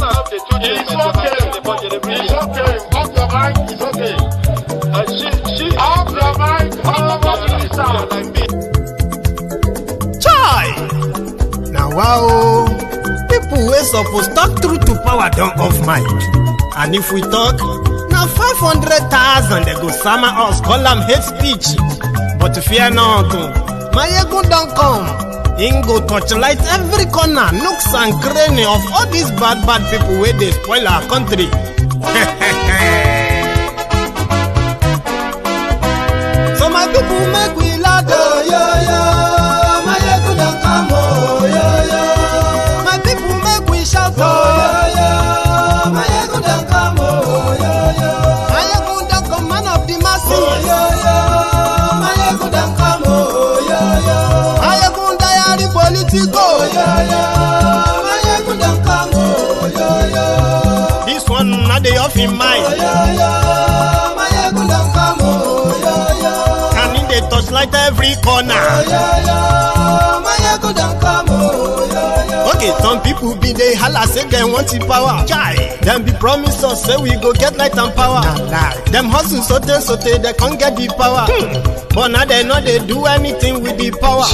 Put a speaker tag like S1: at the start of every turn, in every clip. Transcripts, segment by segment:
S1: Off your mind, it's okay. Off your mind,
S2: Chai! Now wow, people wey suppose talk truth to power don't off mic. And if we talk, now 500,000 they go summer us, call them hate speech. But fear not, my ego don't come. Ingo torchlight every corner, nooks and cranny of all these bad people where they spoil our country. So my people make we loud, my ego don't come, my people make we shout, my ego don't come, my ego don't come, man of the masses, my ego don't come, my ego diary politico, my ego don't come, this one not the off in mind, my ego don't come, and in the touchlight every corner, my ego don't come. Okay, some people be they holla say they want the power. Chai, them be promise us say we go get light and power. Nah. Them hustle sote they can't get the power. But now they know they do anything with the power.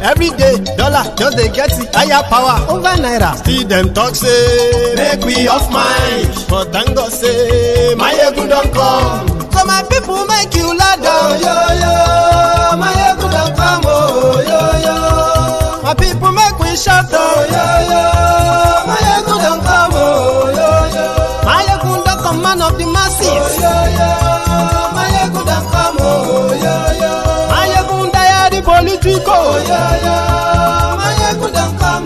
S2: Every day, dollar just they get the higher power over naira. See them talk say make we off mind, but thank God say my ego don't come. So my people make you ladder, my ego don't come, my people make we shout, my ego don't come, my ego don't come, man of the masses, my ego don't come, my ego diary politico, my ego don't come,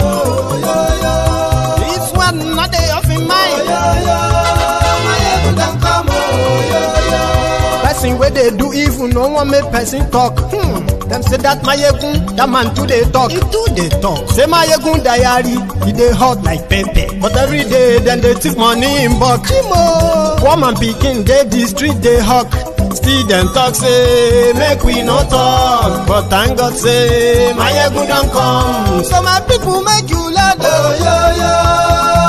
S2: this one not the off in mind, my ego don't come, person where they do evil, no one make person talk. Them say that my yegun, that man too they talk. He too they talk. Say my yegun diary, he they hot like pepper. But every day then they take money in bulk. Woman picking, they the street they hawk. Still them talk say make we no talk. But thank God say my yegun don't come. So my people make you loud,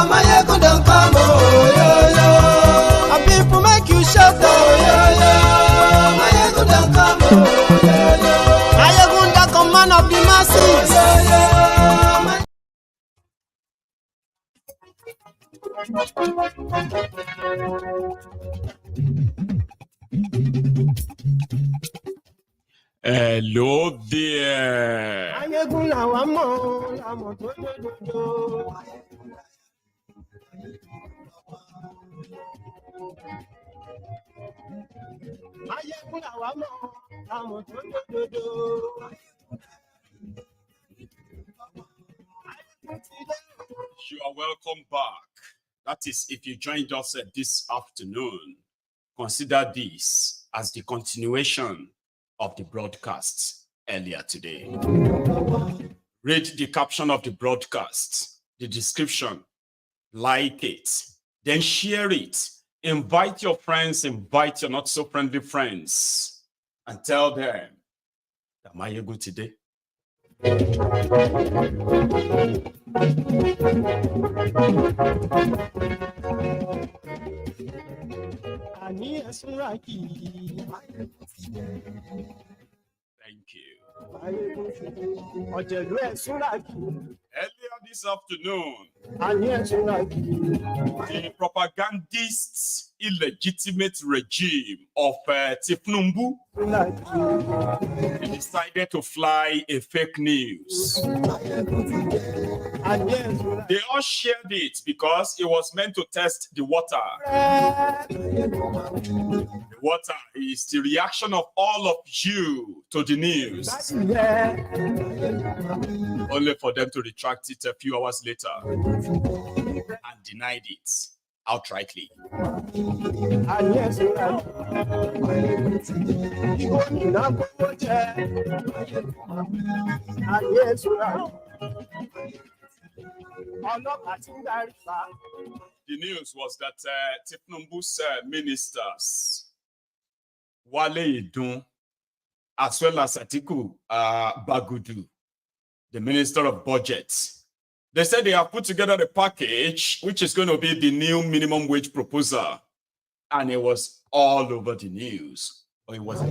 S2: my yegun don't come, my people make you shout, my yegun don't come, my yegun don't come, man of the masses.
S3: Hello there. You are welcome back. That is, if you joined us this afternoon, consider this as the continuation of the broadcast earlier today. Read the caption of the broadcast, the description, like it, then share it. Invite your friends, invite your not so friendly friends, and tell them, am I good today? Thank you. Earlier this afternoon, the propagandist's illegitimate regime of Thiefnubu decided to fly a fake news. They all shared it because it was meant to test the water. The water is the reaction of all of you to the news. Only for them to retract it a few hours later and denied it outrightly. The news was that Thiefnubu's ministers, Wale Idun, as well as Atiku Bagudu, the Minister of Budget, They said they have put together the package, which is going to be the new minimum wage proposal. And it was all over the news. Or it was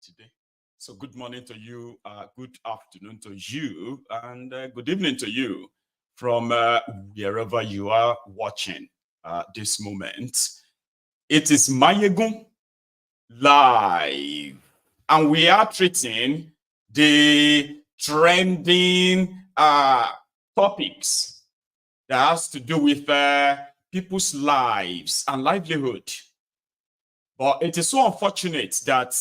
S3: today. So good morning to you, good afternoon to you, and good evening to you from wherever you are watching this moment. It is Mayegun Live, and we are treating the trending topics that has to do with people's lives and livelihood. But it is so unfortunate that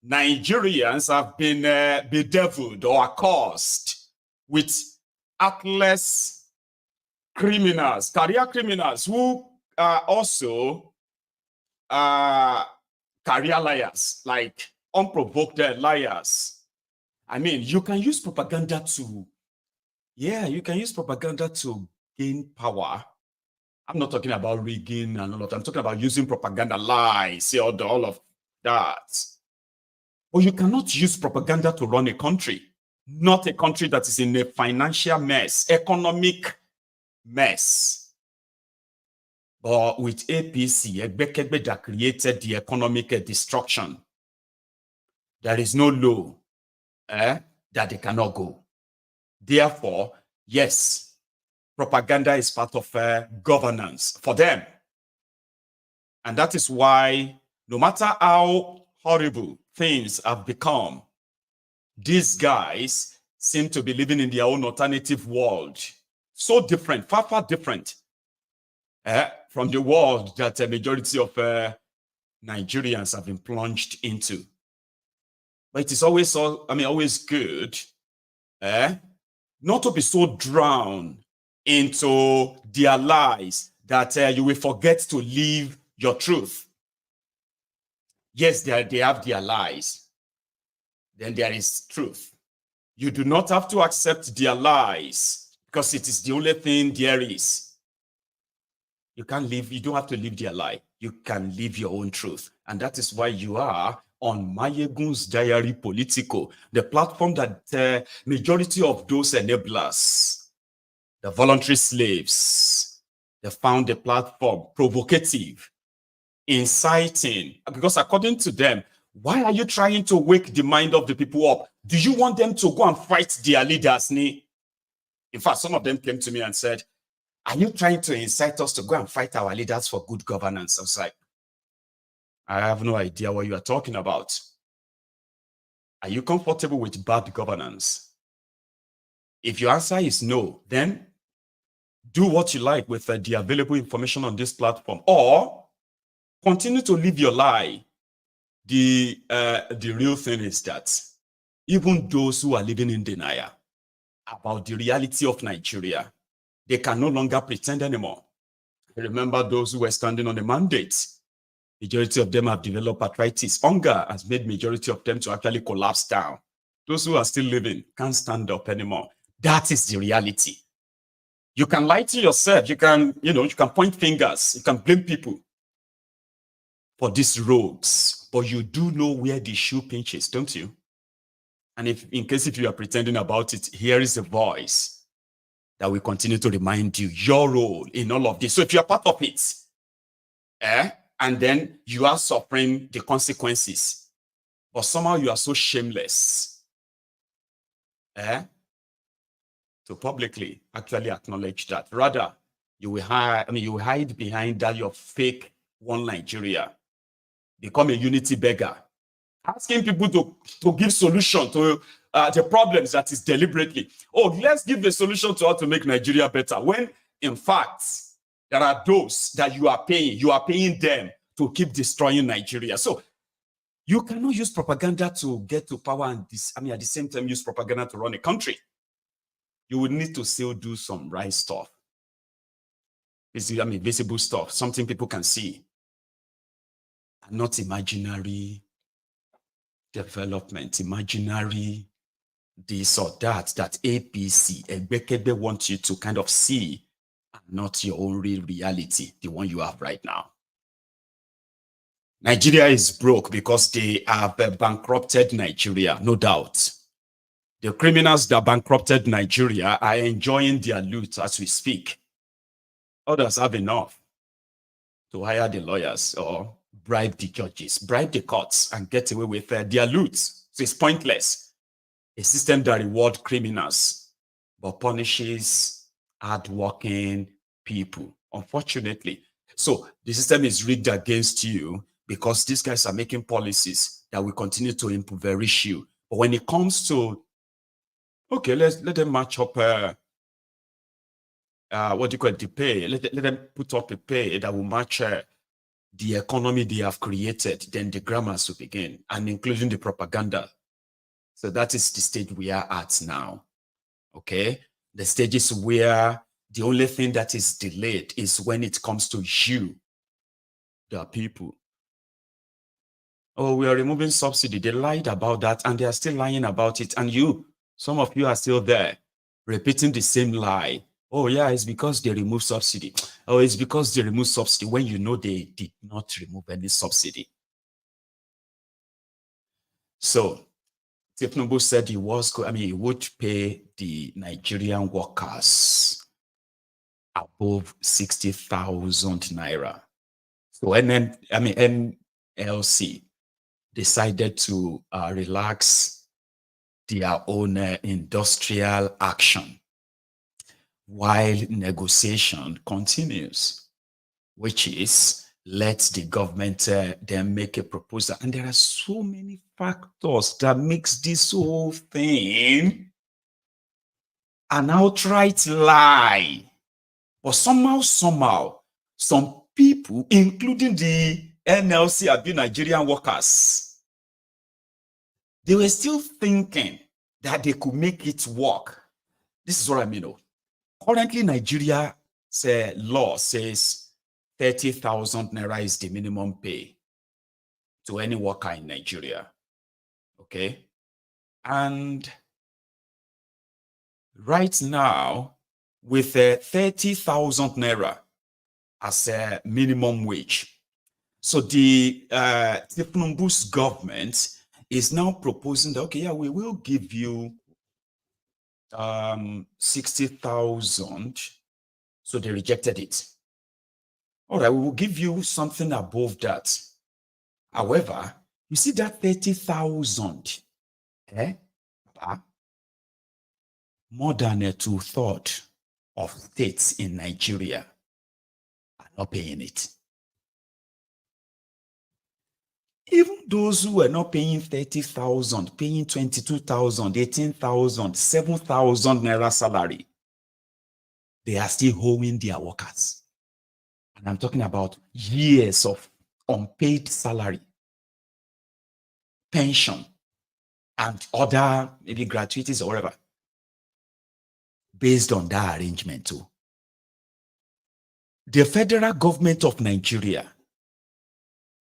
S3: Nigerians have been bedeviled or accursed with heartless criminals, career criminals who are also career liars, like unprovoked liars. I mean, you can use propaganda to, you can use propaganda to gain power. I'm not talking about rigging and all of that. I'm talking about using propaganda, lies, all of that. But you cannot use propaganda to run a country, not a country that is in a financial mess, economic mess. But with APC, Egbekegbe that created the economic destruction, there is no law that they cannot go. Therefore, yes, propaganda is part of governance for them. And that is why, no matter how horrible things have become, these guys seem to be living in their own alternative world. So different, far, far different from the world that a majority of Nigerians have been plunged into. But it is always, always good not to be so drowned into their lies that you will forget to live your truth. Yes, they have their lies. Then there is truth. You do not have to accept their lies because it is the only thing there is. You can't live, you don't have to live their lie. You can live your own truth. And that is why you are on Mayegun's Diary Politico, the platform that majority of those enablers, the voluntary slaves, they found the platform provocative, inciting, because according to them, why are you trying to wake the mind of the people up? Do you want them to go and fight their leaders? In fact, some of them came to me and said, are you trying to incite us to go and fight our leaders for good governance? I was like, I have no idea what you are talking about. Are you comfortable with bad governance? If your answer is no, then do what you like with the available information on this platform, or continue to live your lie. The real thing is that even those who are living in denial about the reality of Nigeria, they can no longer pretend anymore. Remember those who were standing on the mandate. Majority of them have developed arthritis. Hunger has made majority of them to actually collapse down. Those who are still living can't stand up anymore. That is the reality. You can lie to yourself. You can, you can point fingers. You can blame people for these roads, but you do know where the shoe pinches, don't you? And in case you are pretending about it, here is a voice that will continue to remind you your role in all of this. So if you're part of it, and then you are suffering the consequences, but somehow you are so shameless to publicly actually acknowledge that. Rather, you will hide behind that your fake one Nigeria, become a unity beggar, asking people to give solution to the problems that is deliberately. Oh, let's give the solution to how to make Nigeria better. When in fact, there are those that you are paying them to keep destroying Nigeria. So you cannot use propaganda to get to power and at the same time use propaganda to run a country. You would need to still do some right stuff. Visible stuff, something people can see. And not imaginary development, imaginary this or that APC, Egbekebe want you to kind of see, not your own real reality, the one you have right now. Nigeria is broke because they have bankrupted Nigeria, no doubt. The criminals that bankrupted Nigeria are enjoying their loot as we speak. Others have enough to hire the lawyers or bribe the judges, bribe the courts, and get away with their loot. So it's pointless. A system that rewards criminals but punishes hardworking people, unfortunately. So the system is rigged against you because these guys are making policies that will continue to impoverish you. But when it comes to, okay, let them match up, what do you call it, the pay, let them put up a pay that will match the economy they have created, then the grammars will begin, and including the propaganda. So that is the stage we are at now, okay? The stage is where the only thing that is delayed is when it comes to you, the people. Oh, we are removing subsidy. They lied about that, and they are still lying about it. And you, some of you are still there, repeating the same lie. Oh, yeah, it's because they removed subsidy. Oh, it's because they removed subsidy when you know they did not remove any subsidy. So, Thiefnubu said he would pay the Nigerian workers above 60,000 naira. So NLC decided to relax their own industrial action while negotiation continues, which is let the government then make a proposal. And there are so many factors that makes this whole thing an outright lie. But somehow, some people, including the NLC, Nigerian workers, they were still thinking that they could make it work. This is what I mean. Currently, Nigeria's law says 30,000 naira is the minimum pay to any worker in Nigeria. Okay? And right now, with 30,000 naira as a minimum wage, so the Thiefnubu's government is now proposing that, okay, yeah, we will give you 60,000. So they rejected it. All right, we will give you something above that. However, you see that 30,000, more than a 2/3 of states in Nigeria are not paying it. Even those who are not paying 30,000, paying 22,000, 18,000, 7,000 naira salary, they are still owing their workers. And I'm talking about years of unpaid salary, pension, and other maybe gratuities or whatever, based on that arrangement too. The federal government of Nigeria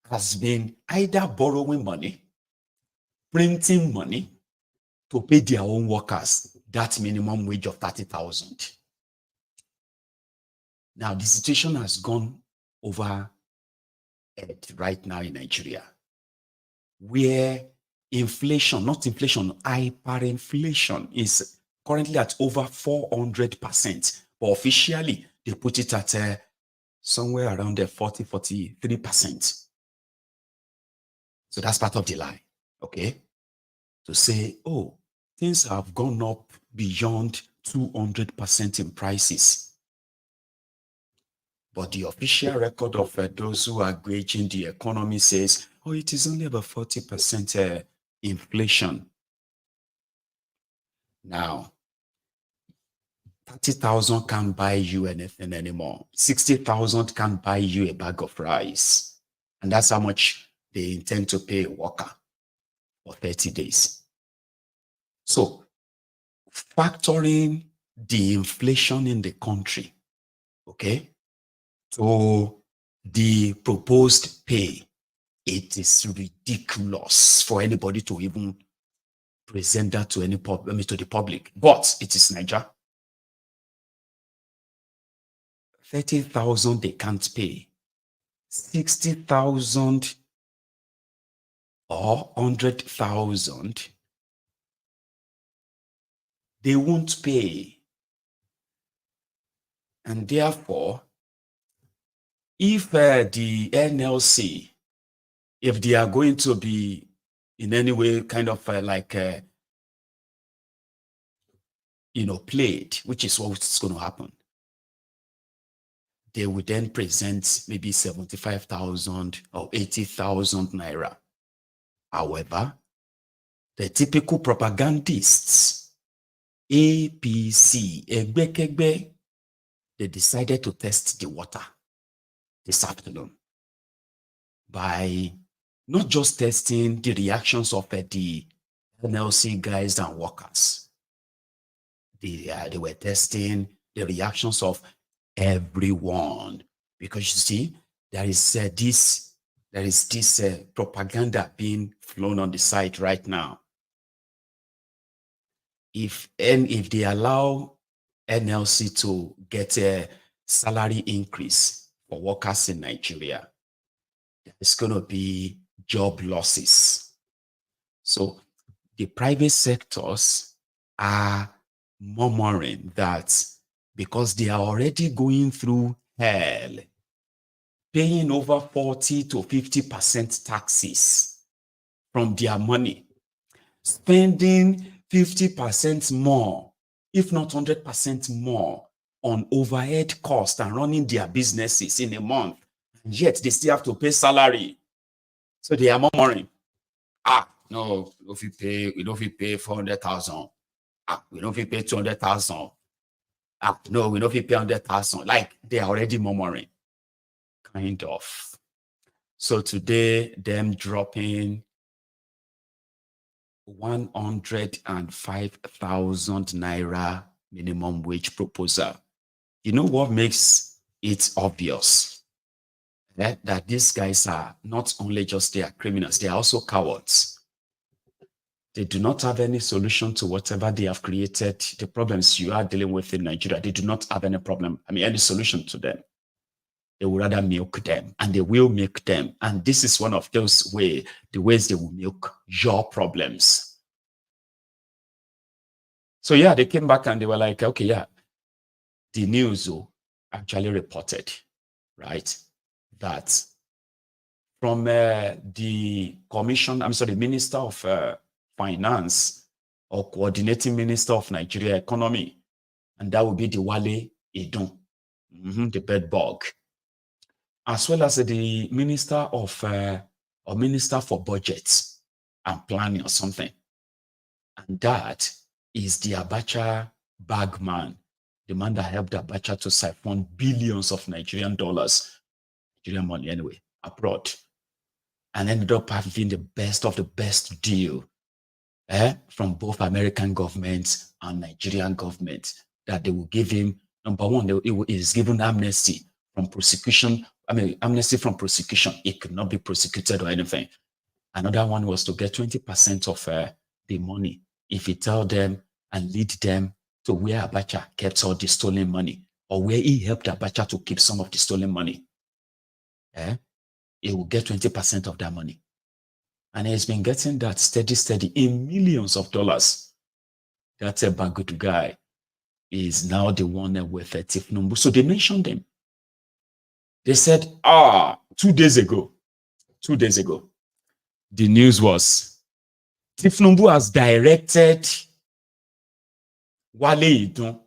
S3: has been either borrowing money, printing money to pay their own workers that minimum wage of 30,000. Now, the situation has gone over right now in Nigeria, where inflation, not inflation, hyperinflation is currently at over 400%, but officially they put it at somewhere around 43%. So that's part of the lie, okay? To say, oh, things have gone up beyond 200% in prices. But the official record of those who are gauging the economy says, oh, it is only about 40% inflation. Now, 30,000 can't buy you anything anymore. 60,000 can't buy you a bag of rice. And that's how much they intend to pay a worker for 30 days. So, factoring the inflation in the country, okay, to the proposed pay, it is ridiculous for anybody to even present that to to the public. But it is Nigeria. 30,000 they can't pay. 60,000 or 100,000 they won't pay. And therefore, if the NLC, if they are going to be in any way kind of played, which is what's going to happen, they would then present maybe 75,000 or 80,000 naira. However, the typical propagandists, APC, Egbekegbe, they decided to test the water this afternoon by not just testing the reactions of the NLC guys and workers. They were testing the reactions of everyone, because you see, there is this propaganda being flown on the site right now. If they allow NLC to get a salary increase for workers in Nigeria, there's going to be job losses. So the private sectors are murmuring that because they are already going through hell, paying over 40 to 50% taxes from their money, spending 50% more, if not 100% more, on overhead costs and running their businesses in a month, and yet they still have to pay salary. So they are murmuring, no, we don't pay 400,000. We don't pay 200,000. No, we don't pay 100,000. Like, they are already murmuring, kind of. So today, them dropping 105,000 naira minimum wage proposal. You know what makes it obvious? That these guys are not only just they are criminals, they are also cowards. They do not have any solution to whatever they have created, the problems you are dealing with in Nigeria. They do not have any problem, any solution to them. They would rather milk them, and they will milk them. And this is one of those the ways they will milk your problems. So yeah, they came back and they were like, okay, yeah, the news actually reported, right, that from the Minister of Finance or coordinating Minister of Nigeria Economy, and that would be the Wale Idun, the bed bug, as well as the Minister of or Minister for Budget and Planning or something, and that is the Abacha bagman, the man that helped Abacha to siphon billions of Nigerian dollars, Nigerian money anyway, abroad, and ended up having the best of the best deal from both American governments and Nigerian government, that they will give him, number one, it is given amnesty from prosecution. Amnesty from prosecution. It could not be prosecuted or anything. Another one was to get 20% of the money if he tell them and lead them to where Abacha kept all the stolen money, or where he helped Abacha to keep some of the stolen money. He will get 20% of that money. And he's been getting that steady in millions of dollars. That's a good guy. Is now the one with Thiefnubu. So they mentioned him. They said, 2 days ago, the news was Thiefnubu has directed Wale Idun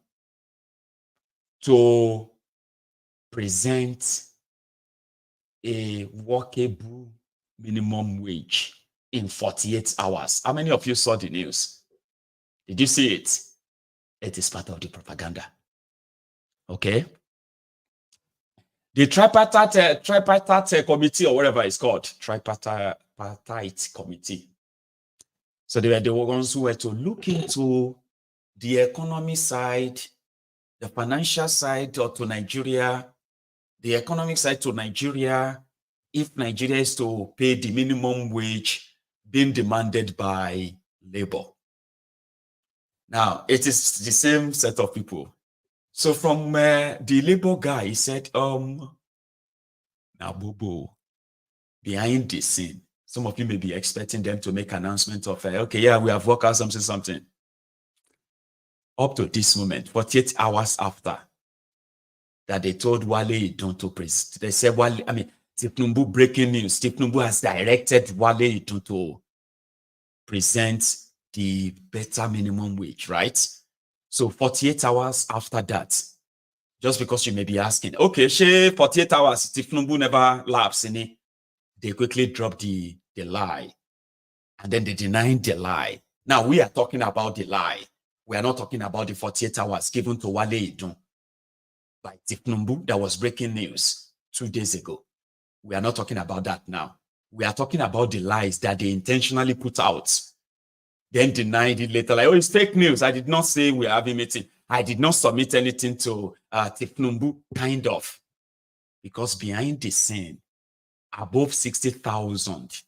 S3: to present a workable minimum wage in 48 hours. How many of you saw the news? Did you see it? It is part of the propaganda. Okay? The tripartite committee, or whatever it's called, tripartite committee. So they were the ones who were to look into the economy side, the financial side, or to Nigeria, the economic side to Nigeria, if Nigeria is to pay the minimum wage being demanded by labor. Now, it is the same set of people. So from the Labour guy, he said, now, Bobo, behind the scene, some of you may be expecting them to make announcement of, okay, yeah, we have worked out something. Up to this moment, 48 hours after that they told Wale Idun to present, they said, Thiefnubu, breaking news, Thiefnubu has directed Wale Idun to present the better minimum wage, right? So 48 hours after that, just because you may be asking, okay, 48 hours, Thiefnubu never lapsed in it, they quickly dropped the lie. And then they denied the lie. Now we are talking about the lie. We are not talking about the 48 hours given to Wale Idun by Thiefnubu that was breaking news 2 days ago. We are not talking about that now. We are talking about the lies that they intentionally put out, then denied it later. Like, oh, it's fake news. I did not say we're having a meeting. I did not submit anything to Thiefnubu, kind of. Because behind the scene, above 60,000,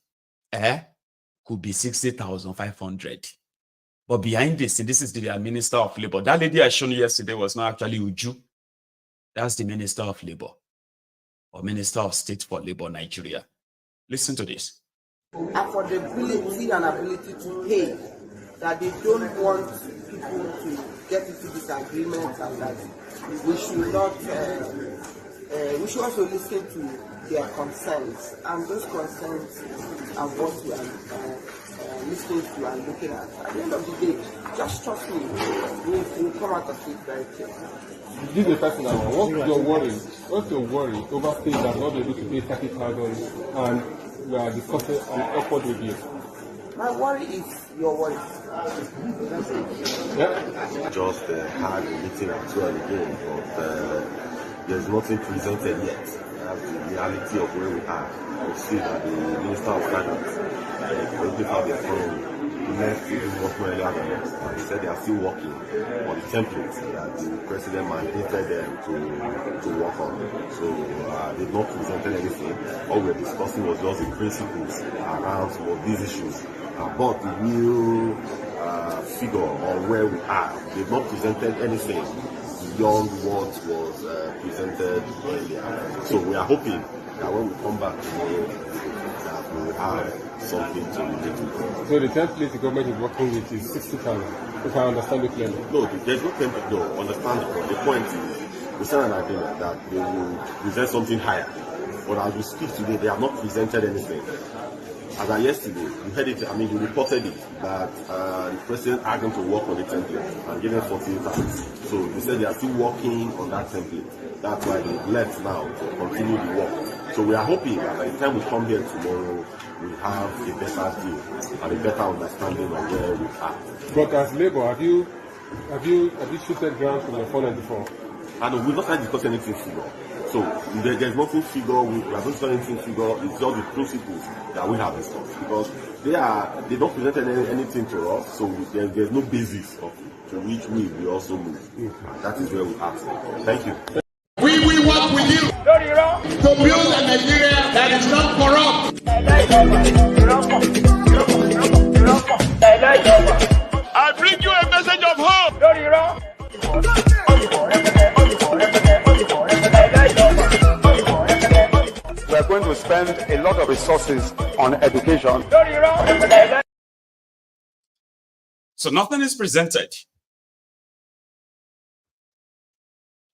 S3: could be 60,500. But behind this, and this is the Minister of Labor. That lady I showed you yesterday was not actually Uju. That's the Minister of Labor or Minister of State for Labor, Nigeria. Listen to this.
S4: Affordability and ability to pay, that they don't want people to get into disagreements, and that we should not, we should also listen to their concerns, and those concerns are what we are listening to and looking at. At the end of the day, just trust me, we'll come out of it very clear.
S5: This is a personal one. What's your worry? What's your worry over states that are not able to pay 30,000 and we are discussing an upward review?
S4: My worry is your worry.
S5: Yeah.
S6: Just had a meeting as well again, but there's nothing presented yet. That's the reality of where we are. We see that the Minister of Finance currently have their phone left even work earlier than us. And they said they are still working on the templates that the president mandated them to work on. So they've not presented anything. All we're discussing was just the principles around some of these issues. But the real figure on where we are, they've not presented anything beyond what was presented earlier. So we are hoping that when we come back tomorrow, that we will have something to relate to.
S5: So the template the government is working with is 60,000, if I understand it clearly.
S6: No, there's no template. No, understand the point. The point is, we signed an agreement that they will present something higher. But as we speak today, they have not presented anything. As of yesterday, you heard it, you reported it, that the president asked them to work on the template and gave them 48 hours. So they said they are still working on that template. That's why they left now to continue the work. So we are hoping that by the time we come here tomorrow, we have a better deal and a better understanding of where we are.
S5: But as Labour, have you shifted ground from your 494?
S6: I know we've not had discussed anything figure. So there's nothing figure, we have not discussed anything figure, it's just the principles that we have discussed. Because they don't present anything to us, so there's no basis of to which we also move. And that is where we are. Thank you.
S1: We will work with you to build a Nigeria that is not corrupt. I bring you a message of hope.
S7: We are going to spend a lot of resources on education.
S3: So nothing is presented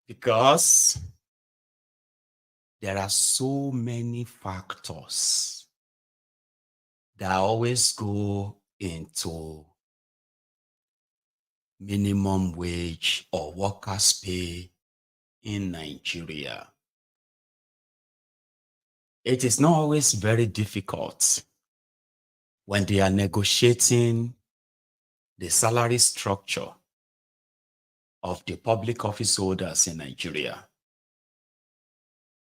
S3: because there are so many factors that always go into minimum wage or workers' pay in Nigeria. It is not always very difficult when they are negotiating the salary structure of the public office holders in Nigeria.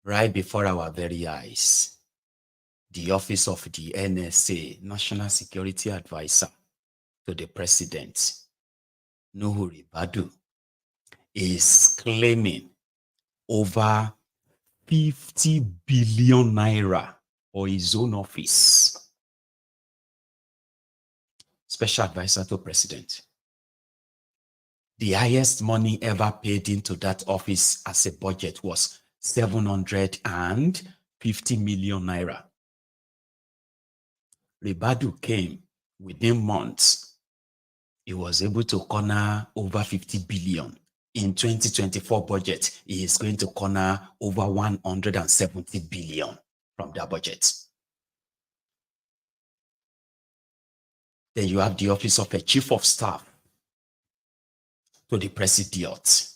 S3: Right before our very eyes, the office of the NSA, National Security Advisor to the President, Oloriburuku, is claiming over 50 billion naira for his own office. Special Advisor to President. The highest money ever paid into that office as a budget was 750 million naira. Ribadu came within months. He was able to corner over 50 billion. In 2024 budget, he is going to corner over 170 billion from that budget. Then you have the office of a chief of staff to the president,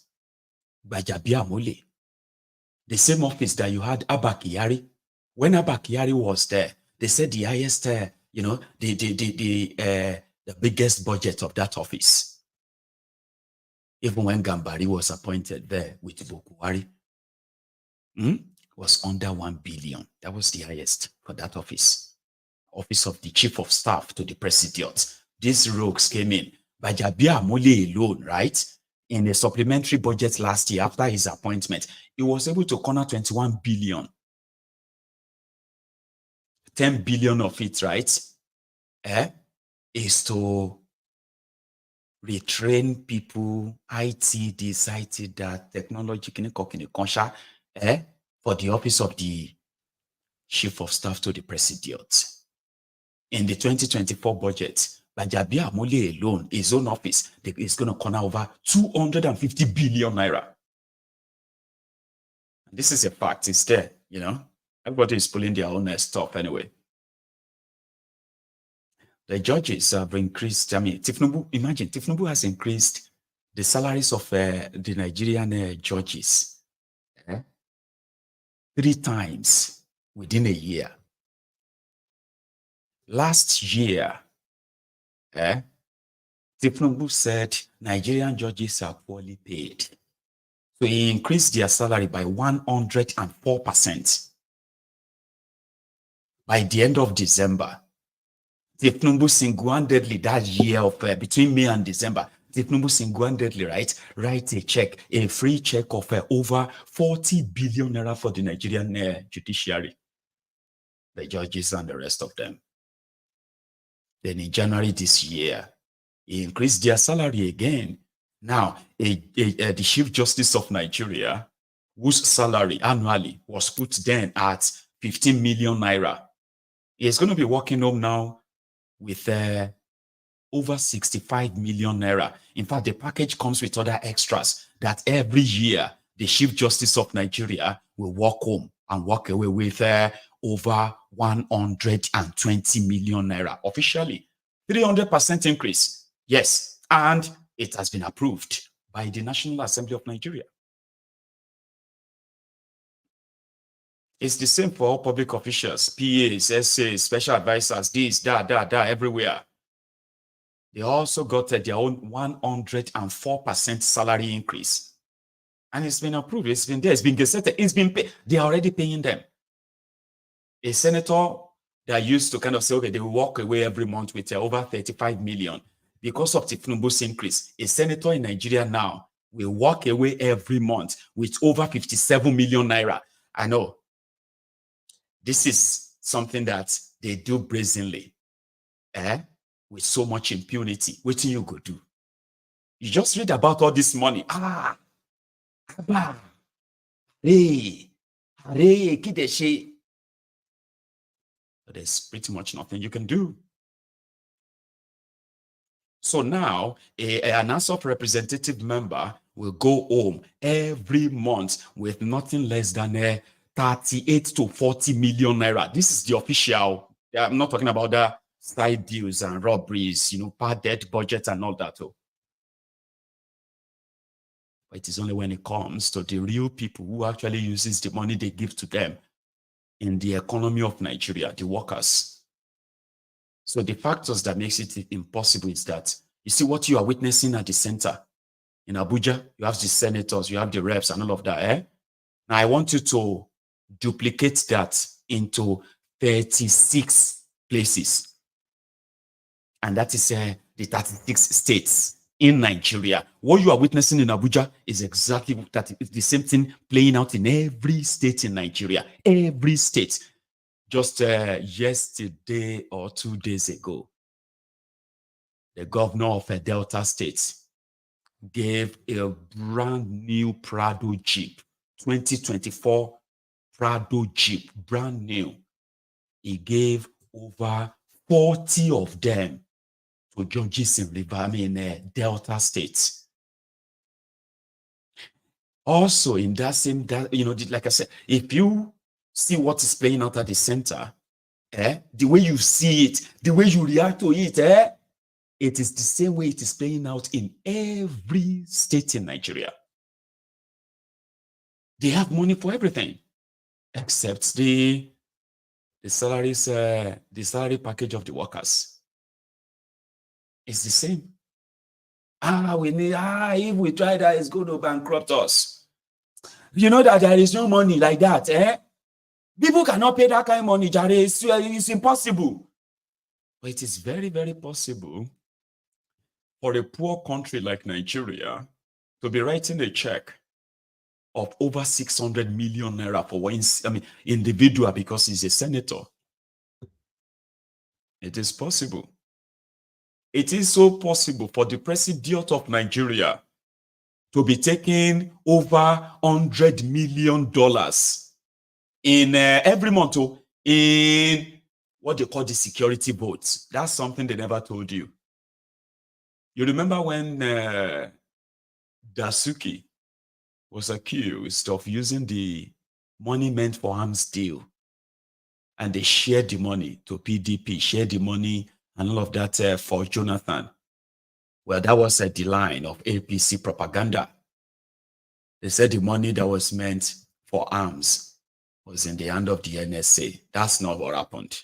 S3: Akpabiole. The same office that you had Abba Kyari. When Abba Kyari was there, they said the highest, the biggest budget of that office. Even when Gambari was appointed there with Bokuwari, was under 1 billion. That was the highest for that office. Office of the chief of staff to the president. These rogues came in. Akpabiole alone, right? In a supplementary budget last year after his appointment, he was able to corner 21 billion. 10 billion of it, right? Is to retrain people, IT this, IT that, technology, for the office of the chief of staff to the president. In the 2024 budget, Akpabiole alone, his own office, is going to corner over 250 billion naira. This is a fact, it's there, Everybody is pulling their own stuff anyway. The judges have increased, Thiefnubu, imagine, Thiefnubu has increased the salaries of the Nigerian judges 3 times within a year. Last year, Thiefnubu said Nigerian judges are poorly paid. So he increased their salary by 104%. By the end of December, Thiefnubu single-handedly that year of between May and December, Thiefnubu single-handedly write a check, a free check of over 40 billion naira for the Nigerian judiciary, the judges and the rest of them. Then in January this year, he increased their salary again. Now, the Chief Justice of Nigeria, whose salary annually was put then at 15 million naira, is going to be working home now with over 65 million naira. In fact, the package comes with other extras that every year the Chief Justice of Nigeria will walk home and walk away with over 120 million naira. Officially, 300% increase. Yes, and it has been approved by the National Assembly of Nigeria. It's the same for all public officials, PAs, SAs, special advisors, this, that, everywhere. They also got their own 104% salary increase. And it's been approved. It's been there. It's been gazetted. It's been paid. They are already paying them. A senator that used to kind of say, okay, they will walk away every month with over 35 million. Because of Thiefnubu's increase, a senator in Nigeria now will walk away every month with over 57 million naira. I know. This is something that they do brazenly, with so much impunity. What do you go do? You just read about all this money. But there's pretty much nothing you can do. So now, an House of Representative member will go home every month with nothing less than 38 to 40 million naira. This is the official. I'm not talking about the side deals and robberies, padded budget and all that. But it is only when it comes to the real people who actually uses the money they give to them in the economy of Nigeria, the workers. So the factors that makes it impossible is that, you see what you are witnessing at the center. In Abuja, you have the senators, you have the reps and all of that. Now I want you to duplicate that into 36 places. And that is the 36 states in Nigeria. What you are witnessing in Abuja is exactly that. It's the same thing playing out in every state in Nigeria. Every state. Just yesterday or 2 days ago, the governor of a Delta State gave a brand new Prado Jeep, 2024 Prado Jeep, brand new. He gave over 40 of them to judges in Delta State. Also, in that same, like I said, if you see what is playing out at the center, the way you see it, the way you react to it, it is the same way it is playing out in every state in Nigeria. They have money for everything, except the salaries, the salary package of the workers. It's the same. If we try that, it's going to bankrupt us. You know that there is no money like that, People cannot pay that kind of money, Jare. It's impossible. But it is very, very possible for a poor country like Nigeria to be writing a check of over 600 million naira for one individual because he's a senator. It is possible. It is so possible for the president of Nigeria to be taking over $100 million in every month in what they call the security votes. That's something they never told you. You remember when Dasuki was accused of using the money meant for arms deal, and they shared the money to PDP, shared the money and all of that for Jonathan. Well, that was the line of APC propaganda. They said the money that was meant for arms was in the hand of the NSA. That's not what happened.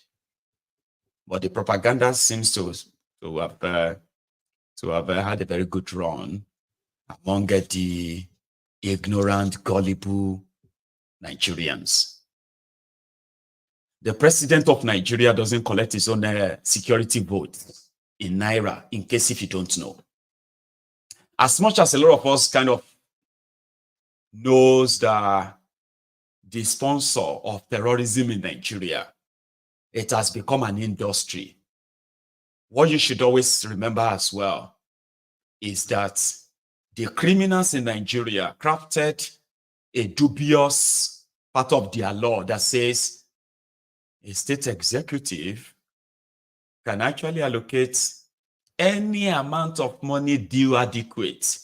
S3: But the propaganda seems to have had a very good run among the ignorant, gullible Nigerians. The president of Nigeria doesn't collect his own security votes in Naira, in case if you don't know. As much as a lot of us kind of knows that the sponsor of terrorism in Nigeria, it has become an industry. What you should always remember as well is that the criminals in Nigeria crafted a dubious part of their law that says a state executive can actually allocate any amount of money due adequate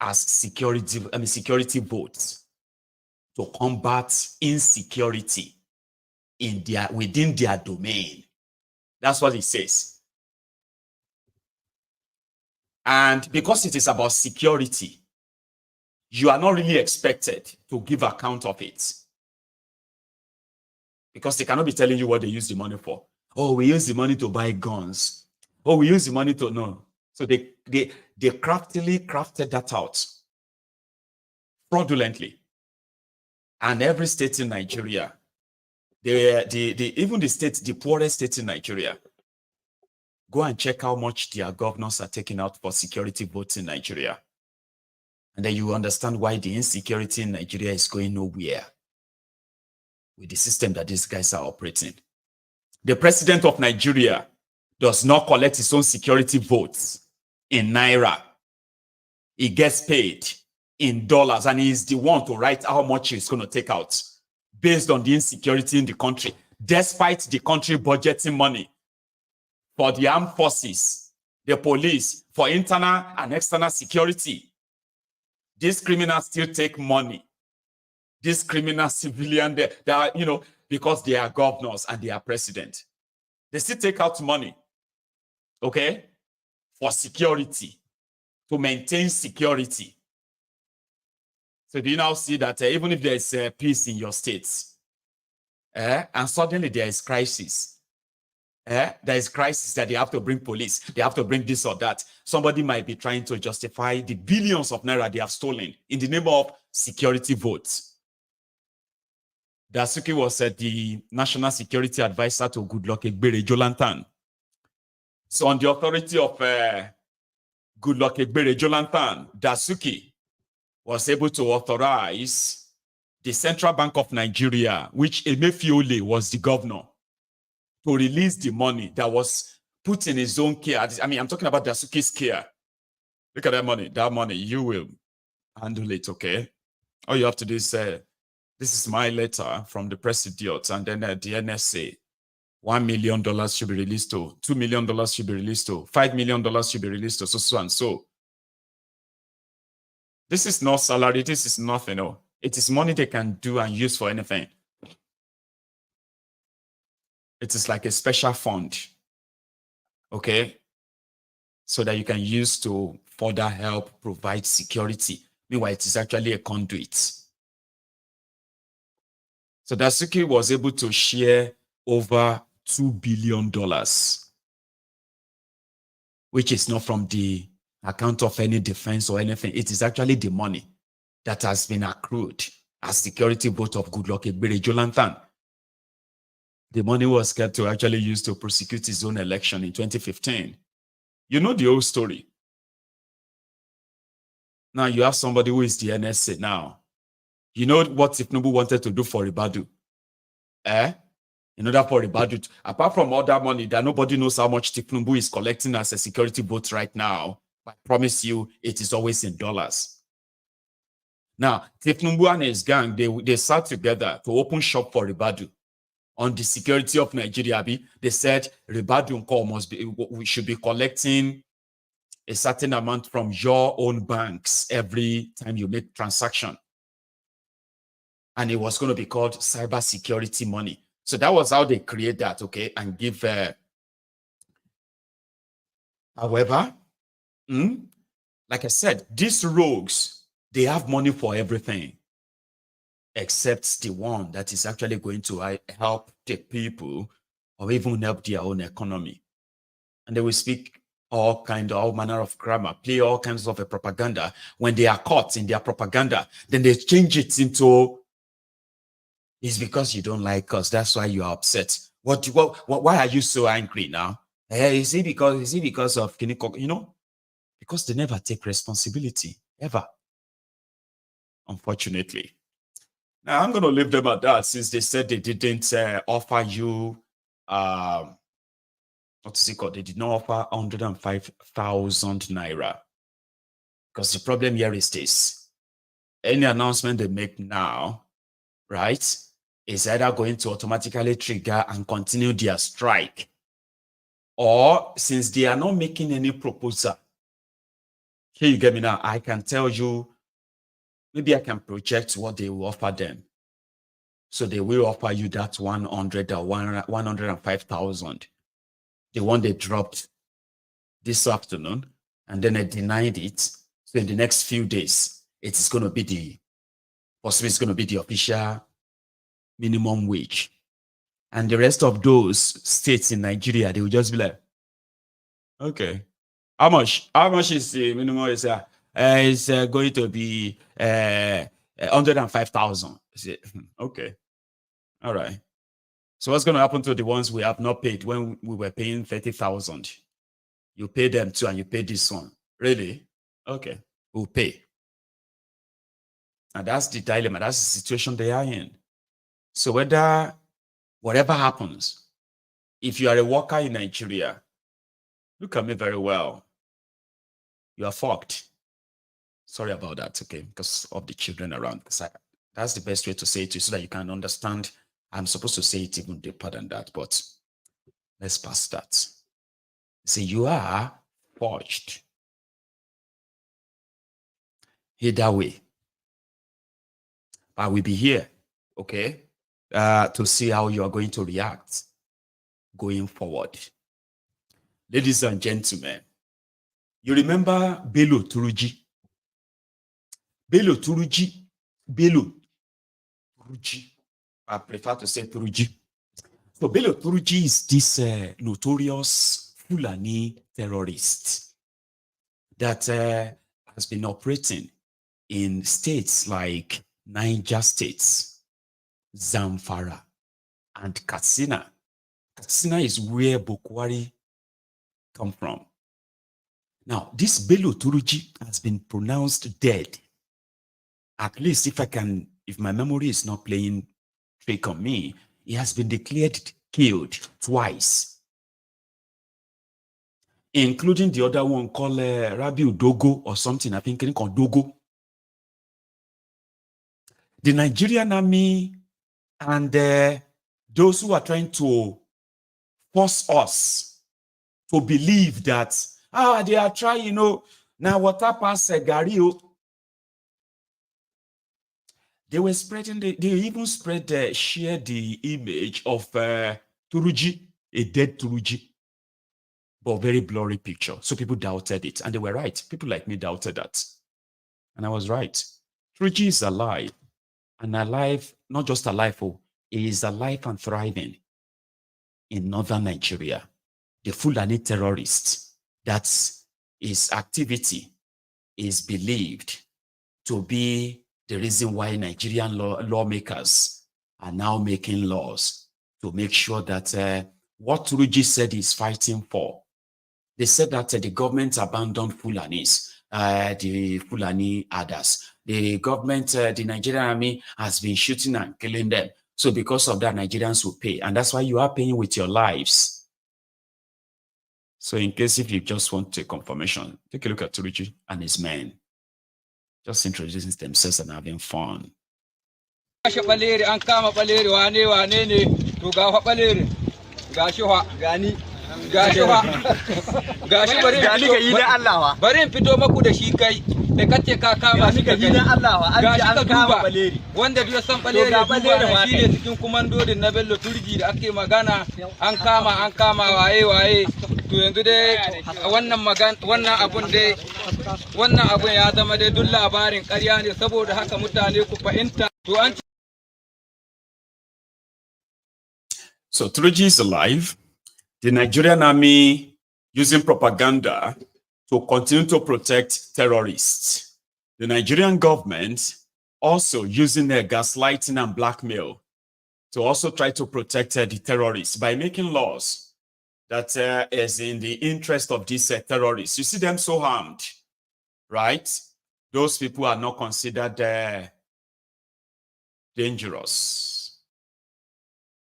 S3: as security votes to combat insecurity within their domain. That's what it says. And because it is about security, you are not really expected to give account of it. Because they cannot be telling you what they use the money for. Oh, we use the money to buy guns. Oh, we use the money to no. So they craftily crafted that out fraudulently. And every state in Nigeria, even the poorest states in Nigeria, go and check how much their governors are taking out for security votes in Nigeria. And then you understand why the insecurity in Nigeria is going nowhere with the system that these guys are operating. The president of Nigeria does not collect his own security votes in Naira. He gets paid in dollars, and he is the one to write how much he's going to take out based on the insecurity in the country, despite the country budgeting money for the armed forces, the police, for internal and external security. These criminals still take money. These criminal civilians, they are, because they are governors and they are president. They still take out money, okay, for security, to maintain security. So do you now see that even if there is peace in your states, and suddenly there is crisis, there is crisis that they have to bring police, they have to bring this or that. Somebody might be trying to justify the billions of naira they have stolen in the name of security votes. Dasuki was the national security advisor to Goodluck Egbere Jonathan. So on the authority of Goodluck Egbere Jonathan, Dasuki was able to authorize the Central Bank of Nigeria, which Emefiole was the governor, to release the money that was put in his own care. I mean, I'm talking about Dasuki's care, Look at that money. That money, you will handle it, okay? All you have to do is say, this is my letter from the presidiot, and then the NSA. $1 million should be released to, $2 million should be released to, $5 million should be released to, so and so. This is not salary, this is nothing. No. It is money they can do and use for anything. It is like a special fund, okay? So that you can use to further help provide security. Meanwhile, it is actually a conduit. So Dasuki was able to share over $2 billion, which is not from the account of any defense or anything. It is actually the money that has been accrued as security vote of Goodluck Ebere Jonathan. The money was kept to actually use to prosecute his own election in 2015. You know the whole story. Now you have somebody who is the NSA now. You know what Thiefnubu wanted to do for Ribadu? In order for Ribadu, apart from all that money that nobody knows how much Thiefnubu is collecting as a security vote right now, I promise you it is always in dollars. Now, Thiefnubu and his gang, they sat together to open shop for Ribadu. On the security of Nigeria, they said Ribadu we should be collecting a certain amount from your own banks every time you make transaction. And it was going to be called cyber security money. So that was how they create that, okay, and give. However, like I said, these rogues, they have money for everything, except the one that is actually going to help the people or even help their own economy. And they will speak all manner of grammar, play all kinds of a propaganda. When they are caught in their propaganda, then they change it into, it's because you don't like us, that's why you are upset. Why are you so angry now? Is it because of, you know, because they never take responsibility, ever. Unfortunately. Now, I'm going to leave them at that since they said they didn't offer you, what is it called? They did not offer 105,000 naira. Because the problem here is this. Any announcement they make now, right, is either going to automatically trigger and continue their strike, or since they are not making any proposal, here you get me now, I can tell you, maybe I can project what they will offer them. So they will offer you that 100 or 105,000. The one they dropped this afternoon, and then they denied it. So in the next few days, it is going to be possibly it's going to be the official minimum wage. And the rest of those states in Nigeria, they will just be like, okay, how much is the minimum? It's going to be 105,000. Okay, all right. So what's going to happen to the ones we have not paid when we were paying 30,000? You pay them too, and you pay this one. Really? Okay, we'll pay. And that's the dilemma. That's the situation they are in. So whatever happens, if you are a worker in Nigeria, look at me very well. You are fucked. Sorry about that, okay, because of the children around. That's the best way to say it to you so that you can understand. I'm supposed to say it even deeper than that, but let's pass that. See, you are forged. Either way, I will be here, okay, to see how you are going to react going forward. Ladies and gentlemen, you remember Bello Turuji? Bello Turuji. I prefer to say Turuji. So Bello Turuji is this notorious Fulani terrorist that has been operating in states like Niger States, Zamfara, and Katsina. Katsina is where Bokwari come from. Now, this Bello Turuji has been pronounced dead. At least if my memory is not playing trick on me, he has been declared killed twice. including the other one called Rabiu Dogo or something, I think called Dogo. The Nigerian army and those who are trying to force us to believe that, they are trying, now what happened, Gario. They were spreading, they even shared the image of Turuji, a dead Turuji, but very blurry picture. So people doubted it, and they were right. People like me doubted that. And I was right. Turuji is alive, and alive, not just alive, he is alive and thriving in northern Nigeria. The Fulani terrorist, that's his activity is believed to be the reason why Nigerian lawmakers are now making laws to make sure that what Turuji said he's fighting for. They said that the government abandoned Fulanis, the Fulani others. The government, the Nigerian army has been shooting and killing them. So because of that, Nigerians will pay. And that's why you are paying with your lives. So in case if you just want a confirmation, take a look at Turuji and his men. Just introducing themselves and having fun.
S8: Barin fito maku da shi kai da kace ka kama shi gidan Allah wa an ji an kama baleri wanda duk san baleri duba shi ne cikin kumandodin na Bello Turji da ake magana an kama waye to yanzu dai wannan abun ya zama dai duk labarin ƙarya ne saboda haka mutane ku fahimta to an.
S3: So Turji is alive. The Nigerian army using propaganda to continue to protect terrorists. The Nigerian government also using their gaslighting and blackmail to also try to protect the terrorists by making laws that is in the interest of these terrorists. You see them so harmed, right? Those people are not considered dangerous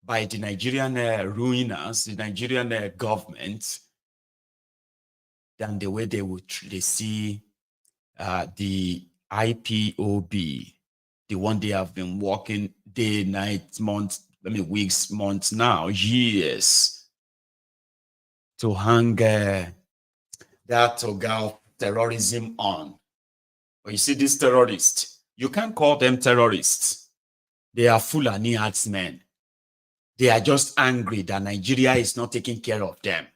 S3: by the Nigerian ruiners, the Nigerian government, than the way they see the IPOB, the one they have been working day, night, months, weeks, months now, years, to hang that toga of terrorism on. But you see these terrorists, you can't call them terrorists. They are Fulani herdsmen. They are just angry that Nigeria is not taking care of them.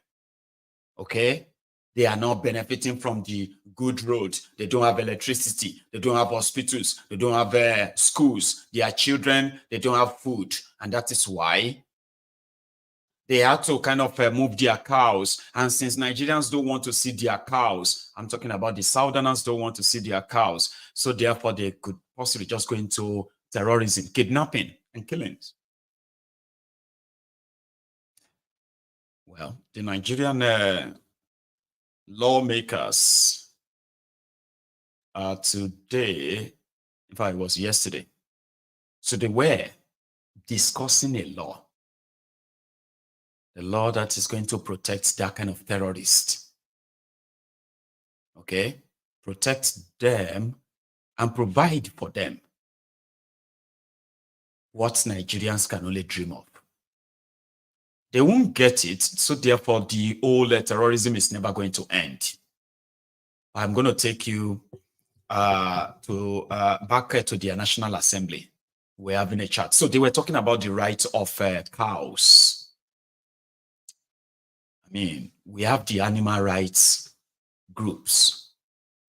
S3: Okay? They are not benefiting from the good roads. They don't have electricity. They don't have hospitals. They don't have schools. Their children, they don't have food. And that is why they had to kind of move their cows. And since Nigerians don't want to see their cows, I'm talking about the Southerners don't want to see their cows. So therefore, they could possibly just go into terrorism, kidnapping, and killings. Well, the Nigerian lawmakers today, in fact, it was yesterday. So they were discussing a law. The law that is going to protect that kind of terrorist. Okay? Protect them and provide for them what Nigerians can only dream of. They won't get it, so therefore the whole terrorism is never going to end. I'm going to take you back to the National Assembly. We're having a chat. So they were talking about the rights of cows. I mean, we have the animal rights groups.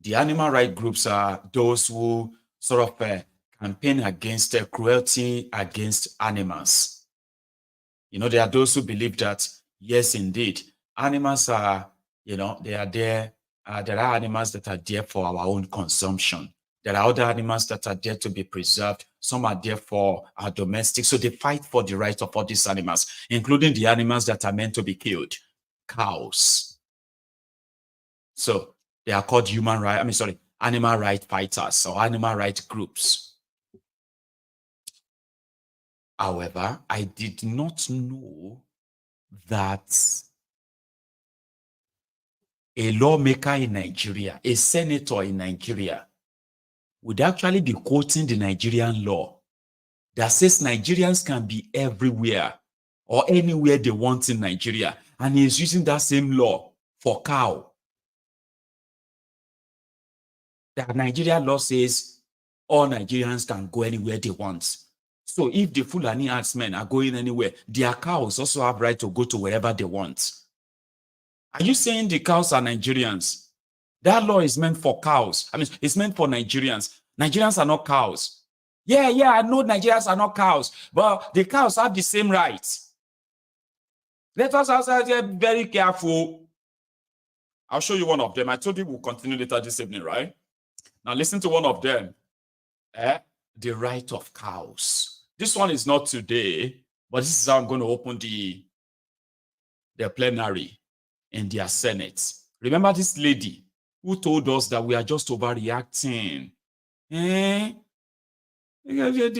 S3: The animal rights groups are those who sort of campaign against cruelty against animals. You know, there are those who believe that, yes, indeed, animals are, they are there. There are animals that are there for our own consumption. There are other animals that are there to be preserved. Some are there for our domestic. So they fight for the rights of all these animals, including the animals that are meant to be killed, cows. So they are called animal rights fighters or animal rights groups. However, I did not know that a lawmaker in Nigeria, a senator in Nigeria, would actually be quoting the Nigerian law that says Nigerians can be everywhere or anywhere they want in Nigeria, and he is using that same law for cow. The Nigerian law says all Nigerians can go anywhere they want. So if the Fulani herdsmen are going anywhere, their cows also have right to go to wherever they want. Are you saying the cows are Nigerians? That law is meant for cows. I mean, it's meant for Nigerians. Nigerians are not cows. Yeah, I know Nigerians are not cows, but the cows have the same rights. Let us also be very careful. I'll show you one of them. I told you we'll continue later this evening, right? Now listen to one of them. The right of cows. This one is not today, but this is how I'm going to open the plenary in their Senate. Remember this lady who told us that we are just overreacting. The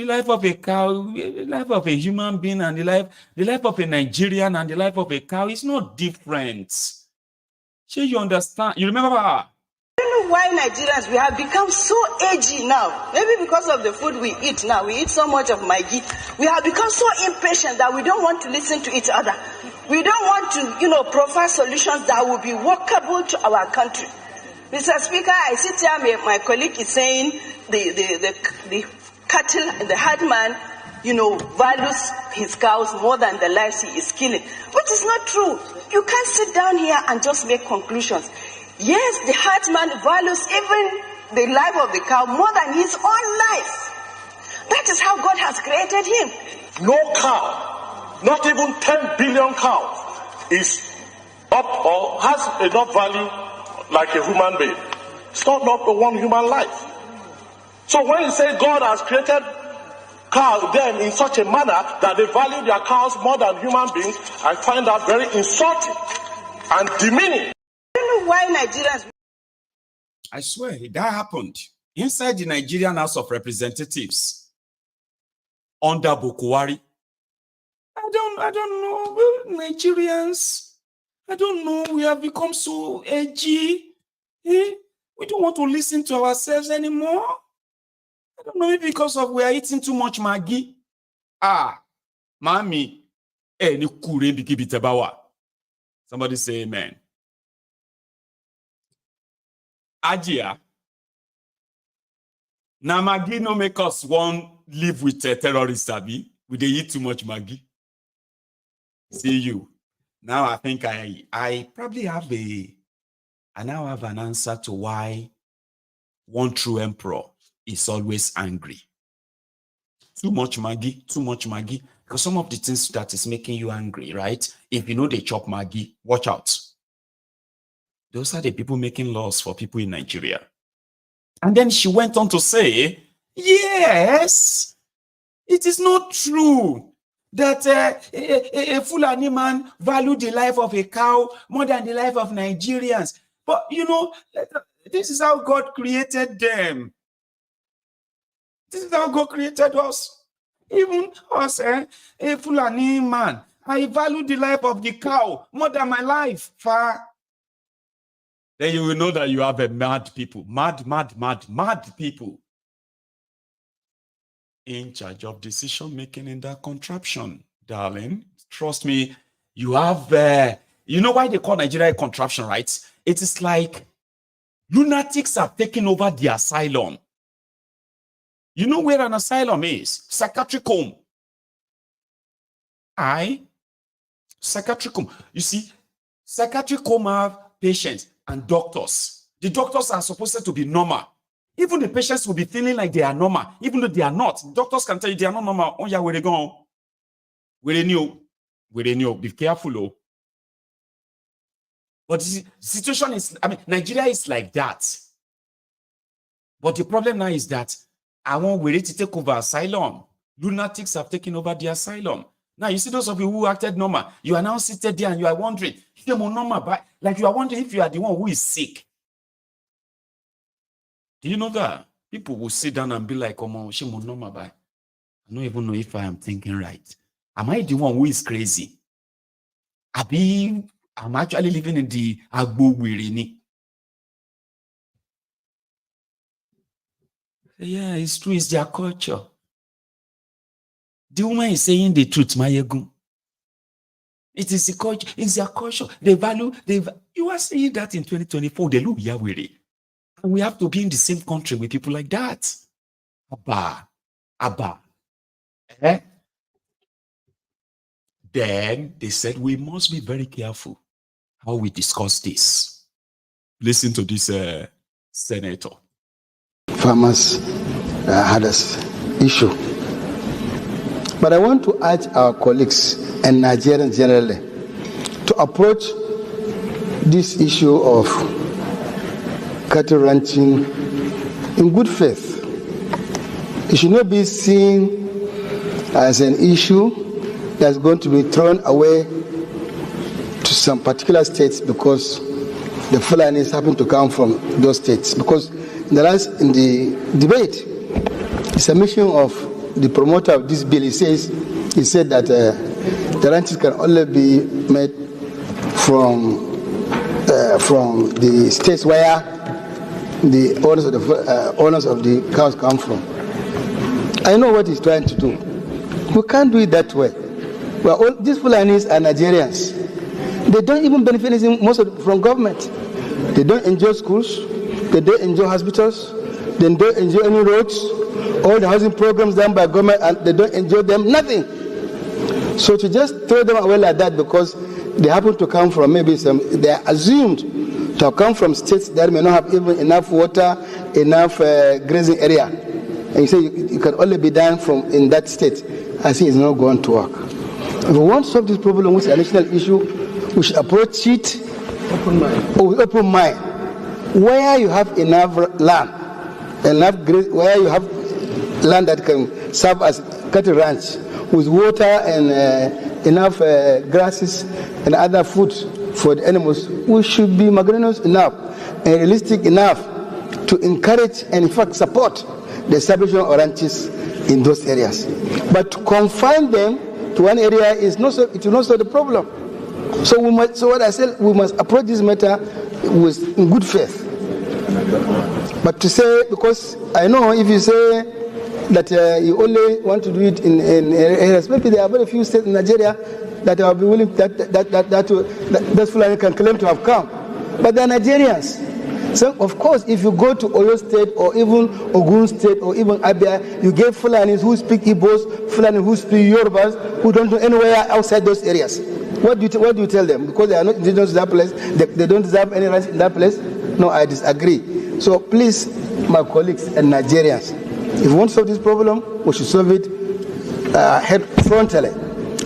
S3: life of a cow, the life of a human being, and the life of a Nigerian and the life of a cow is not different. Sure, you understand? You remember her?
S9: I don't know why Nigerians, we have become so edgy now. Maybe because of the food we eat now. We eat so much of Maggi. We have become so impatient that we don't want to listen to each other. We don't want to, provide solutions that will be workable to our country. Mr. Speaker, I sit here, my colleague is saying the cattle, the herdman, values his cows more than the lives he is killing. Which is not true. You can't sit down here and just make conclusions. Yes, the herdsman values even the life of the cow more than his own life. That is how God has created him.
S10: No cow, not even 10 billion cows, is up or has enough value like a human being. It's not one human life. So when you say God has created them in such a manner that they value their cows more than human beings, I find that very insulting and demeaning.
S9: I don't know why Nigerians...
S3: I swear, that happened inside the Nigerian House of Representatives under Bukwari. I don't know, Nigerians. I don't know, we have become so edgy. We don't want to listen to ourselves anymore. I don't know, maybe because of we are eating too much Maggi. Mami, somebody say amen. Ajia, na Maggi no make us want live with terrorists, abi? We dey eat too much Maggi. See you. Now I think I probably have I now have an answer to why one true emperor is always angry. Too much Maggi. Because some of the things that is making you angry, right? If you know they chop Maggi, watch out. Those are the people making laws for people in Nigeria. And then she went on to say, yes, it is not true that a Fulani man valued the life of a cow more than the life of Nigerians. But, this is how God created them. This is how God created us. Even us, a Fulani man, I value the life of the cow more than my life. Then you will know that you have a mad people. Mad people in charge of decision making in that contraption, darling. Trust me, you have, you know why they call Nigeria a contraption, right? It is like lunatics have taken over the asylum. You know where an asylum is? Psychiatric home. Psychiatric home. You see, psychiatric home have patients and doctors. The doctors are supposed to be normal. Even the patients will be feeling like they are normal, even though they are not. Doctors can tell you they are not normal. Oh yeah, where they go? Where they knew? Be careful, But the situation is, Nigeria is like that. But the problem now is that I want Wale to take over asylum. Lunatics have taken over the asylum. Now, you see those of you who acted normal, you are now seated there and you are wondering, like you are wondering if you are the one who is sick. Do you know that? People will sit down and be like, I don't even know if I am thinking right. Am I the one who is crazy? I'm actually living in the Agbowirini. Yeah, it's true. It's their culture. The woman is saying the truth, Mayegun. It is the culture. It's their culture. They value. You are saying that in 2024. They look Yahweh. And we have to be in the same country with people like that. Abba. Eh? Then they said we must be very careful how we discuss this. Listen to this senator.
S11: Farmers had this issue. But I want to urge our colleagues and Nigerians generally to approach this issue of cattle ranching in good faith. It should not be seen as an issue that's going to be thrown away to some particular states because the Fulanis happen to come from those states. Because in the debate, the submission of the promoter of this bill, he said that the ranches can only be made from the states where the owners of the cows come from. I know what he's trying to do. We can't do it that way. Well, these Fulanis are Nigerians. They don't even benefit anything from government. They don't enjoy schools. They don't enjoy hospitals. They don't enjoy any roads. All the housing programs done by government, and they don't enjoy them, nothing. So to just throw them away like that because they happen to come from they are assumed to have come from states that may not have even enough water, enough grazing area. And you say you can only be done in that state. I think it's not going to work. If we want to solve this problem, which is a national issue, we should approach it with open mind. Where you have enough land, where you have land that can serve as cattle ranch with water and enough grasses and other food for the animals, we should be magnanimous enough and realistic enough to encourage and in fact support the establishment of ranches in those areas. But to confine them to one area it will not solve the problem. So what I said, we must approach this matter in good faith. But to say, because I know if you say that you only want to do it in areas, maybe there are very few states in Nigeria that will be willing, that Fulani can claim to have come. But they are Nigerians. So, of course, if you go to Oyo State or even Ogun State or even Abia, you get Fulanis who speak Igbos, Fulani who speak Yorubas, who don't go anywhere outside those areas. What do you tell them? Because they are not indigenous to that place, they don't deserve any rights in that place? No, I disagree. So please, my colleagues and Nigerians, if we want to solve this problem, we should solve it frontally.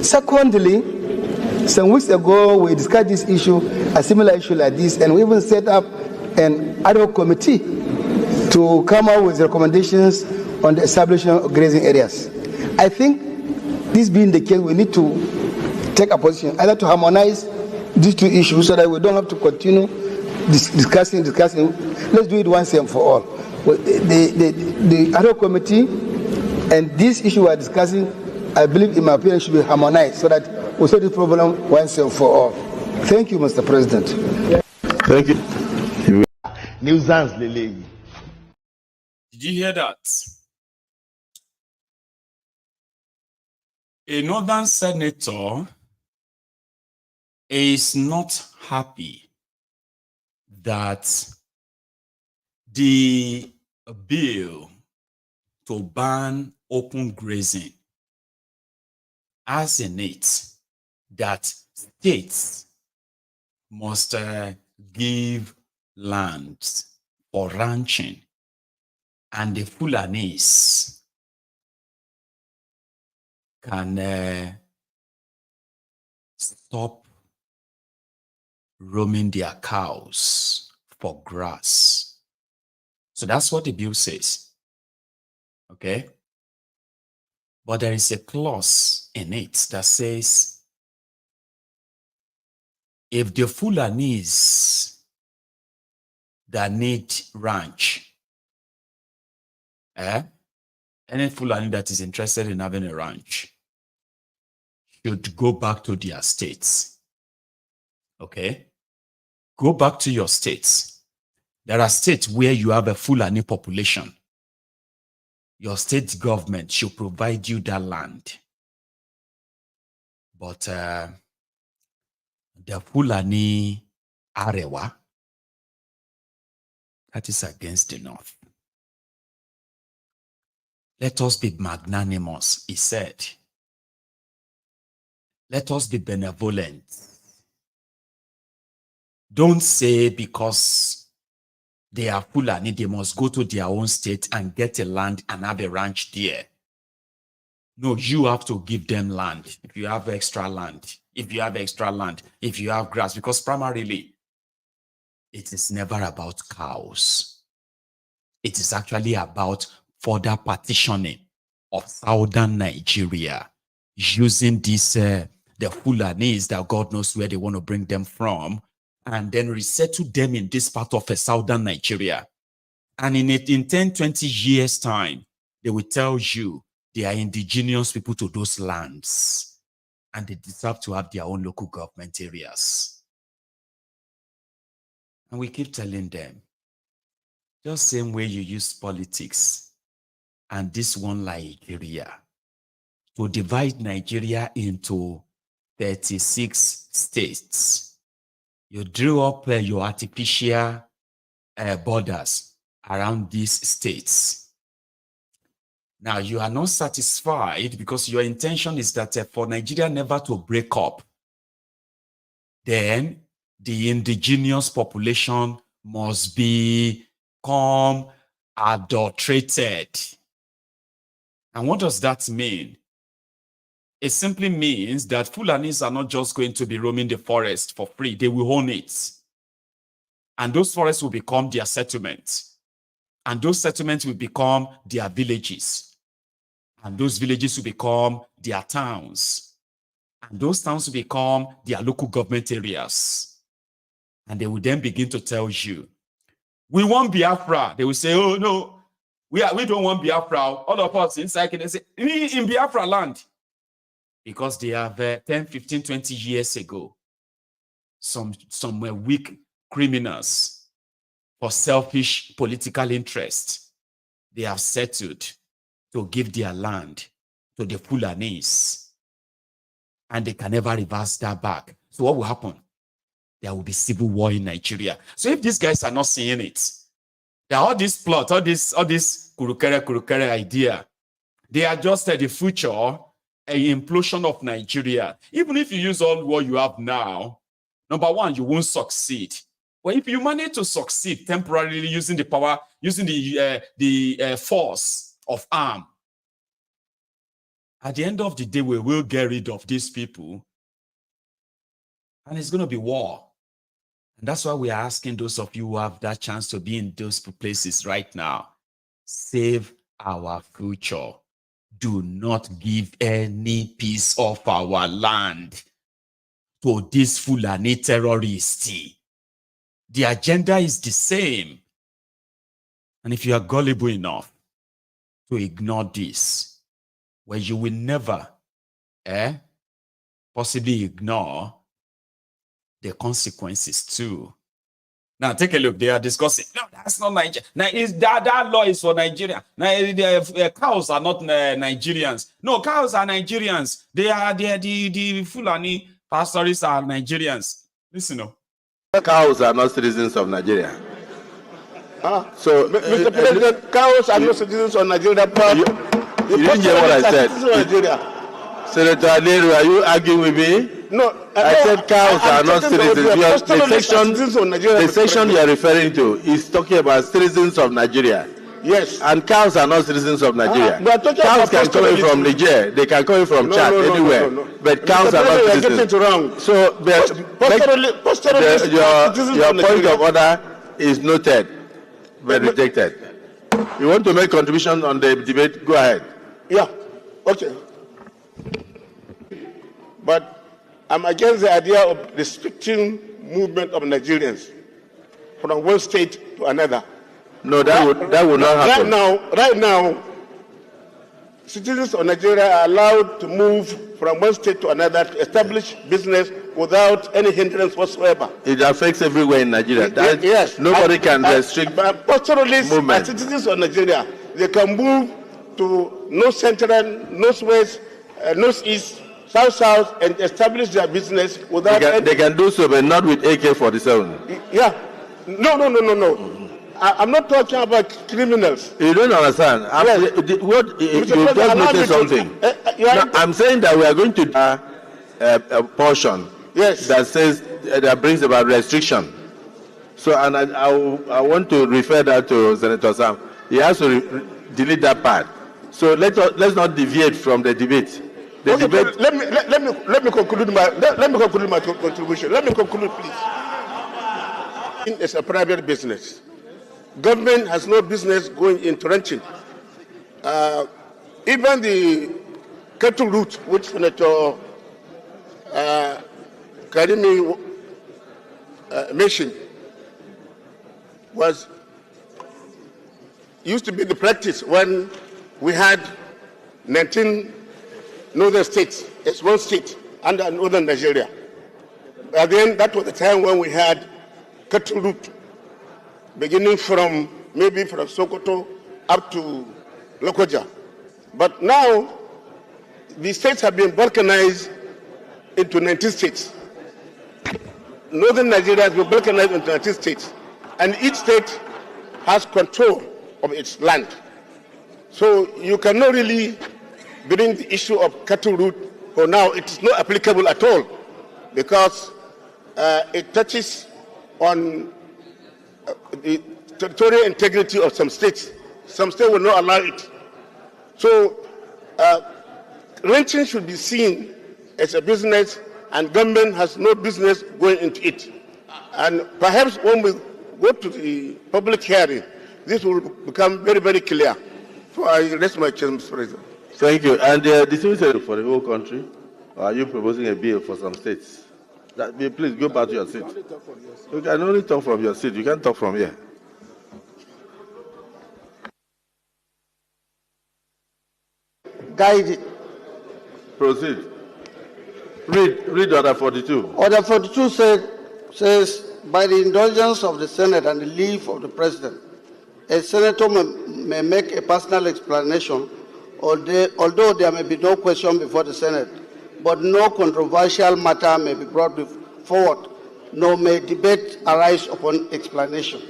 S11: Secondly, some weeks ago, we discussed this issue, a similar issue like this, and we even set up an ad hoc committee to come out with recommendations on the establishment of grazing areas. I think, this being the case, we need to take a position, either to harmonize these two issues so that we don't have to continue discussing. Let's do it once and for all. The ad hoc committee and this issue we are discussing, I believe, in my opinion, should be harmonized so that we solve this problem once and for all. Thank you, Mr. President.
S6: Thank you.
S3: Did you hear that? A Northern Senator is not happy that the bill to ban open grazing has in it that states must give land for ranching, and the Fulanis can stop roaming their cows for grass. So that's what the bill says. Okay? But there is a clause in it that says if the Fulanis that need ranch, any Fulani that is interested in having a ranch should go back to their states. Okay? Go back to your states. There are states where you have a Fulani population. Your state government should provide you that land. But the Fulani Arewa, that is against the North. Let us be magnanimous, he said. Let us be benevolent. Don't say because they are Fulani, they must go to their own state and get a land and have a ranch there. No, you have to give them land. If you have extra land, if you have grass, because primarily it is never about cows. It is actually about further partitioning of southern Nigeria using this, the Fulanis that God knows where they want to bring them from, and then resettle them in this part of southern Nigeria. And in 10, 20 years' time, they will tell you they are indigenous people to those lands, and they deserve to have their own local government areas. And we keep telling them, just same way you use politics and this one Nigeria to divide Nigeria into 36 states. You drew up your artificial borders around these states. Now, you are not satisfied because your intention is that for Nigeria never to break up, then the indigenous population must become adulterated. And what does that mean? It simply means that Fulanis are not just going to be roaming the forest for free. They will own it. And those forests will become their settlements. And those settlements will become their villages. And those villages will become their towns. And those towns will become their local government areas. And they will then begin to tell you, we want Biafra. They will say, oh no, we don't want Biafra. All of us inside can say, in Biafra land. Because they have 10, 15, 20 years ago, some were weak criminals for selfish political interest. They have settled to give their land to the Fulanis. And they can never reverse that back. So what will happen? There will be civil war in Nigeria. So if these guys are not seeing it, that all this plot, all this kurukere idea, they are just the future, an implosion of Nigeria. Even if you use all what you have now, number one, you won't succeed. But if you manage to succeed temporarily using the power, using the force of arm, at the end of the day, we will get rid of these people, and it's going to be war. And that's why we are asking those of you who have that chance to be in those places right now, save our future. Do not give any piece of our land to this Fulani terrorists. The agenda is the same. And if you are gullible enough to ignore this, well, you will never possibly ignore the consequences too. Now take a look. They are discussing. No, that's not Nigeria. Now that law is for Nigeria. Now cows are not Nigerians. No, cows are Nigerians. They are the Fulani pastorists are Nigerians. Listen up.
S12: Cows are not citizens of Nigeria.
S1: So, Mr. President, cows are not citizens of Nigeria. But
S12: you didn't hear what I said. Senator Aleru, are you arguing with me?
S1: No,
S12: I said cows are not citizens. The section you are referring to is talking about citizens of Nigeria.
S1: Yes.
S12: And cows are not citizens of Nigeria. Cows can come in from Niger. They can come in from Chad, anywhere. But cows are not citizens.
S1: Wrong.
S12: So your point of order is noted, but rejected. You want to make contribution on the debate? Go ahead.
S1: Yeah. Okay. But I'm against the idea of restricting movement of Nigerians from one state to another.
S12: No, that would not happen.
S1: Right now, citizens of Nigeria are allowed to move from one state to another to establish business without any hindrance whatsoever.
S12: It affects everywhere in Nigeria.
S1: Yes.
S12: Nobody can restrict
S1: pastoralists
S12: movement.
S1: and citizens of Nigeria, they can move to north central, northwest, northeast, south, and establish their business without
S12: they can do so, but not with AK-47.
S1: Yeah. No. I'm not talking about criminals.
S12: You don't understand. You just noticed something. I'm saying that we are going to a portion that says that brings about restriction. So, and I want to refer that to Senator Sam. He has to delete that part. So let's not deviate from the debate. The debate.
S1: Let me conclude my contribution. Let me conclude, please. It's a private business. Government has no business going into ranching. Even the cattle route, which Senator Karimi mentioned, used to be the practice when we had 19 northern states. It's one state under northern Nigeria. Again, that was the time when we had cattle route beginning from maybe from Sokoto up to Lokoja. But now, the states have been balkanized into 19 states. Northern Nigeria has been balkanized into 19 states. And each state has control of its land. So you cannot really bring the issue of cattle route for now. It is not applicable at all because it touches on the territorial integrity of some states. Some states will not allow it. So ranching should be seen as a business, and government has no business going into it. And perhaps when we go to the public hearing, this will become very, very clear. So I rest my case, Mr. President.
S12: Thank you. And the decision for the whole country, or are you proposing a bill for some states? Please go back to your seat. You can only talk from your seat. You can't talk from here.
S13: Guide it.
S12: Proceed. Read Order 42.
S13: Order 42 says, by the indulgence of the Senate and the leave of the President, a senator may make a personal explanation, although there may be no question before the Senate, but no controversial matter may be brought forward, nor may debate arise upon explanation.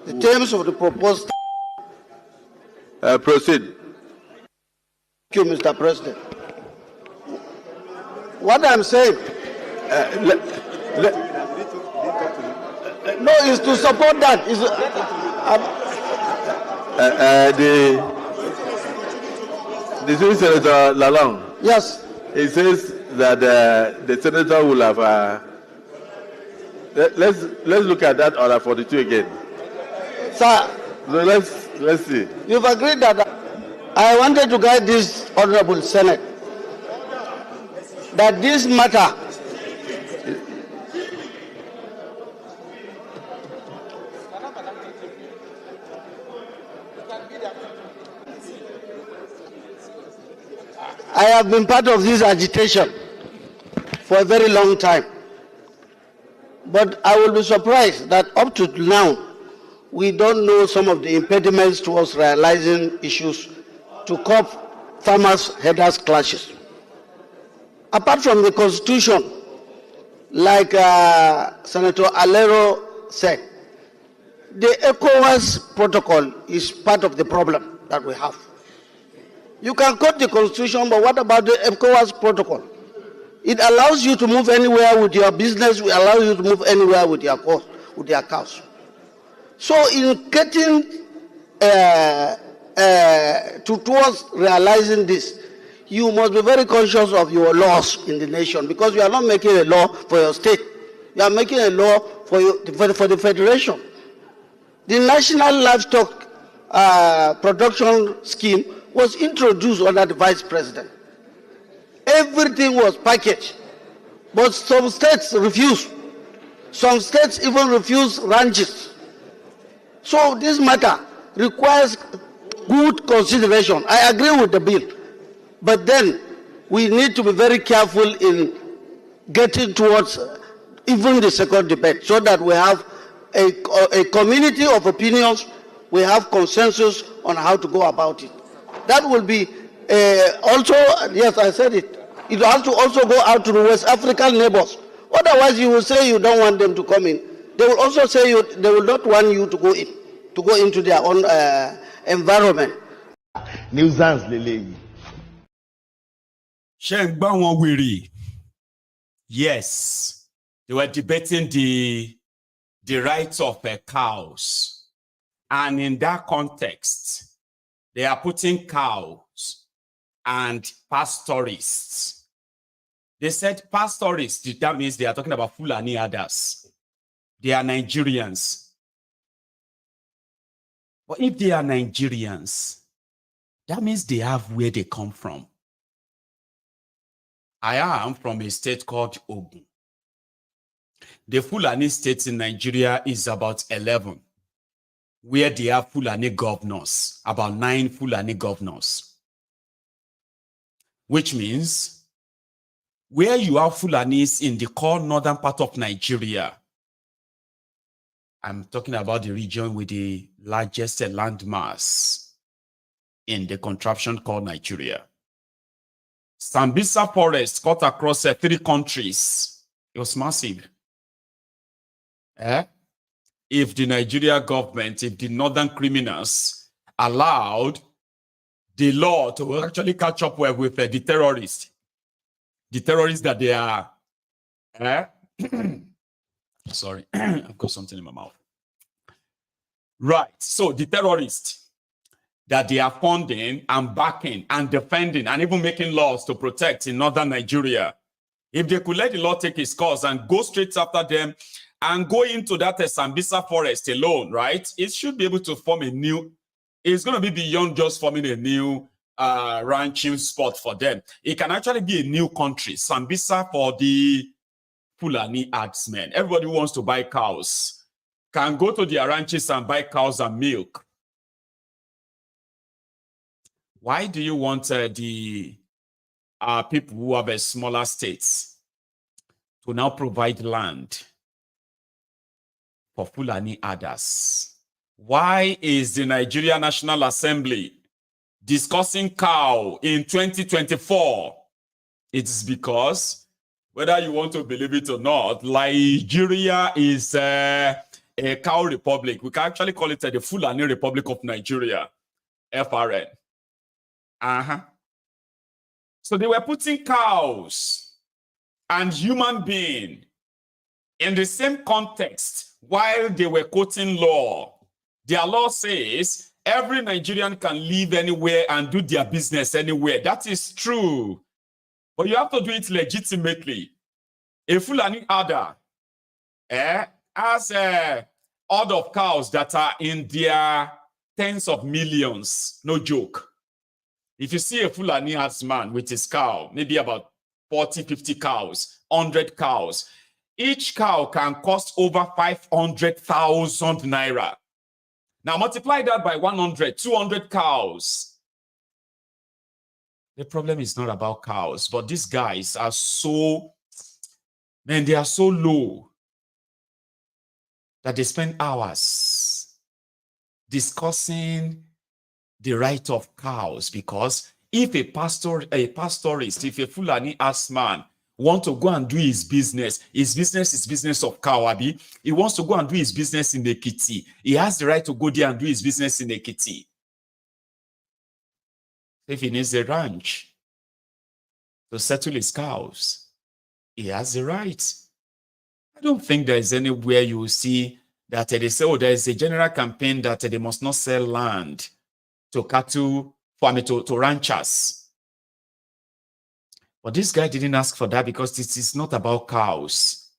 S13: The terms of the proposed...
S12: Proceed.
S13: Thank you, Mr. President. What I'm saying... no, is to support that.
S12: The Senator Lalong.
S13: Yes.
S12: It says that the senator will have. Let's look at that Order 42 again.
S13: Sir.
S12: So let's see.
S13: You've agreed that I wanted to guide this honorable Senate that this matter I have been part of this agitation for a very long time. But I will be surprised that up to now, we don't know some of the impediments towards realizing issues to curb farmers-headers clashes. Apart from the Constitution, like Senator Alero said, the ECOWAS protocol is part of the problem that we have. You can quote the Constitution, but what about the ECOWAS protocol? It allows you to move anywhere with your business. It allows you to move anywhere with your cows. So in getting towards realizing this, you must be very conscious of your laws in the nation, because you are not making a law for your state. You are making a law for the federation. The National Livestock Production Scheme was introduced under the Vice President. Everything was packaged, but some states refused. Some states even refused ranches. So this matter requires good consideration. I agree with the bill, but then we need to be very careful in getting towards even the second debate, so that we have a community of opinions, we have consensus on how to go about it. That will be also, yes, I said it, it has to also go out to the West African neighbors. Otherwise, you will say you don't want them to come in. They will also say they will not want you to go into their own environment.
S14: Nuisance, Lele.
S3: Yes, they were debating the rights of cows. And in that context, they are putting cows and pastorists. They said pastorists, that means they are talking about Fulani others. They are Nigerians. But if they are Nigerians, that means they have where they come from. I am from a state called Ogun. The Fulani states in Nigeria is about 11, where they have Fulani governors, about 9 Fulani governors. Which means, where you have Fulanis in the core northern part of Nigeria, I'm talking about the region with the largest landmass in the contraption called Nigeria. Sambisa forest cut across 3 countries. It was massive. If the Nigeria government, if the northern criminals allowed the law to actually catch up with the terrorists that they are, sorry, I've got something in my mouth. Right, so the terrorists that they are funding and backing and defending and even making laws to protect in northern Nigeria, if they could let the law take its course and go straight after them and go into that Sambisa forest alone, right? It should be able to form a new, it's going to be beyond just forming a new ranching spot for them. It can actually be a new country, Sambisa for the Fulani herdsmen. Everybody who wants to buy cows can go to their ranches and buy cows and milk. Why do you want the people who have a smaller states to now provide land for Fulani others? Why is the Nigeria National Assembly discussing cow in 2024? It's because, whether you want to believe it or not, Nigeria is a cow republic. We can actually call it the Fulani Republic of Nigeria, FRN. So they were putting cows and human being in the same context while they were quoting law. Their law says every Nigerian can live anywhere and do their business anywhere. That is true. But you have to do it legitimately. A Fulani herder has a herd of cows that are in their tens of millions. No joke. If you see a Fulani herdsman with his cow, maybe about 40, 50 cows, 100 cows, each cow can cost over 500,000 naira. Now multiply that by 100, 200 cows. The problem is not about cows, but these guys are so, man, they are so low that they spend hours discussing the right of cows, because if a pastorist, if a Fulani herdsman want to go and do his business is business of cow, Abi. He wants to go and do his business in Ekiti. He has the right to go there and do his business in Ekiti. If he needs a ranch to settle his cows, he has the right. I don't think there is anywhere you will see that they say, oh, there is a general campaign that they must not sell land to cattle, to ranchers. But this guy didn't ask for that because it is not about cows.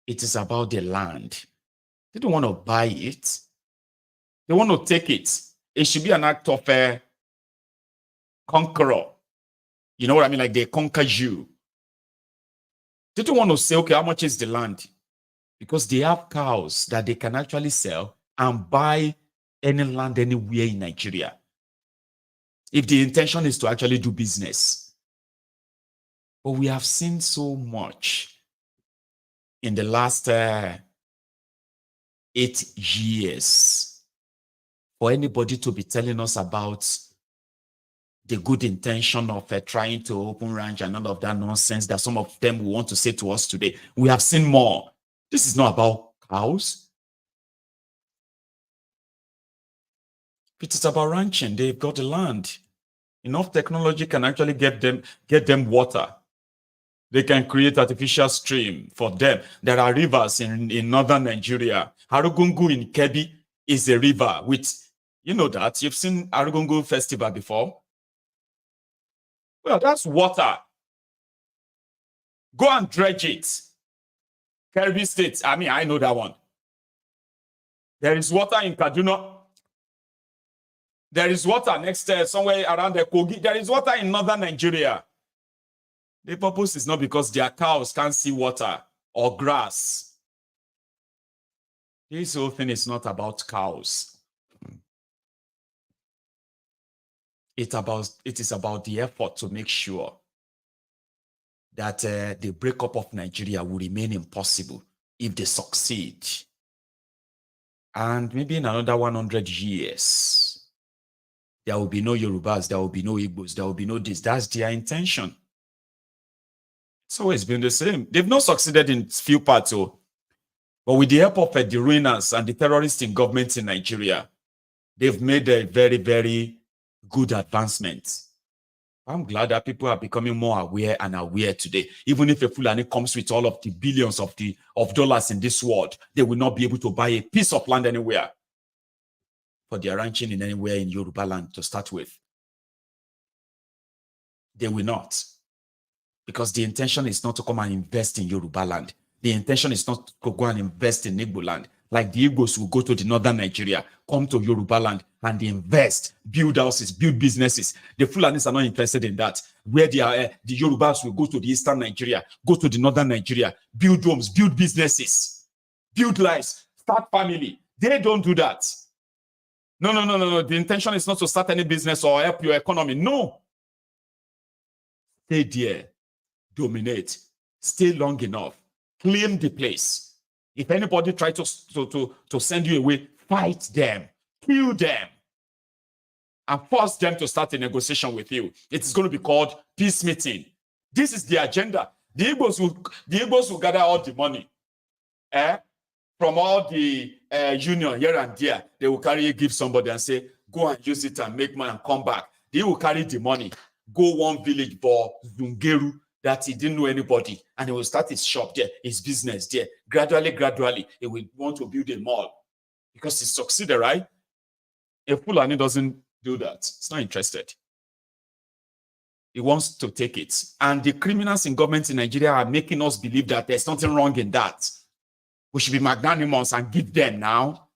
S3: It is about the land. They don't want to buy it. They want to take it. It should be an act of a conqueror. You know what I mean? Like they conquer you. They don't want to say, okay, how much is the land? Because they have cows that they can actually sell and buy any land anywhere in Nigeria. If the intention is to actually do business.
S15: But we have seen so much in the last 8 years for anybody to be telling us about the good intention of trying to open ranch and all of that nonsense that some of them want to say to us today. We have seen more. This is not about cows. It is about ranching. They've got the land. Enough technology can actually get them water. They can create artificial stream for them. There are rivers in northern Nigeria. Arugungu in Kebbi is a river with, you know that. You've seen Arugungu Festival before. Well, that's water. Go and dredge it. Kebbi State, I know that one. There is water in Kaduna. There is water next somewhere around the Kogi. There is water in northern Nigeria. The purpose is not because their cows can't see water or grass. This whole thing is not about cows. It is about the effort to make sure that the breakup of Nigeria will remain impossible if they succeed. And maybe in another 100 years, there will be no Yorubas, there will be no Igbos, there will be no this. That's their intention. It's always been the same. They've not succeeded in few parts, but with the help of the ruiners and the terrorists in government in Nigeria, they've made a very, very good advancement. I'm glad that people are becoming more aware today. Even if a Fulani comes with all of the billions of dollars in this world, they will not be able to buy a piece of land anywhere for their ranching in anywhere in Yoruba land to start with. They will not. Because the intention is not to come and invest in Yoruba land. The intention is not to go and invest in Igbo land. Like the Igbos will go to the northern Nigeria, come to Yoruba land and invest, build houses, build businesses. The Fulanis are not interested in that. Where they are, the Yorubas will go to the eastern Nigeria, go to the northern Nigeria, build homes, build businesses, build lives, start family. They don't do that. No. The intention is not to start any business or help your economy. No. Stay there. Dominate, stay long enough, claim the place. If anybody tries to send you away, fight them, kill them, and force them to start a negotiation with you. It is going to be called peace meeting. This is the agenda. The Igbos will gather all the money from all the union here and there. They will give somebody and say, go and use it and make money and come back. They will carry the money, go one village for Zungeru, that he didn't know anybody, and he will start his shop there, his business there. Gradually, he will want to build a mall because he succeeded, right? A Fulani doesn't do that. He's not interested. He wants to take it. And the criminals in government in Nigeria are making us believe that there's nothing wrong in that. We should be magnanimous and give them now.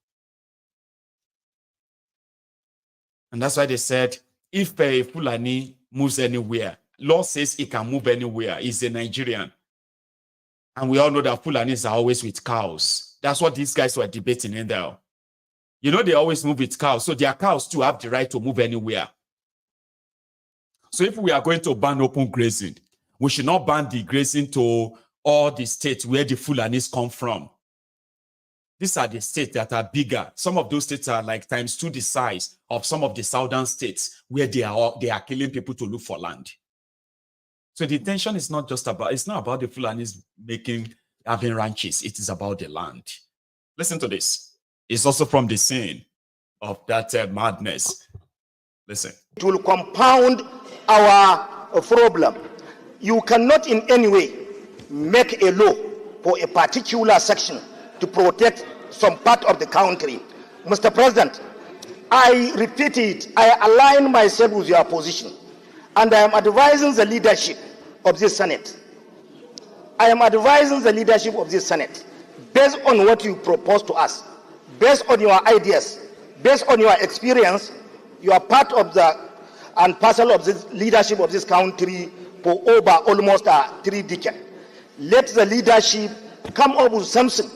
S15: And that's why they said, if a Fulani moves anywhere, law says he can move anywhere. He's a Nigerian. And we all know that Fulanis are always with cows. That's what these guys were debating in there. You know, they always move with cows. So their cows too have the right to move anywhere. So if we are going to ban open grazing, we should not ban the grazing to all the states where the Fulanis come from. These are the states that are bigger. Some of those states are like ×2 the size of some of the southern states where they are killing people to look for land. So the intention is not just about, it's not about the Fulanis having ranches. It is about the land. Listen to this. It's also from the scene of that madness. Listen.
S16: It will compound our problem. You cannot in any way make a law for a particular section to protect some part of the country. Mr. President, I repeat it, I align myself with your position, and I am advising the leadership of this Senate. I am advising the leadership of this Senate, based on what you propose to us, based on your ideas, based on your experience. You are part of the and parcel of the leadership of this country for over almost 3 decades. Let the leadership come up with something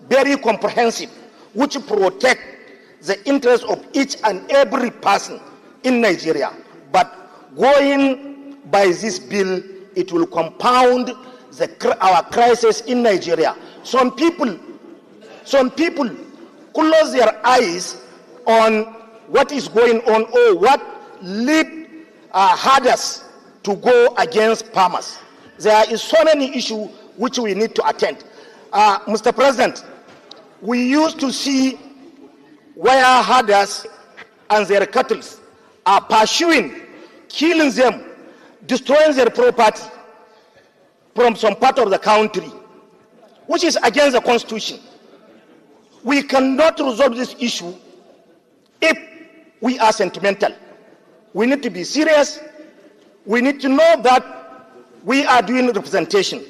S16: very comprehensive, which protect the interests of each and every person in Nigeria. But going by this bill it will compound our crisis in Nigeria. Some people close their eyes on what is going on or what lead herders to go against farmers. There is so many issues which we need to attend. Mr. President, we used to see where herders and their cattle are pursuing, killing them, destroying their property from some part of the country, which is against the Constitution. We cannot resolve this issue if we are sentimental. We need to be serious. We need to know that we are doing representation.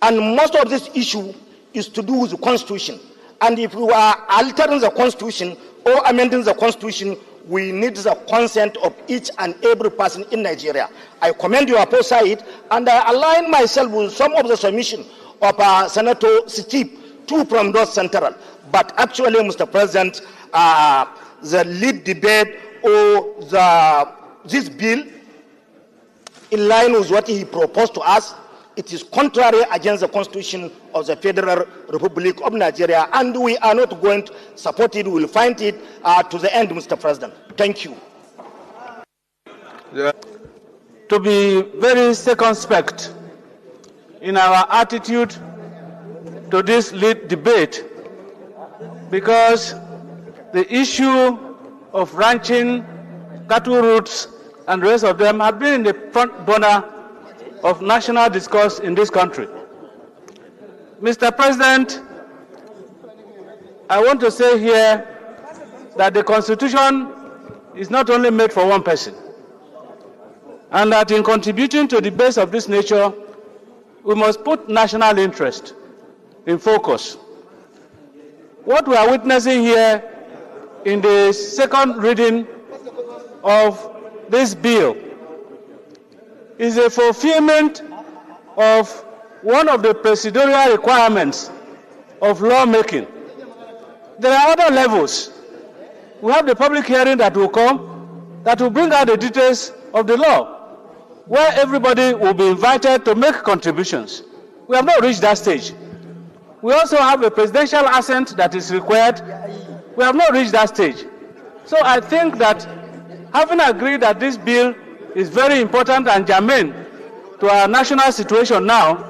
S16: And most of this issue is to do with the Constitution. And if we are altering the Constitution or amending the Constitution, we need the consent of each and every person in Nigeria. I commend your foresight, and I align myself with some of the submission of Senator Steve, too, from North Central. But actually, Mr. President, the lead debate or this bill, in line with what he proposed to us, it is contrary against the Constitution of the Federal Republic of Nigeria, and we are not going to support it. We will fight it to the end, Mr. President. Thank you.
S17: To be very circumspect in our attitude to this lead debate, because the issue of ranching, cattle routes, and the rest of them have been in the front burner of national discourse in this country. Mr. President, I want to say here that the Constitution is not only made for one person, and that in contributing to debates of this nature, we must put national interest in focus. What we are witnessing here in the second reading of this bill is a fulfillment of one of the procedural requirements of lawmaking. There are other levels. We have the public hearing that will come, that will bring out the details of the law, where everybody will be invited to make contributions. We have not reached that stage. We also have a presidential assent that is required. We have not reached that stage. So I think that having agreed that this bill is very important and germane to our national situation now,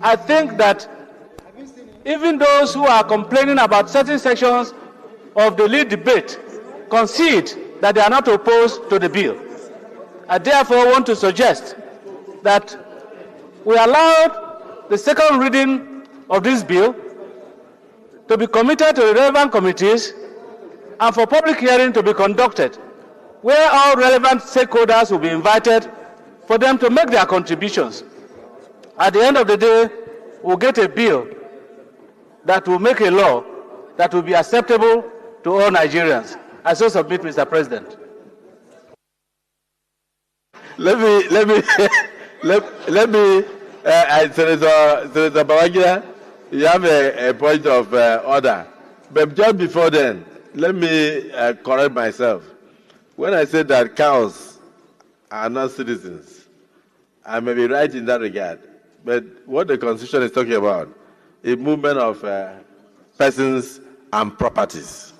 S17: I think that even those who are complaining about certain sections of the lead debate concede that they are not opposed to the bill. I therefore want to suggest that we allow the second reading of this bill to be committed to the relevant committees and for public hearing to be conducted, where all relevant stakeholders will be invited for them to make their contributions. At the end of the day, we'll get a bill that will make a law that will be acceptable to all Nigerians. I so submit, Mr. President.
S12: Senator Babangida, you have a point of order. But just before then, let me correct myself. When I said that cows are not citizens, I may be right in that regard. But what the Constitution is talking about is movement of persons and properties.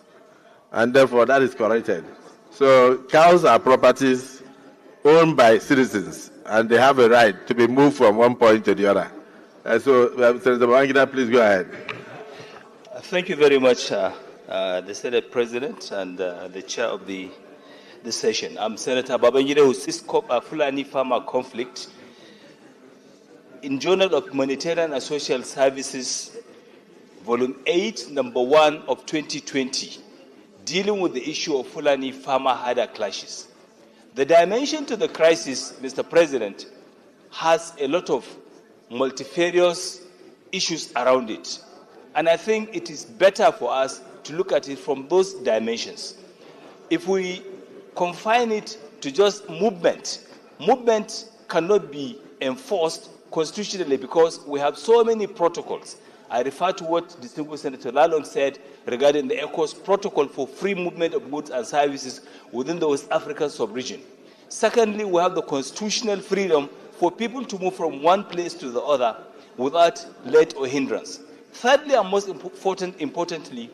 S12: And therefore, that is corrected. So cows are properties owned by citizens, and they have a right to be moved from one point to the other. So, Senator Babangida, please go ahead.
S18: Thank you very much, the Senate President and the Chair of the session. I'm Senator Babangida, who sees Fulani farmer conflict in Journal of Humanitarian and Social Services, Volume 8, Number 1 of 2020, dealing with the issue of Fulani farmer herder clashes. The dimension to the crisis, Mr. President, has a lot of multifarious issues around it. And I think it is better for us to look at it from those dimensions. If we confine it to just movement cannot be enforced constitutionally because we have so many protocols. I refer to what distinguished Senator Lalong said regarding the ECOWAS protocol for free movement of goods and services within the West African sub-region. Secondly, we have the constitutional freedom for people to move from one place to the other without let or hindrance. Thirdly, and most importantly,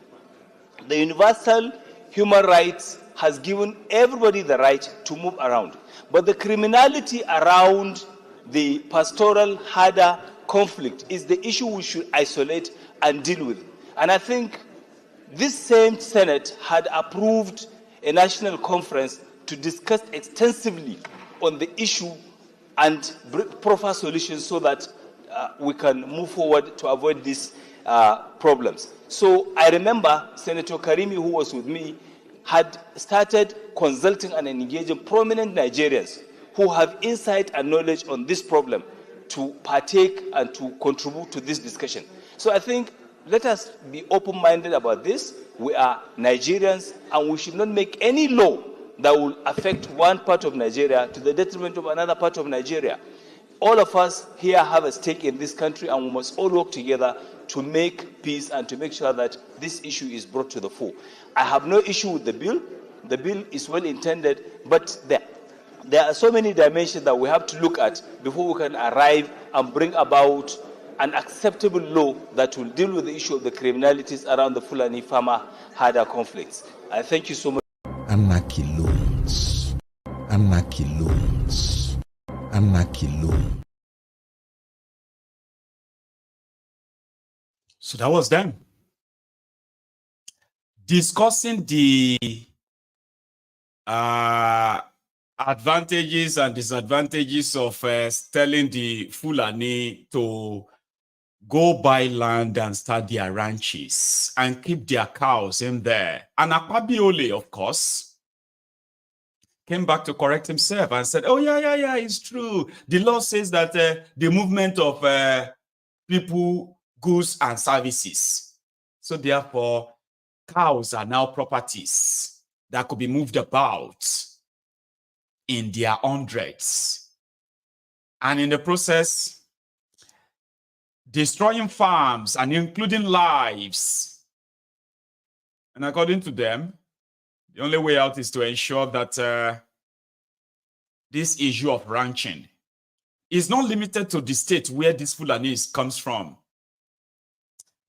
S18: the universal human rights has given everybody the right to move around. But the criminality around the pastoral herder conflict is the issue we should isolate and deal with. And I think this same Senate had approved a national conference to discuss extensively on the issue and proffer solutions so that we can move forward to avoid these problems. So I remember Senator Karimi, who was with me, had started consulting and engaging prominent Nigerians who have insight and knowledge on this problem to partake and to contribute to this discussion. So I think let us be open-minded about this. We are Nigerians, and we should not make any law that will affect one part of Nigeria to the detriment of another part of Nigeria. All of us here have a stake in this country, and we must all work together to make peace and to make sure that this issue is brought to the fore. I have no issue with the bill. The bill is well intended, but there are so many dimensions that we have to look at before we can arrive and bring about an acceptable law that will deal with the issue of the criminalities around the Fulani farmer herder conflicts. I thank you so much.
S19: Anarchy loans. Anarchy loans. Anarchy loans.
S15: So that was them discussing the advantages and disadvantages of telling the Fulani to go buy land and start their ranches and keep their cows in there. And Akpabiole, of course, came back to correct himself and said, oh, yeah, it's true. The law says that the movement of people, goods, and services. So therefore, cows are now properties that could be moved about in their hundreds. And in the process, destroying farms and including lives. And according to them, the only way out is to ensure that this issue of ranching is not limited to the state where this Fulanese comes from.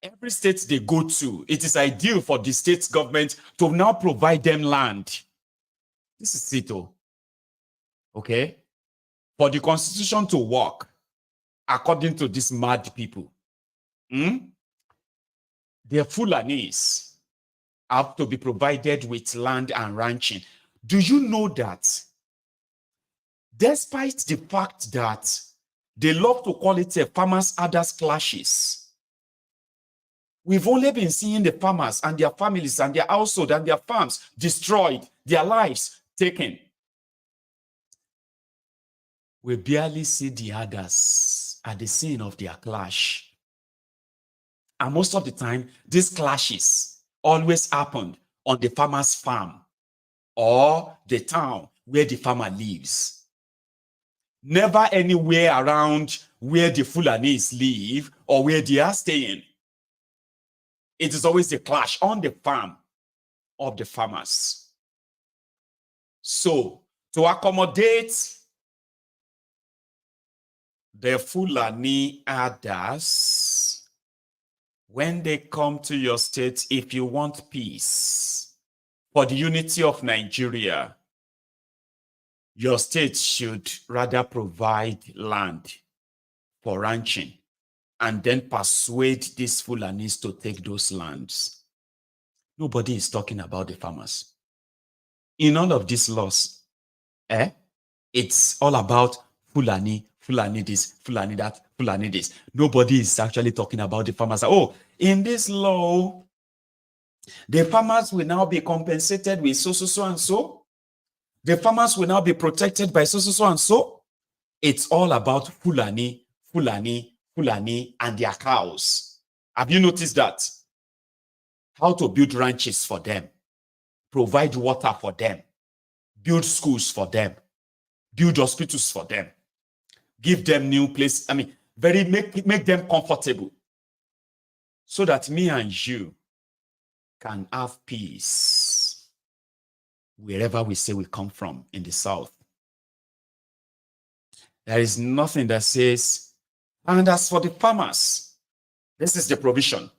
S15: Every state they go to, it is ideal for the state government to now provide them land. This is it, okay? For the constitution to work, according to these mad people, the Fulanese have to be provided with land and ranching. Do you know that despite the fact that they love to call it a farmers' herders clashes, we've only been seeing the farmers and their families and their household and their farms destroyed, their lives taken. We barely see the others at the scene of their clash. And most of the time, these clashes always happened on the farmer's farm or the town where the farmer lives. Never anywhere around where the Fulanese live or where they are staying. It is always a clash on the farm of the farmers. So, to accommodate the Fulani herders, when they come to your state, if you want peace for the unity of Nigeria, your state should rather provide land for ranching and then persuade these Fulanis to take those lands. Nobody is talking about the farmers. In all of these laws, it's all about Fulani, Fulani this, Fulani that, Fulani this. Nobody is actually talking about the farmers. Oh, in this law, the farmers will now be compensated with so and so. The farmers will now be protected by so and so. It's all about Fulani, Fulani, Fulani, and their cows. Have you noticed that? How to build ranches for them, provide water for them, build schools for them, build hospitals for them, give them new places. Make them comfortable so that me and you can have peace wherever we say we come from in the South. There is nothing that says, and as for the farmers, this is the provision.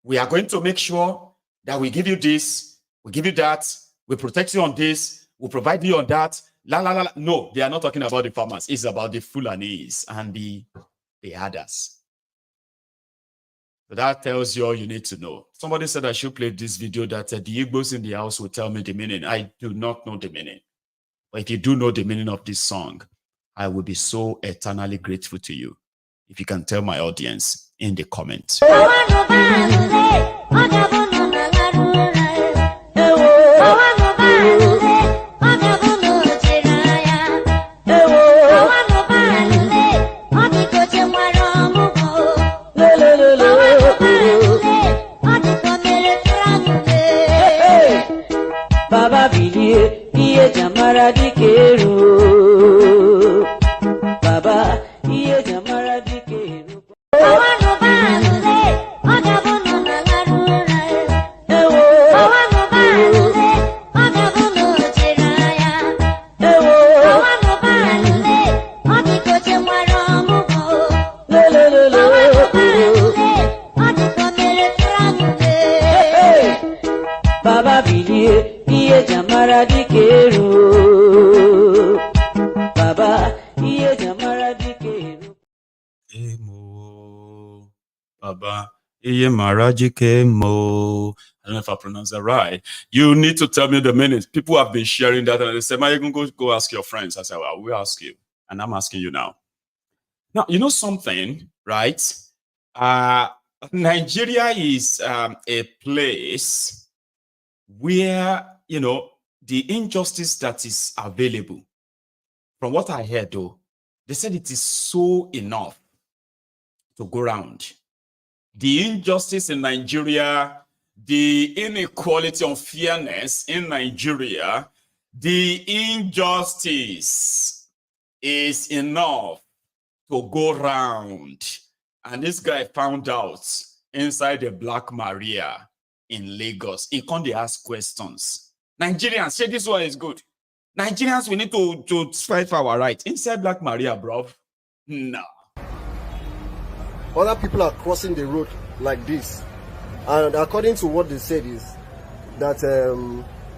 S15: We are going to make sure that we give you this, we give you that, we protect you on this, we provide you on that. La, la, la, la. No, they are not talking about the farmers. It's about the Fulanis and the others. So that tells you all you need to know. Somebody said I should play this video that the Igbos in the house will tell me the meaning. I do not know the meaning. But if you do know the meaning of this song, I will be so eternally grateful to you if you can tell my audience in the comments.
S20: Baba bilie iye jamara dikeru. Baba iye jamara dikeru. Awanu banule, ogabunu nalarura. Ewo. Awanu banule, ogabunu chiraya. Ewo. Awanu banule, ogikoche mwaramugo. Lelelele. Awanu banule, ogikomere tramule. Baba bilie. Iye jamara dikeru. Baba, iye jamara dikeru.
S15: Emo. Baba, iye maraji kemo. I don't know if I pronounce that right. You need to tell me the meaning. People have been sharing that and they say, "Man, you can go ask your friends." I said, "Well, we'll ask you." And I'm asking you now. Now, you know something, right? Nigeria is a place where, you know, the injustice that is available, from what I heard though, they said it is so enough to go around. The injustice in Nigeria, the inequality, unfairness in Nigeria, the injustice is enough to go round. And this guy found out inside the Black Maria in Lagos. He can't ask questions. Nigerians, say this one is good. Nigerians, we need to fight for our rights. Inside Black Maria, bro. No.
S21: Other people are crossing the road like this. And according to what they said is that,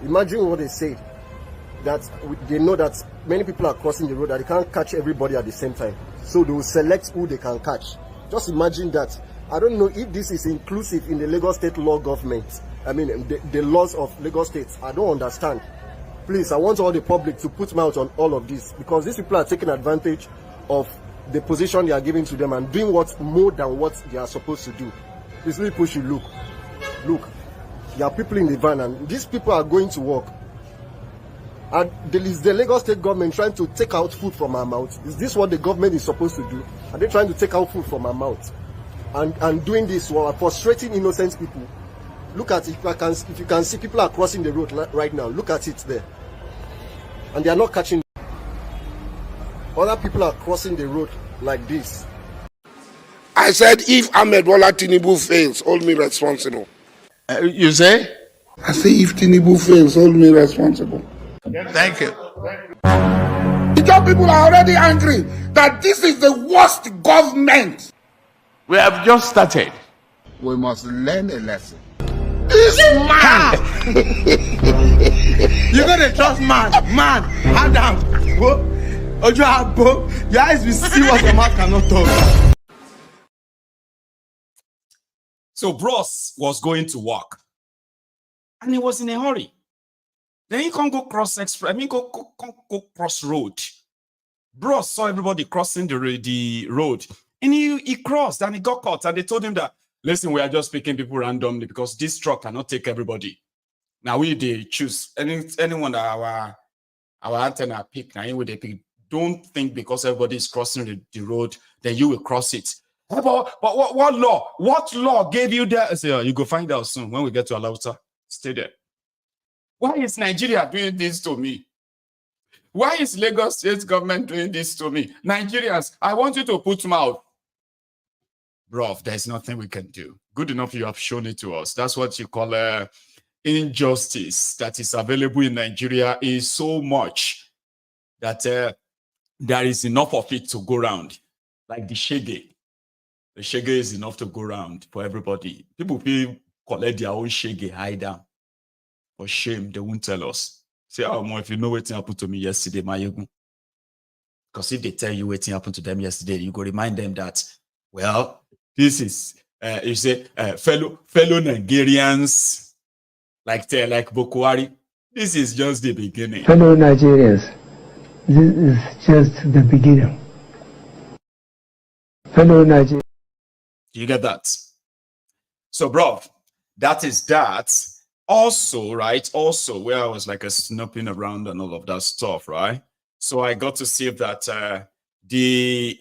S21: imagine what they said, that they know that many people are crossing the road, that they can't catch everybody at the same time. So they will select who they can catch. Just imagine that. I don't know if this is inclusive in the Lagos State law government. I mean, the laws of Lagos State. I don't understand. Please, I want all the public to put mouth on all of this, because these people are taking advantage of the position they are giving to them and doing what more than what they are supposed to do. Please, people should look. Look, there are people in the van and these people are going to work. And there is the Lagos State government trying to take out food from our mouth. Is this what the government is supposed to do? Are they trying to take out food from our mouth? And doing this while frustrating innocent people. Look at it. If you can see, people are crossing the road right now. Look at it there. And they are not catching. Other people are crossing the road like this.
S1: I said, if Ahmed Bola Tinubu fails, hold me responsible.
S12: You say?
S1: I say, if Tinubu fails, hold me responsible.
S12: Thank you.
S1: The job people are already angry that this is the worst government.
S12: We have just started.
S1: We must learn a lesson. This man!
S12: You're gonna trust man. Man, Adam. Your eyes will see what your mouth cannot talk.
S15: So Bros was going to work. And he was in a hurry. Then he can't go cross cross road. Bros saw everybody crossing the road. And he crossed and he got caught. And they told him that, listen, we are just picking people randomly because this truck cannot take everybody. Now they choose anyone that our antenna pick. Now they pick. Don't think because everybody is crossing the road, then you will cross it. But what law? What law gave you that? I say, you go find out soon when we get to Alauta. Stay there. Why is Nigeria doing this to me? Why is Lagos State government doing this to me? Nigerians, I want you to put mouth. Bro, there's nothing we can do. Good enough you have shown it to us. That's what you call injustice that is available in Nigeria is so much that there is enough of it to go round. Like the shege. The shege is enough to go round for everybody. People feel collect their own shege, hide down. For shame, they won't tell us. Say, oh, more if you know what happened to me yesterday, my young. Because if they tell you what happened to them yesterday, you go remind them that, well, this is, you say, fellow Nigerians, like Boko Haram. This is just the beginning.
S11: Fellow Nigerians, this is just the beginning. Fellow Nigerians.
S15: Do you get that? So, bro, that is that. Also, right? Also, where I was like snooping around and all of that stuff, right? So I got to see that the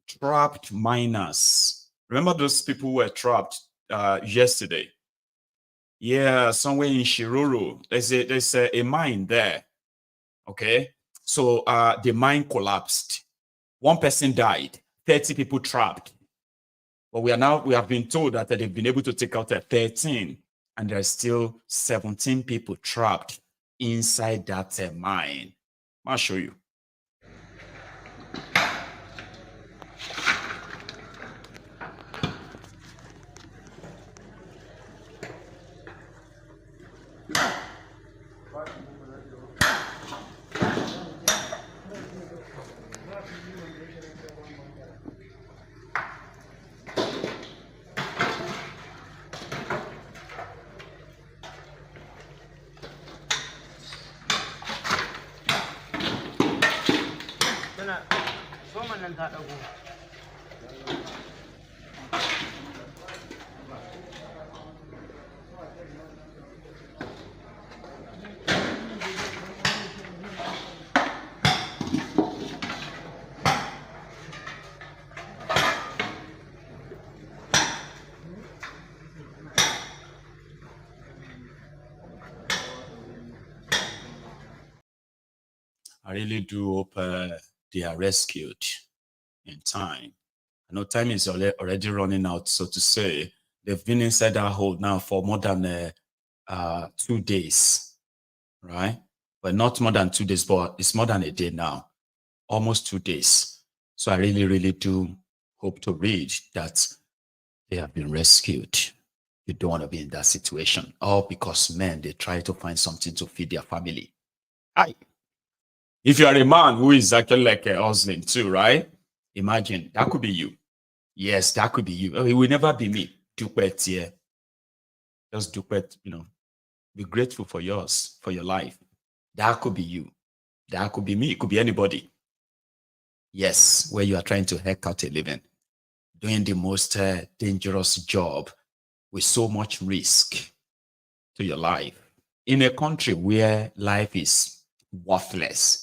S15: trapped miners. Remember those people who were trapped yesterday? Yeah, somewhere in Shiroro. There's a mine there. Okay, so the mine collapsed. One person died. 30 people trapped. But we have been told that they've been able to take out 13, and there are still 17 people trapped inside that mine. I'll show you. I really do hope they are rescued in time. I know time is already running out, so to say. They've been inside that hole now for more than 2 days, right? But not more than 2 days, but it's more than a day now, almost 2 days. So I really, really do hope to read that they have been rescued. You don't want to be in that situation. All because men, they try to find something to feed their family. If you are a man who is actually like a hustling too, right? Imagine, that could be you. Yes, that could be you. Oh, it will never be me. Dupet here. Just dupet, be grateful for yours, for your life. That could be you. That could be me. It could be anybody. Yes, where you are trying to hack out a living. Doing the most dangerous job with so much risk to your life. In a country where life is worthless.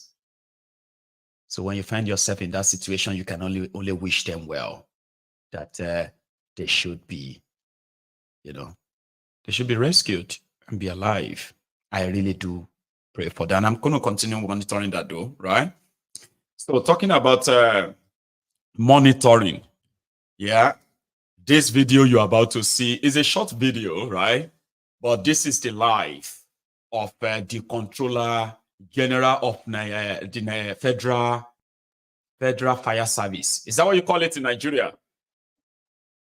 S15: So when you find yourself in that situation, you can only wish them well, that they should be, they should be rescued and be alive. I really do pray for that. And I'm going to continue monitoring that though, right? So talking about monitoring, yeah, this video you're about to see is a short video, right? But this is the life of the controller general of the Federal Fire Service. Is that what you call it in Nigeria?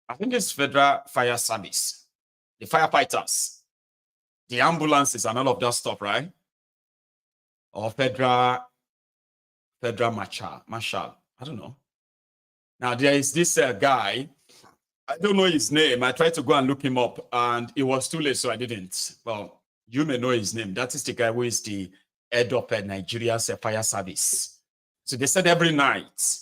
S15: I think it's Federal Fire Service. The firefighters, the ambulances and all of that stuff, right? Or Federal Marshal. I don't know. Now there is this guy. I don't know his name. I tried to go and look him up and it was too late, so I didn't. Well, you may know his name. That is the guy who is the head of Nigeria's fire service. So they said every night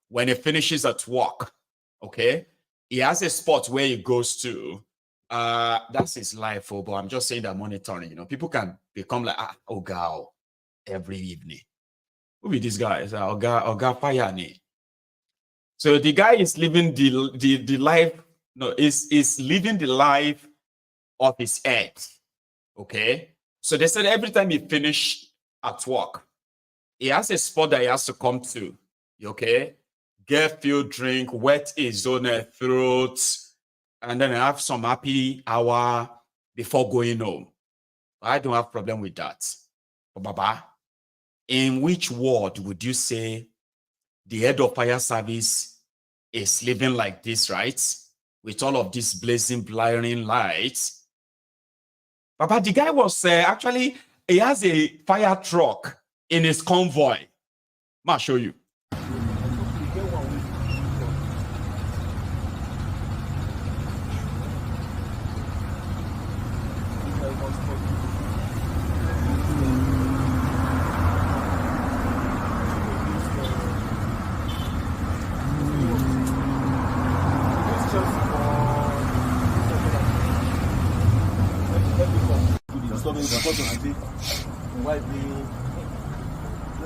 S15: when he finishes at work, okay, he has a spot where he goes to. That's his life, but I'm just saying that monitoring, people can become like, oh God, every evening. Who be this guy? It's Oga Fire. So the guy is living the life, is living the life of his head. Okay. So they said every time he finish at work, he has a spot that he has to come to. Okay. Get few drink, wet his own throat, and then have some happy hour before going home. I don't have problem with that. But Baba,
S3: in which ward would you say the head of fire service is living like this, right? With all of these blazing, blaring lights. But the guy was actually, he has a fire truck in his convoy. I'll show you.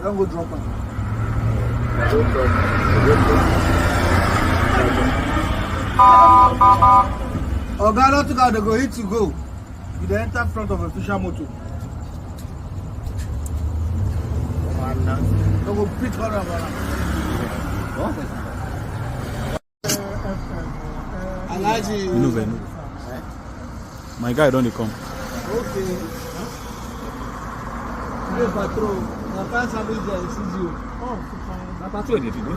S11: Don't go drop on. Oh, God, not to go, they go hit to go. You dey enter front of official motor. They go pick all of
S2: Alaji. My guy don't come.
S11: Okay. Hey, patrol. Na fire service there is you. Oh, na patrol dey do. No.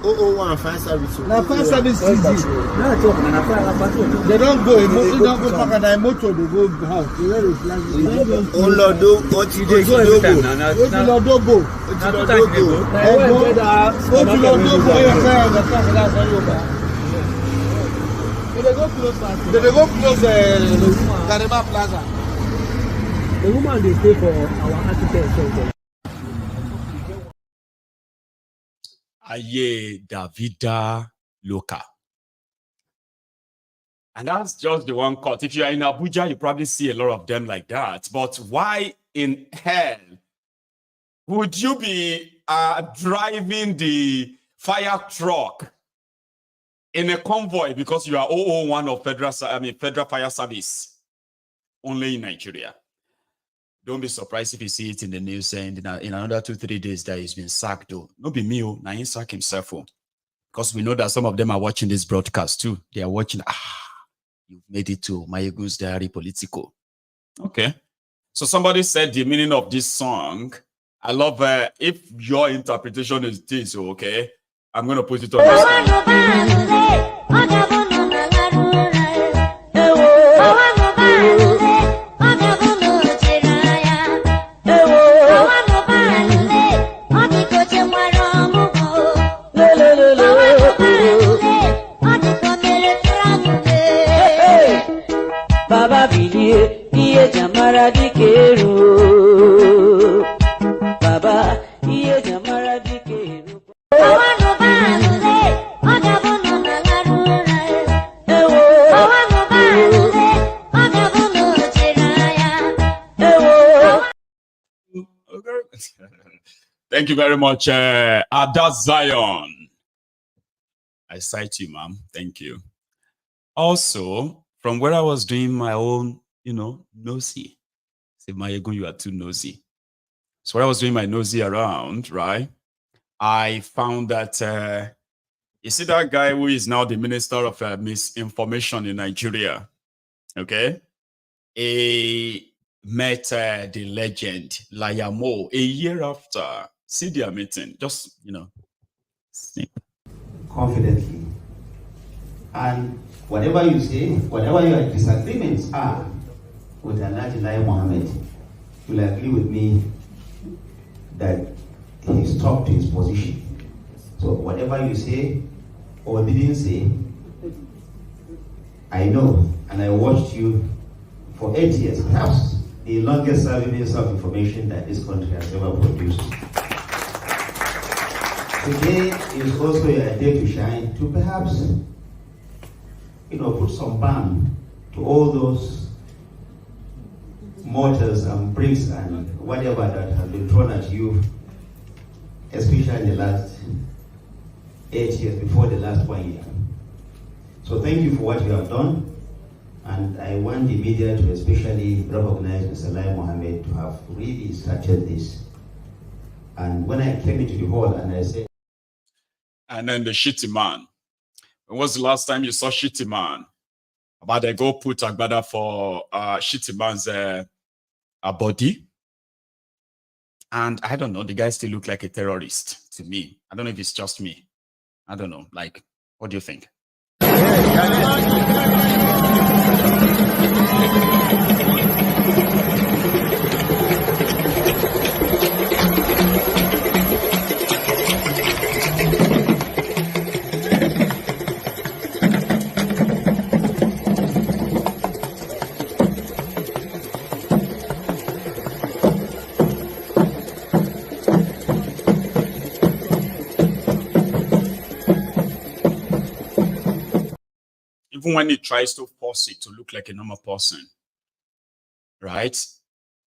S11: 001 fire service. Na fire service is you. Na talk na fire patrol. They don't go. They don't go park at the motor. They go house. They wear the flag. Olodo, Otidogo. Otidogo. They go close Garema Plaza. The woman they stay for our architect.
S3: Aye Davida Loka. And that's just the one cut. If you are in Abuja, you probably see a lot of them like that. But why in hell would you be driving the fire truck in a convoy because you are 001 of Federal Fire Service? Only in Nigeria. Don't be surprised if you see it in the news saying in another 2-3 days that he's been sacked though. No be me, now he sack himself. Because we know that some of them are watching this broadcast too. They are watching, you've made it to Mayegun's Diary Politico. Okay. So somebody said the meaning of this song. I love if your interpretation is this, okay? I'm going to put it on the screen.
S20: Baba bilie iye jamara dikeru. Baba iye jamara dikeru. Awanu banule, agabono nagarura. Ewo. Awanu banule, agabono chiraya. Ewo.
S3: Thank you very much, Ada Zion. I cite you, ma'am. Thank you. Also, from where I was doing my own, nosy. Say, Mayegun, you are too nosy. So when I was doing my nosy around, right, I found that, you see that guy who is now the Minister of Misinformation in Nigeria, okay? He met the legend, Layamo, a year after. See their meeting, just, snip.
S22: Confidently. And whatever you say, whatever your disagreements are with Alhaji Mohammed, you'll agree with me that he stuck to his position. So whatever you say or didn't say, I know, and I watched you for 8 years, perhaps the longest serving Minister of Information that this country has ever produced. Today is also your day to shine, to perhaps put some balm to all those mortars and bricks and whatever that have been thrown at you, especially in the last 8 years, before the last 1 year. So thank you for what you have done, and I want the media to especially recognize Mr. Lai Mohammed to have really started this. And when I came into the hall and I said,
S3: and then the shitty man. When was the last time you saw shitty man? About they go put Agbada for shitty man's body? And I don't know, the guy still looked like a terrorist to me. I don't know if it's just me. I don't know. Like, what do you think? Even when he tries to force it to look like a normal person, right?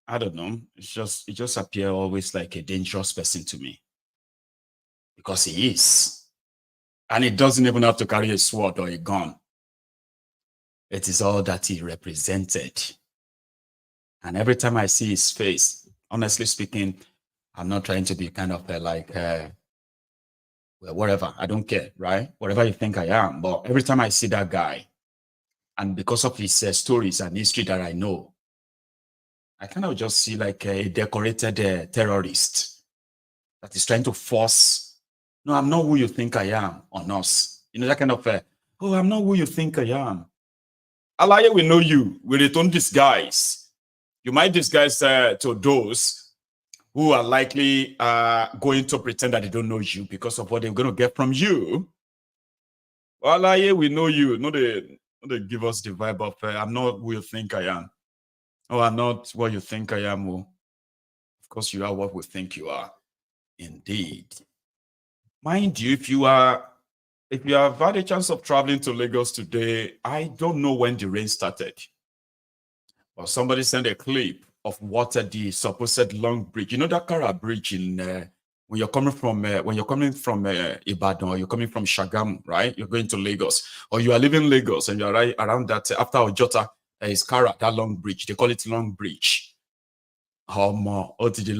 S3: I don't know. It just appears always like a dangerous person to me. Because he is. And he doesn't even have to carry a sword or a gun. It is all that he represented. And every time I see his face, honestly speaking, I'm not trying to be kind of well, whatever, I don't care, right? Whatever you think I am. But every time I see that guy, and because of his stories and history that I know, I kind of just see like a decorated terrorist that is trying to force, no, I'm not who you think I am, on us. You know, that kind of, oh, I'm not who you think I am. Alaye, we know you. We don't disguise. You might disguise to those who are likely going to pretend that they don't know you because of what they're going to get from you. Well, Alaye, we know you. No, they give us the vibe of, I'm not who you think I am. Oh, I'm not what you think I am. Oh. Of course, you are what we think you are. Indeed. Mind you, if you have had a chance of traveling to Lagos today, I don't know when the rain started. But somebody sent a clip of what the supposed long bridge. You know that Kara bridge in when you're coming from Ibadan, or you're coming from Shagamu, right? You're going to Lagos, or you are leaving Lagos and you're right around that after Ojota is Kara, that long bridge. They call it long bridge. Or to the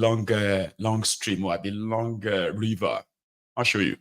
S3: long stream, or the long river. I'll show you.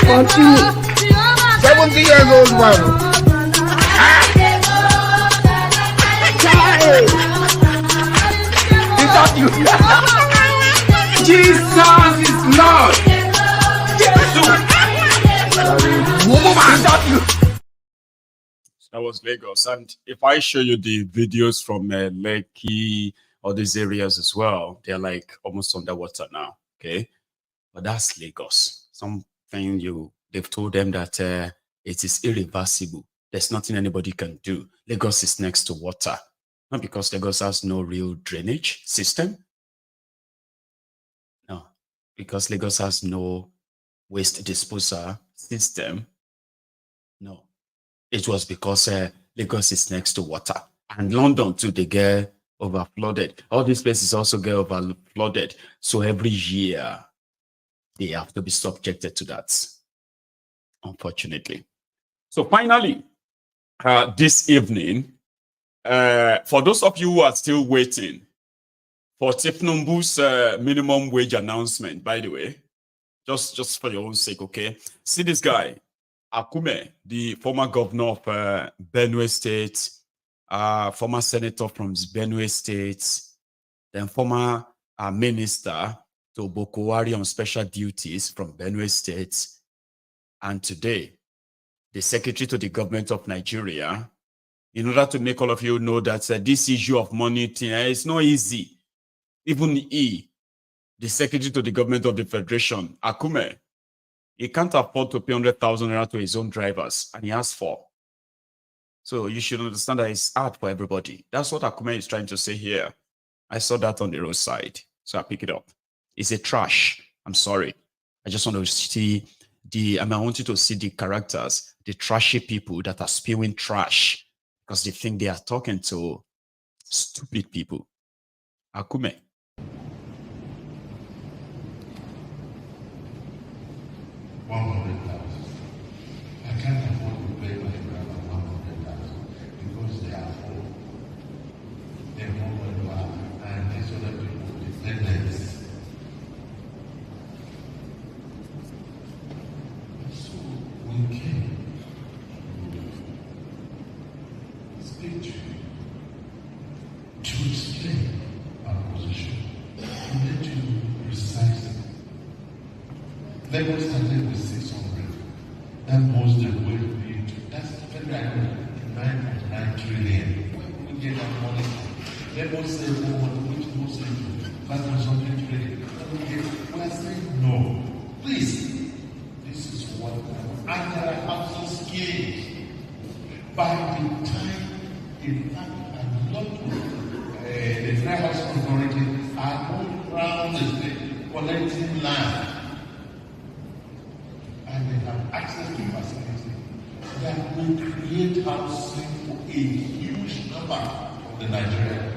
S4: Continue. 70 years old man. Is that you? Jesus is Lord.
S3: That was Lagos. And if I show you the videos from Lekki or these areas as well, they're like almost underwater now. Okay. But that's Lagos. They've told them that it is irreversible. There's nothing anybody can do. Lagos is next to water. Not because Lagos has no real drainage system. No, because Lagos has no waste disposal system. No, it was because Lagos is next to water. And London too, they get overflooded. All these places also get overflooded. So every year, they have to be subjected to that, unfortunately. So finally, this evening, for those of you who are still waiting for Thiefnubu's minimum wage announcement, by the way, just for your own sake, okay? See this guy, Akume, the former governor of Benue State, former senator from Benue State, then former minister to Boko Haram on special duties from Benue State, and today, the secretary to the government of Nigeria, in order to make all of you know that this issue of money thing, it's not easy. Even he, the secretary to the government of the Federation, Akume, he can't afford to pay 100,000 naira to his own drivers, and he asked for. So you should understand that it's hard for everybody. That's what Akume is trying to say here. I saw that on the roadside, so I pick it up. It's a trash. I'm sorry. I just want to see I want you to see the characters, the trashy people that are spewing trash because they think they are talking to stupid people. Akume.
S5: 100,000. I can't afford to pay my brother 100,000 because they are poor. They're more than you are, and these other people dependents. So we came to speak to you to explain our position and let you precise it. Lagos started with 600. That was the way we need to. That's federal 9.9 trillion. Where do we get that money from? Lagos say, which goes into 500 trillion. We are saying no. Please, this is what and there are housing schemes. By the time, in fact, a lot of the Federal Housing Authority are all around the state collecting land. And they have access to facility that will create housing for a huge number of the Nigerians.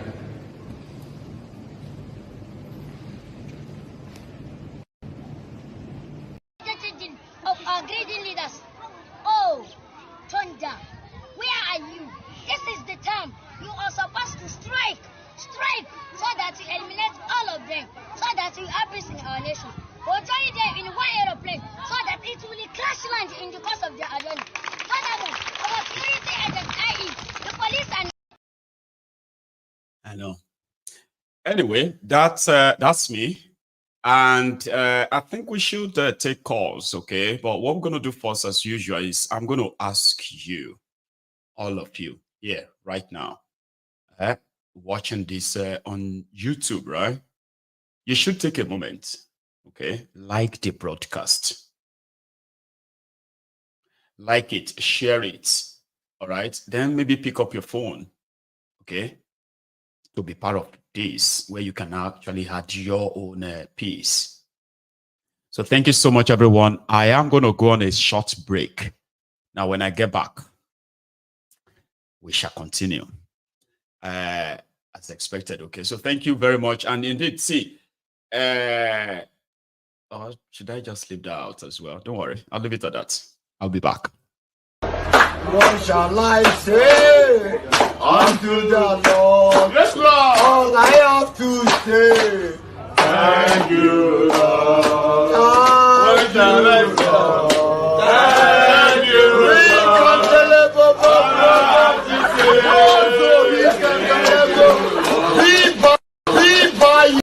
S7: Of our grazing leaders. Oh, Tonda, where are you? This is the time you are supposed to strike, so that you eliminate all of them, so that you have peace in our nation. Or join them in one aeroplane so that it will crash land in the course of their agenda. Furthermore, our security agents, i.e., the police and...
S3: I know. Anyway, that's me. And I think we should take calls, okay? But what we're going to do first, as usual, is I'm going to ask you, all of you, here, right now, watching this on YouTube, right? You should take a moment. Okay, like the broadcast. Like it, share it. All right, then maybe pick up your phone, okay, to be part of this, where you can actually have your own piece. So thank you so much, everyone. I am going to go on a short break. Now, when I get back, we shall continue as expected. Okay, so thank you very much. And indeed, see, or should I just leave that out as well? Don't worry. I'll leave it at that. I'll be back.
S4: What shall I say unto the Lord? Yes, Lord. All I have to say, thank you, Lord. What shall I say? Thank you, Lord. We can deliver, also he can deliver. Be by you.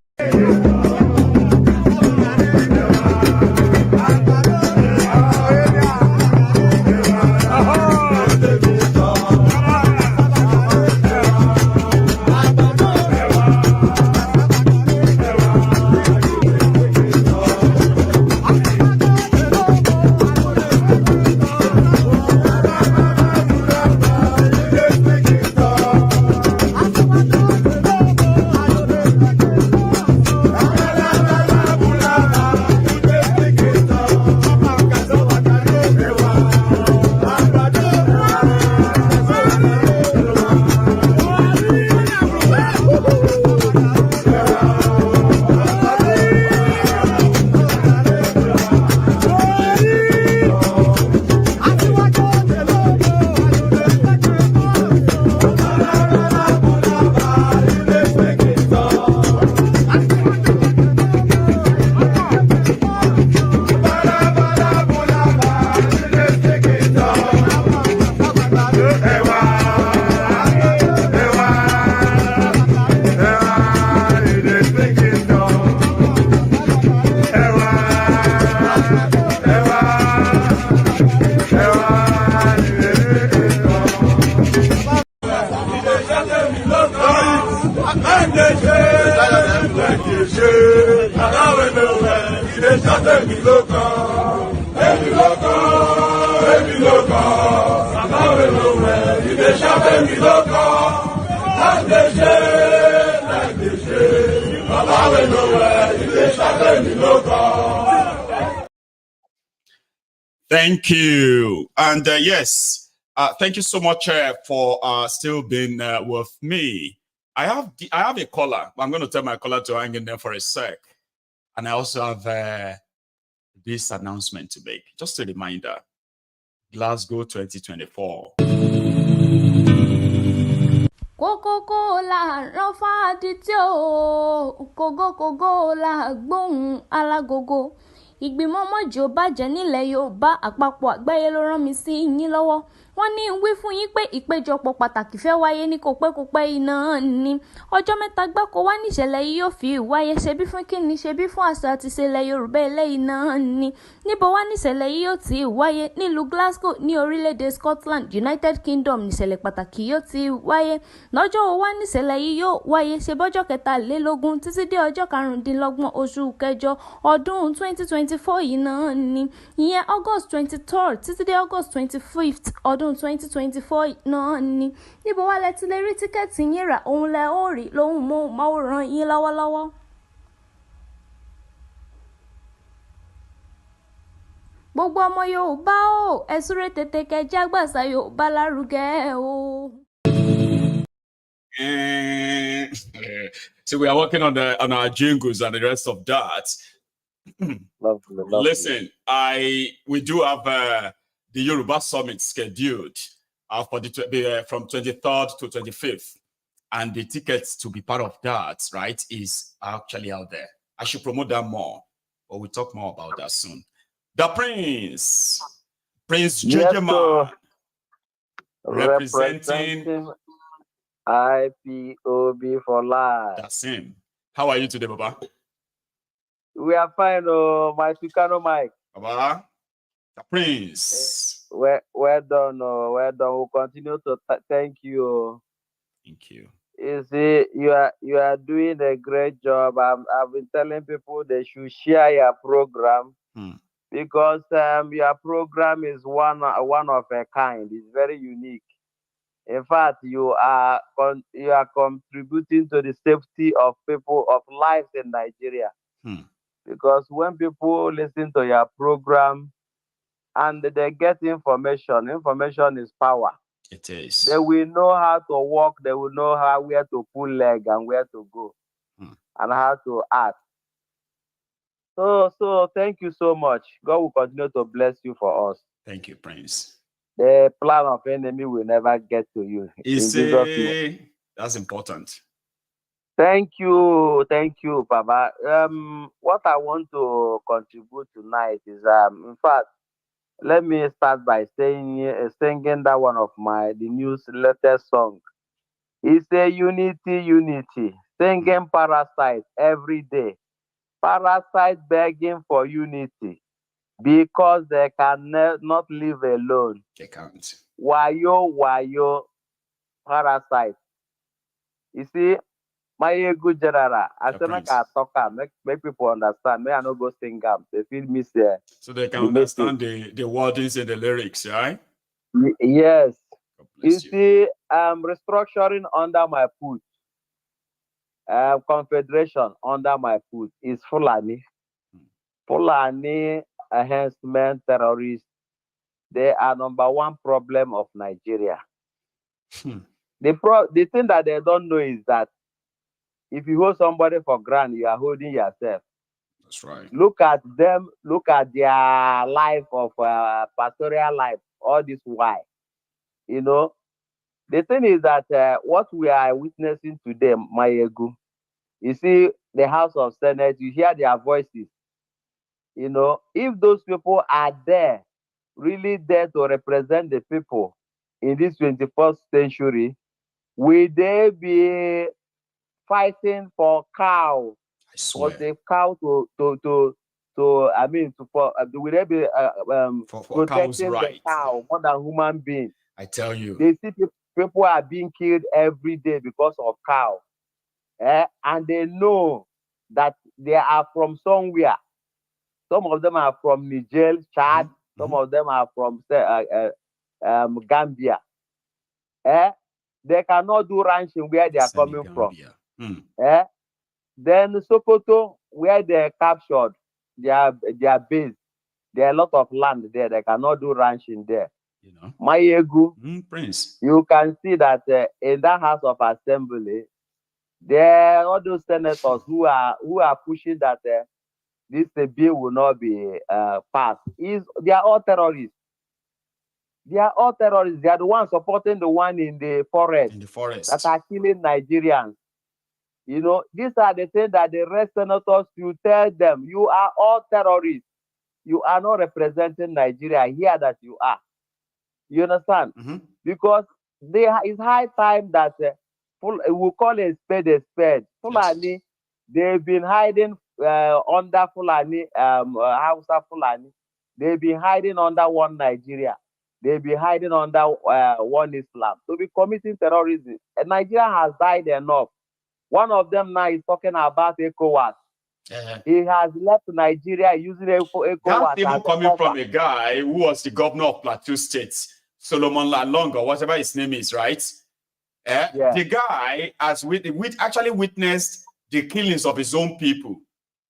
S3: Thank you. And yes, thank you so much for still being with me. I have a caller. I'm going to tell my caller to hang in there for a sec. And I also have this announcement to make. Just a reminder. Glasgow 2024.
S8: Coca-Cola rafa títí Coca-Cola la gbóhùn alágogo. Ìgbìmọ̀ mọ́jọ́ bàjẹ́ nílẹ̀ Yorùbá àpapọ̀ àgbáyé ló rán mi sí yín lọ́wọ́. Wọ́n ní wí fún yín pé ìpéjọpọ̀ pàtàkì fẹ́ wáyé ní kòpẹ́kòpẹ́ iná ni. Ọjọ́ mẹ́ta gbáko wá níṣẹ̀lẹ̀ yìí yóò fi wáyé ṣebí fún kíni ṣebí fún àṣà àti ìṣẹ̀lẹ̀ Yorùbá eléyìí náà ni. Níbo wá níṣẹ̀lẹ̀ yìí yóò ti wáyé nílùú Glasgow ní orílẹ̀-èdè Scotland, United Kingdom níṣẹ̀lẹ̀ pàtàkì yóò ti wáyé. Lọ́jọ́ wo wá níṣẹ̀lẹ̀ yìí yóò wáyé ṣe bọ́jọ́ 23 títí dé ọjọ́ 25 oṣù kẹjọ ọdún 2024 yìí náà ni. Ìyẹn August 23rd títí dé August 25th ọdún 2024 náà ni. Níbo wá lẹ ti lè rí tíkẹ́ẹ̀tì yín rà, òun lẹ ó rí lóhùn móhùnmáwòrán yín lọ́wọ́lọ́wọ́. Gbogbo ọmọ Yorùbá o, ẹ súré tètè kẹjá gbàsà Yorùbá lárugẹ o.
S3: So we are working on our jingles and the rest of that.
S10: Lovely.
S3: Listen, we do have the Yoruba Summit scheduled for from 23rd to 25th, and the tickets to be part of that, right, is actually out there. I should promote that more, but we'll talk more about that soon. The Prince Jujema, representing
S10: IPOB for life.
S3: That's him. How are you today, Baba?
S10: We are fine, my Chicano Mike.
S3: Baba, the Prince.
S10: Well done, well done. We'll continue to thank you.
S3: Thank you.
S10: You see, you are doing a great job. I've been telling people they should share your program because your program is one of a kind. It's very unique. In fact, you are contributing to the safety of people, of lives in Nigeria. Because when people listen to your program and they get information is power.
S3: It is.
S10: They will know how to walk, they will know where to pull leg and where to go and how to act. So thank you so much. God will continue to bless you for us.
S3: Thank you, Prince.
S10: The plan of enemy will never get to you.
S3: That's important.
S10: Thank you, Baba. What I want to contribute tonight is, in fact, let me start by singing that one of the news latest song. It's a unity, singing Parasite every day. Parasite begging for unity because they can not live alone.
S3: They can't.
S10: Wayo, Parasite. You see, my good general, I said make I talk, make people understand. May I not go sing up. They feel me say.
S3: So they can understand the wordings and the lyrics, right?
S10: Yes. You see, restructuring under my foot. Confederation under my foot is Fulani. Fulani enhancement terrorists. They are #1 problem of Nigeria. The thing that they don't know is that if you hold somebody for granted, you are holding yourself.
S3: That's right.
S10: Look at them. Look at their life of pastoral life. All this why, you know. The thing is that what we are witnessing today, Mayegu, you see the House of Senate, you hear their voices. You know, if those people are there, really there to represent the people in this 21st century, will they be fighting for cow? For the cow will they be protecting the cow more than human beings?
S3: I tell you.
S10: They see people are being killed every day because of cow. And they know that they are from somewhere. Some of them are from Niger, Chad. Some of them are from Gambia. They cannot do ranching where they are coming from. Then Sokoto, where they captured their base, There are a lot of land there. They cannot do ranching there.
S15: You know,
S10: Mayegu,
S15: Prince.
S10: You can see that in that House of Assembly, there are all those senators who are pushing that this bill will not be passed. They are all terrorists. They are all terrorists. They are the ones supporting the one in the forest. That are killing Nigerians. You know, these are the things that the rest senators should tell them. You are all terrorists. You are not representing Nigeria here that you are. You understand? Because it's high time that we call a spade. Fulani, they've been hiding under Fulani, Hausa Fulani. They've been hiding under one Nigeria. They've been hiding under one Islam. To be committing terrorism. And Nigeria has died enough. One of them now is talking about ECOWAS. He has left Nigeria using ECOWAS.
S15: That's even coming from a guy who was the governor of Plateau State, Solomon Lalong, or whatever his name is, right? The guy has actually witnessed the killings of his own people,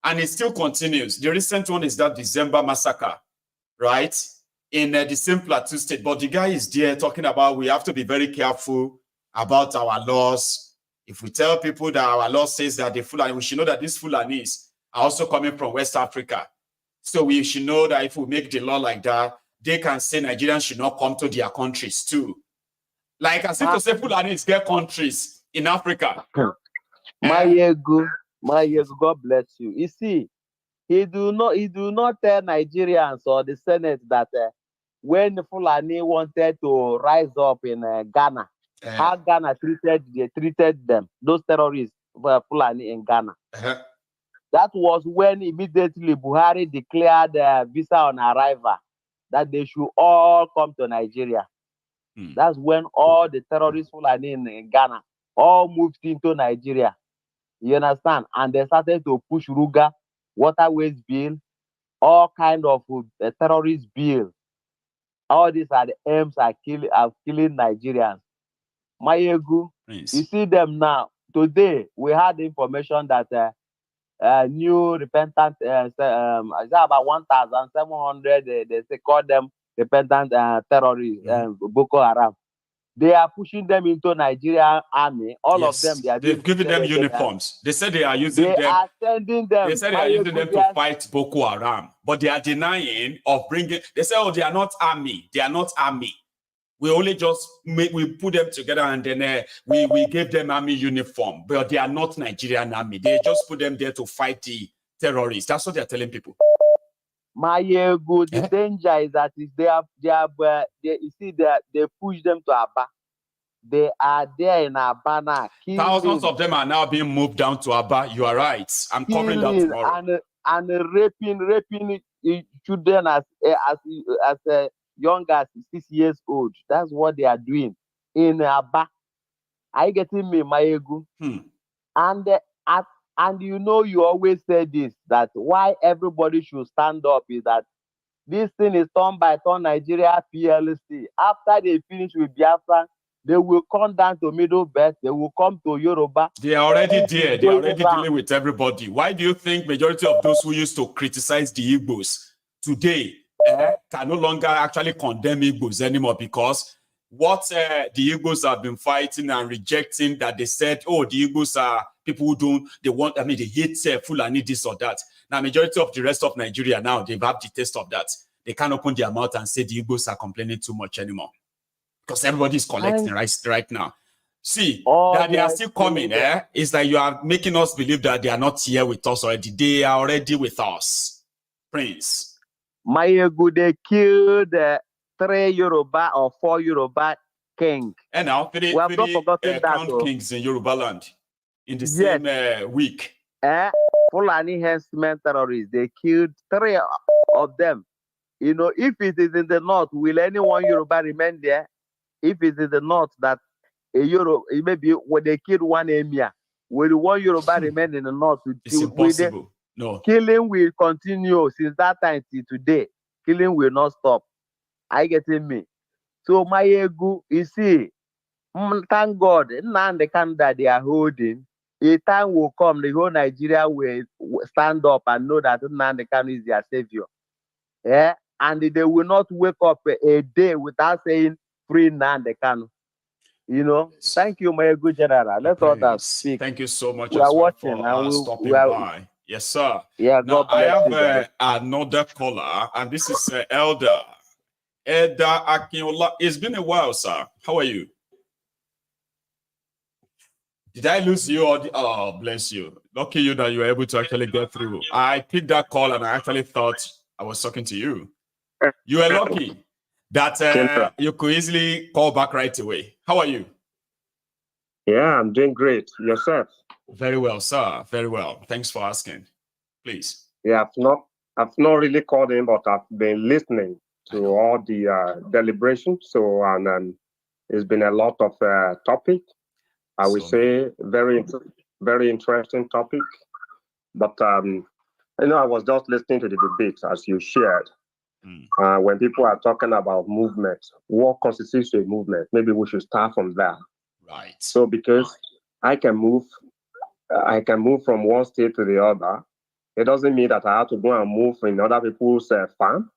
S15: and it still continues. The recent one is that December massacre, right? In the same Plateau State. But the guy is there talking about we have to be very careful about our laws. If we tell people that our law says that the Fulani, we should know that these Fulanis are also coming from West Africa. So we should know that if we make the law like that, they can say Nigerians should not come to their countries too. Like as if to say Fulanis get countries in Africa.
S10: Mayegu, God bless you. You see, he do not tell Nigerians or the Senate that when the Fulani wanted to rise up in Ghana, how Ghana treated them, those terrorists Fulani in Ghana. That was when immediately Buhari declared visa on arrival that they should all come to Nigeria. That's when all the terrorists Fulani in Ghana all moved into Nigeria. You understand? And they started to push Ruga, waterways bill, all kind of terrorist bill. All these are the aims of killing Nigerians. Mayegu, you see them now. Today, we had information that new repentant, about 1,700, they call them repentant terrorists, Boko Haram. They are pushing them into Nigerian army. All of them,
S15: they've given them uniforms. They said they are using them.
S10: They are sending them.
S15: They said they are using them to fight Boko Haram, but they are denying of bringing. They say, "Oh, they are not army. They are not army. We only just we put them together and then we gave them army uniform, but they are not Nigerian army. They just put them there to fight the terrorists." That's what they are telling people.
S10: The danger is that they push them to Aba. They are there in Aba now.
S15: Thousands of them are now being moved down to Aba. You are right. I'm covering that tomorrow.
S10: And raping children as young as 6 years old. That's what they are doing in Aba. Are you getting me, Mayegu? And you know, you always say this, that why everybody should stand up is that this thing is turn by turn Nigeria PLC. After they finish with Biafra, they will come down to Middle Belt. They will come to Yoruba.
S15: They are already there. They are already dealing with everybody. Why do you think majority of those who used to criticize the Igbos today can no longer actually condemn Igbos anymore? Because what the Igbos have been fighting and rejecting, that they said, oh, the Igbos are people who they hate Fulani this or that. Now, majority of the rest of Nigeria now, they've had the taste of that. They can't open their mouth and say the Igbos are complaining too much anymore. Because everybody is collecting right now. See, that they are still coming, it's like you are making us believe that they are not here with us already. They are already with us. Prince.
S10: Mayegu, they killed 3 Yoruba or 4 Yoruba king.
S15: And now, 3 crown kings in Yoruba land in the same week.
S10: Fulani herdsmen terrorists, they killed 3 of them. You know, if it is in the north, will anyone Yoruba remain there? If it is in the north that maybe when they killed one emir, will one Yoruba remain in the north?
S15: It's impossible. No.
S10: Killing will continue since that time till today. Killing will not stop. Are you getting me? So Mayegu, you see, thank God, now the Canada they are holding, a time will come, the whole Nigeria will stand up and know that Nnamdi Kanu is their savior. Yeah, and they will not wake up a day without saying free Nnamdi Kanu. You know, thank you, my good general. Let others speak.
S15: Thank you so much
S10: We
S15: as
S10: are
S15: well
S10: watching
S15: for
S10: and
S15: stopping
S10: we are,
S15: by. Yes, sir.
S10: yeah,
S15: Now,
S10: God
S15: I
S10: bless
S15: have
S10: you, brother.
S15: another caller, and this is Elder Akinola. It's been a while, sir. How are you? Did I lose you? Oh, bless you. Lucky you that you were able to actually get through. I picked that call, and I actually thought I was talking to you. You were lucky that you could easily call back right away. How are you?
S6: Yeah, I'm doing great. Yourself?
S15: Very well, sir. Very well. Thanks for asking. Please.
S6: Yeah, I've not really called in, but I've been listening to all the deliberations. So, and it's been a lot of topic. I would say very interesting topic. But I was just listening to the debate as you shared. When people are talking about movement, what constitutes a movement? Maybe we should start from that.
S15: Right.
S6: So because I can move from one state to the other, it doesn't mean that I have to go and move in other people's farm.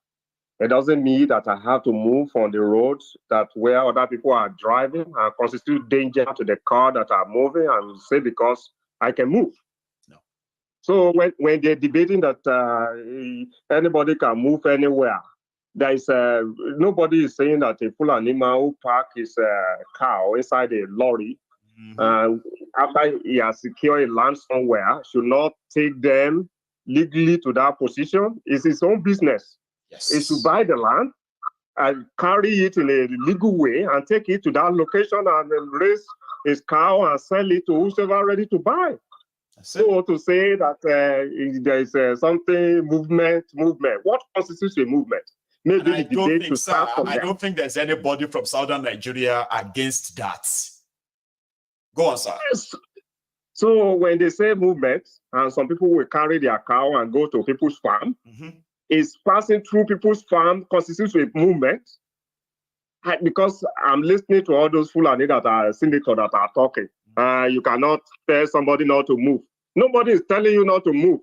S6: It doesn't mean that I have to move on the roads that where other people are driving and constitute danger to the car that are moving, and say because I can move.
S15: No.
S6: So when they're debating that anybody can move anywhere, there is nobody is saying that a Fulani man who park his cow inside a lorry after he has secured a land somewhere should not take them legally to that position. It's his own business.
S15: Yes.
S6: Is to buy the land and carry it in a legal way and take it to that location and then raise his cow and sell it to whoever ready to buy. So to say that there is something movement, what constitutes a movement? Maybe
S15: I don't think, sir, I don't think there's anybody from southern Nigeria against that. Go on, sir.
S6: Yes. So when they say movement, and some people will carry their cow and go to people's farm, is passing through people's farm constitutes a movement? Because I'm listening to all those Fulani that are senators that are talking. You cannot tell somebody not to move. Nobody is telling you not to move.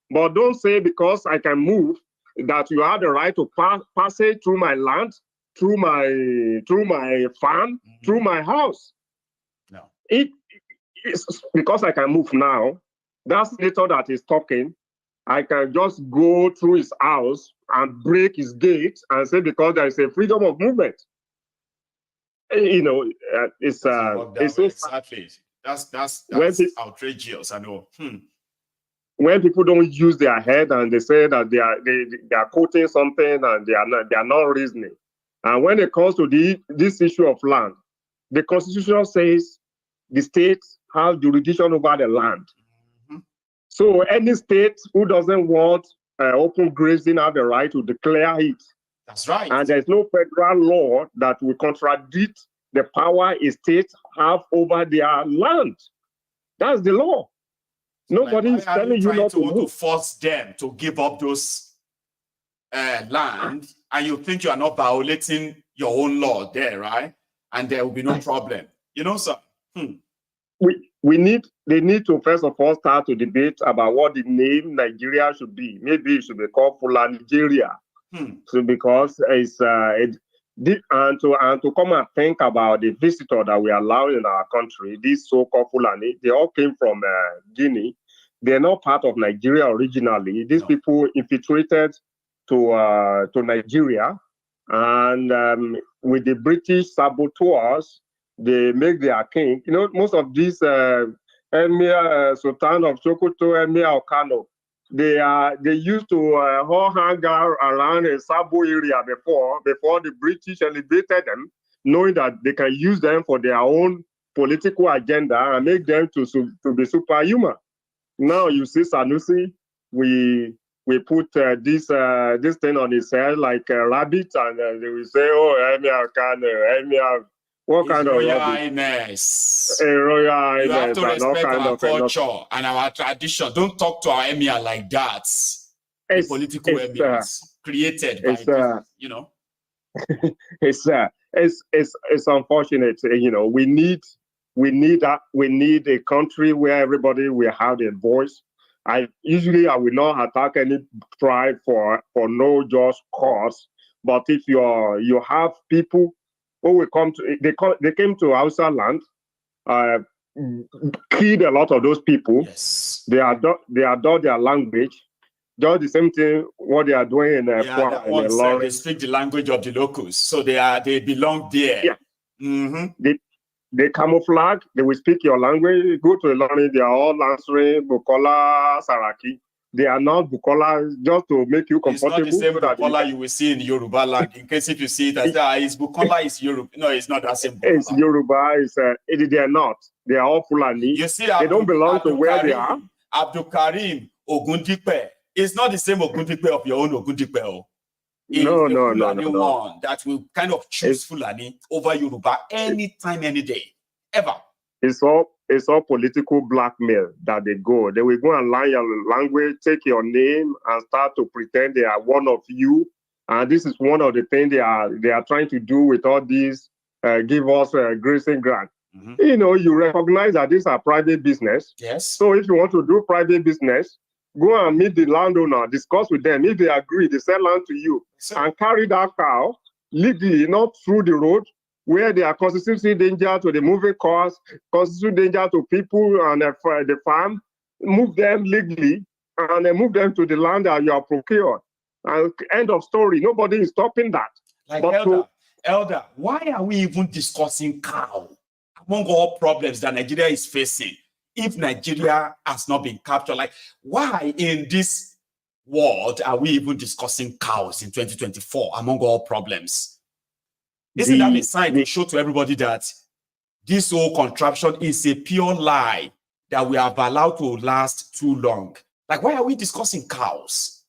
S6: But don't say because I can move that you have the right to pass it through my land, through my farm, through my house.
S15: No.
S6: It's because I can move now. That senator that is talking, I can just go through his house and break his gate and say because there is a freedom of movement. It's
S15: exactly. That's outrageous. I know.
S6: When people don't use their head and they say that they are quoting something and they are not reasoning. And when it comes to this issue of land, the Constitution says the states have jurisdiction over the land. So any state who doesn't want open grazing have the right to declare it.
S15: That's right.
S6: And there's no federal law that will contradict the power a state have over their land. That's the law. Nobody is telling you not
S15: to force them to give up those land, and you think you are not violating your own law there, right? And there will be no problem. You know, sir.
S6: They need to first of all start to debate about what the name Nigeria should be. Maybe it should be called Fulani Nigeria. So because it's and to come and think about the visitor that we allow in our country, these so-called Fulani, they all came from Guinea. They're not part of Nigeria originally. These people infiltrated to Nigeria, and with the British saboteurs, they make their king. You know, most of these Emir Sultan of Sokoto, Emir of Kano, they used to all hang out around a Sabo area before the British elevated them, knowing that they can use them for their own political agenda and make them to be superhuman. Now you see Sanusi, we put this thing on his head like a rabbit, and they will say, "Oh, Emir Kano, Emir." What kind of
S15: Royal Highness?
S6: A Royal Highness.
S15: You have to
S6: and all
S15: respect
S6: kind
S15: our
S6: of
S15: culture and our tradition. Don't talk to our emir like that. The political emirs created by this, you know.
S6: It's unfortunate. You know, we need a country where everybody will have their voice. I will not attack any tribe for no just cause. But if you have people who will come to they came to Hausa land, killed a lot of those people.
S15: Yes.
S6: They adore their language. Just the same thing what they are doing in
S15: they speak the language of the locals, so they belong there.
S6: Yeah.
S15: Mm-hmm.
S6: They camouflage. They will speak your language. Go to Ilorin, they are all answering Bukola, Saraki. They are not Bukola just to make you comfortable.
S15: It's not the same Bukola you will see in Yoruba land. In case if you see it as it's Bukola, is Yoruba. No, it's not that same Bukola.
S6: It's Yoruba. They are not. They are all Fulani.
S15: You see,
S6: they don't belong to where they are.
S15: Abdul Karim Ogundipe. It's not the same Ogundipe of your own Ogundipe.
S6: No.
S15: That will kind of choose Fulani over Yoruba anytime, any day, ever.
S6: It's all political blackmail that they go. They will go and learn your language, take your name, and start to pretend they are one of you. And this is one of the things they are trying to do with all these give us a grazing grant.
S15: Mm-hmm.
S6: You know, you recognize that these are private business.
S15: Yes.
S6: So if you want to do private business, go and meet the landowner, discuss with them. If they agree, they sell land to you and carry that cow legally, not through the road, where they are constituting danger to the moving cars, constituting danger to people and the farm. Move them legally and then move them to the land that you are procured. And end of story. Nobody is stopping that.
S15: Like Elder, why are we even discussing cow among all problems that Nigeria is facing? If Nigeria has not been captured, like why in this world are we even discussing cows in 2024 among all problems? Isn't that a sign to show to everybody that this whole contraption is a pure lie that we have allowed to last too long? Like, why are we discussing cows?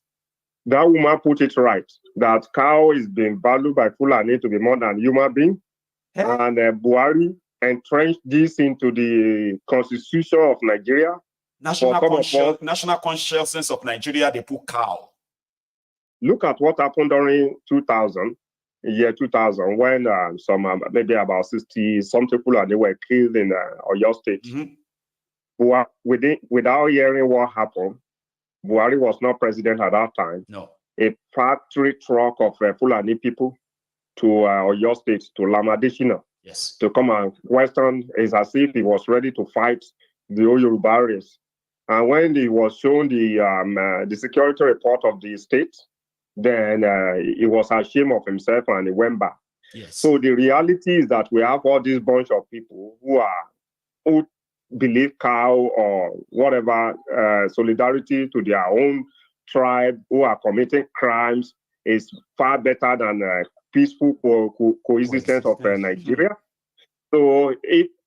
S6: That woman put it right, that cow is being valued by Fulani to be more than human being. And Buhari entrenched this into the constitution of Nigeria.
S15: National consciousness of Nigeria, they put cow.
S6: Look at what happened during 2000, when maybe about 60-some people they were killed in Oyo State.
S15: Mm-hmm.
S6: Without hearing what happened, Buhari was not president at that time.
S15: No.
S6: A factory truck of Fulani people to Oyo State, to Lamadishina.
S15: Yes.
S6: To come and question is as if he was ready to fight the Yoruba race. And when he was shown the security report of the state, then he was ashamed of himself and he went back.
S15: Yes.
S6: So the reality is that we have all this bunch of people who believe cow or whatever solidarity to their own tribe, who are committing crimes, is far better than peaceful coexistence of Nigeria. So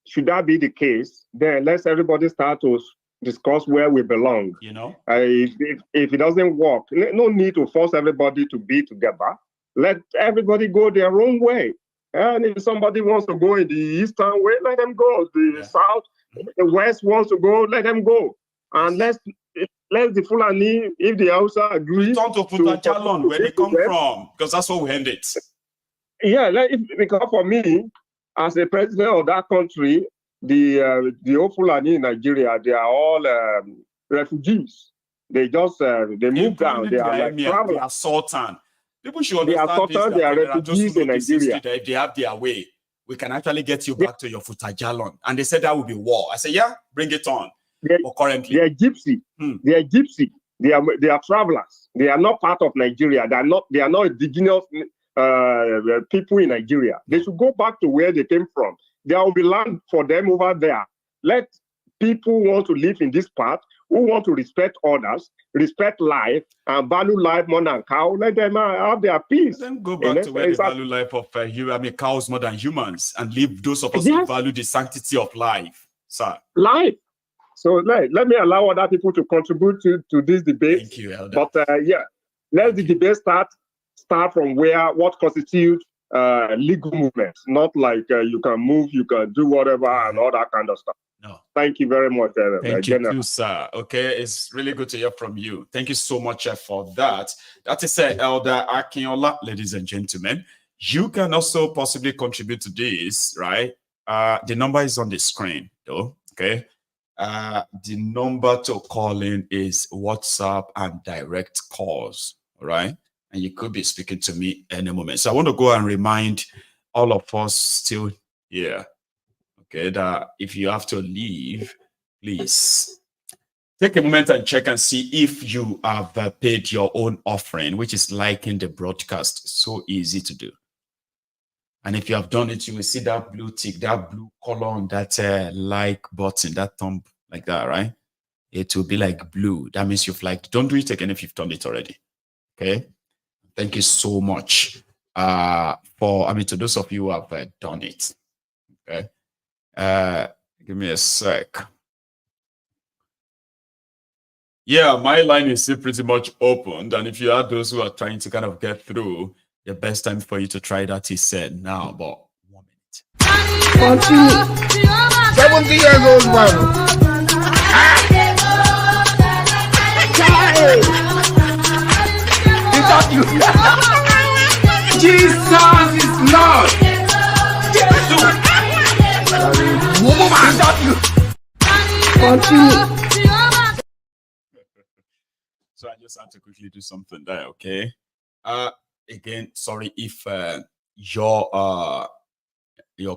S6: should that be the case, then let's everybody start to discuss where we belong.
S15: You know,
S6: if it doesn't work, no need to force everybody to be together. Let everybody go their own way. And if somebody wants to go in the eastern way, let them go. The south, the west wants to go, let them go. And let's the Fulani, if the Hausa agree,
S15: return to Futajalon, where they come from, because that's what we end it.
S6: Yeah, because for me, as a president of that country, the old Fulani in Nigeria, they are all refugees. They just they move down. They are like travelers.
S15: They are Sultan. People should understand
S6: they are refugees in Nigeria.
S15: If they have their way, we can actually get you back to your Futajalon. And they said that would be war. I said, yeah, bring it on. But currently,
S6: they are gypsy. They are gypsy. They are travelers. They are not part of Nigeria. They are not indigenous people in Nigeria. They should go back to where they came from. There will be land for them over there. Let people who want to live in this part, who want to respect others, respect life, and value life more than cow, let them have their peace.
S15: Then go back to where they value life of cows more than humans, and leave those of us who value the sanctity of life. Sir.
S6: Life. So let me allow other people to contribute to this debate.
S15: Thank you, Elder.
S6: But let the debate start from what constitutes legal movements, not like you can move, you can do whatever and all that kind of stuff.
S15: No.
S6: Thank you very much.
S15: Thank you too, sir. Okay, it's really good to hear from you. Thank you so much for that. That is Elder Akinola, ladies and gentlemen. You can also possibly contribute to this, right? The number is on the screen, though. Okay. The number to call in is WhatsApp and direct calls. All right. And you could be speaking to me any moment. So I want to go and remind all of us still here, okay, that if you have to leave, please take a moment and check and see if you have paid your own offering, which is liking the broadcast. So easy to do. And if you have done it, you will see that blue tick, that blue color on that like button, that thumb like that, right? It will be like blue. That means you've liked. Don't do it again if you've done it already. Okay. Thank you so much to those of you who have done it. Okay. Give me a sec. Yeah, my line is still pretty much opened. And if you are those who are trying to kind of get through, the best time for you to try that is now, but 1 minute.
S4: 70 years old man. Jesus is Lord.
S15: So I just had to quickly do something there, okay? Again, sorry if your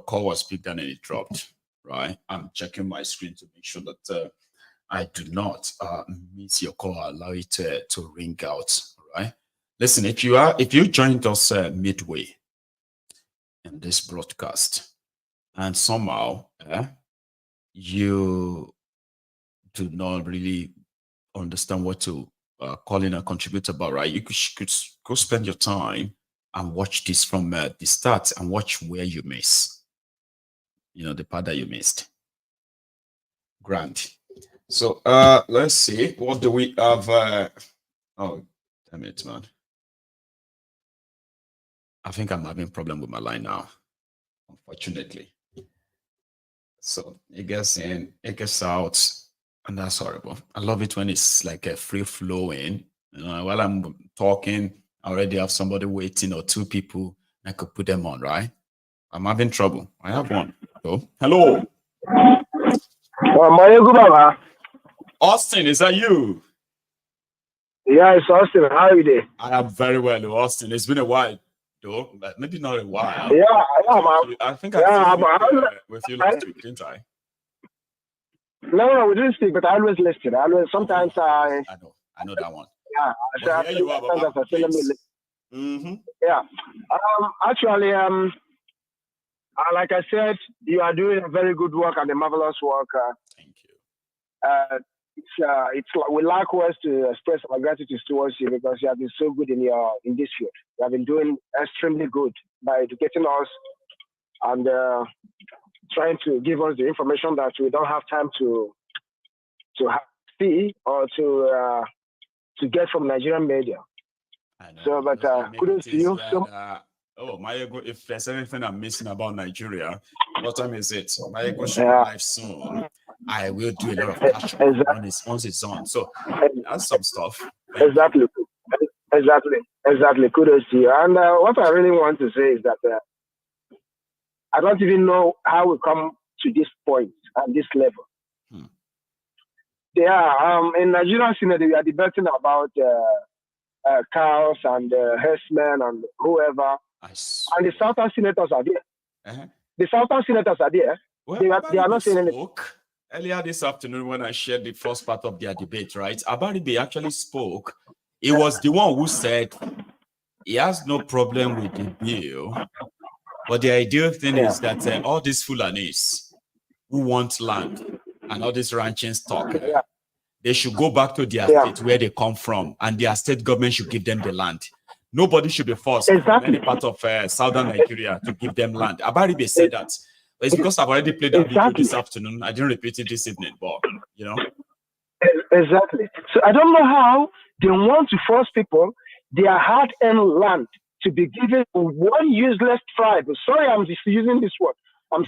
S15: call was picked and it dropped, right? I'm checking my screen to make sure that I do not miss your call. Allow it to ring out, right? Listen, if you joined us midway in this broadcast and somehow you do not really understand what to call in and contribute about, right? You could go spend your time and watch this from the start and watch where you miss, the part that you missed. Grand. So let's see, what do we have? Oh, damn it, man. I think I'm having a problem with my line now, unfortunately. So it gets in, it gets out, and that's horrible. I love it when it's like a free flowing. While I'm talking, I already have somebody waiting or two people. I could put them on, right? I'm having trouble. I have one. So, hello.
S9: Austin, is that you?
S13: Yeah, it's Austin. How are you doing?
S9: I am very well, Austin. It's been a while, though. Maybe not a while.
S13: Yeah, I
S9: think I with you last week, didn't I?
S13: No, we didn't speak, but I always listen. Sometimes
S9: I know that one.
S13: Yeah,
S9: well, here you are, Baba,
S13: yeah. Actually, like I said, you are doing a very good work and a marvelous work.
S9: Thank you.
S13: It's we like words to express our gratitude towards you because you have been so good in this field. You have been doing extremely good by educating us and trying to give us the information that we don't have time to see or to get from Nigerian media. So, but kudos to you.
S9: If there's anything I'm missing about Nigeria, what time is it? Mayego should be live soon. I will do a lot of catch up once it's on. So that's some stuff.
S13: Exactly. Kudos to you. And what I really want to say is that I don't even know how we come to this point at this level. In Nigerian Senate, we are debating about cows and herdsmen and whoever. And the Southern Senators are there. The Southern Senators are there.
S9: Well,
S13: they are not saying anything.
S9: Earlier this afternoon, when I shared the first part of their debate, right? Abaribe actually spoke. He was the one who said he has no problem with the bill, but the ideal thing is that all these Fulanis who want land and all this ranching stock, they should go back to their state where they come from, and their state government should give them the land. Nobody should be forced from any part of southern Nigeria to give them land. Abaribe said that. But it's because I've already played that video this afternoon. I didn't repeat it this evening, but
S13: Exactly. So I don't know how they want to force people their hard-earned land to be given to one useless tribe. Sorry, I'm just using this word. I'm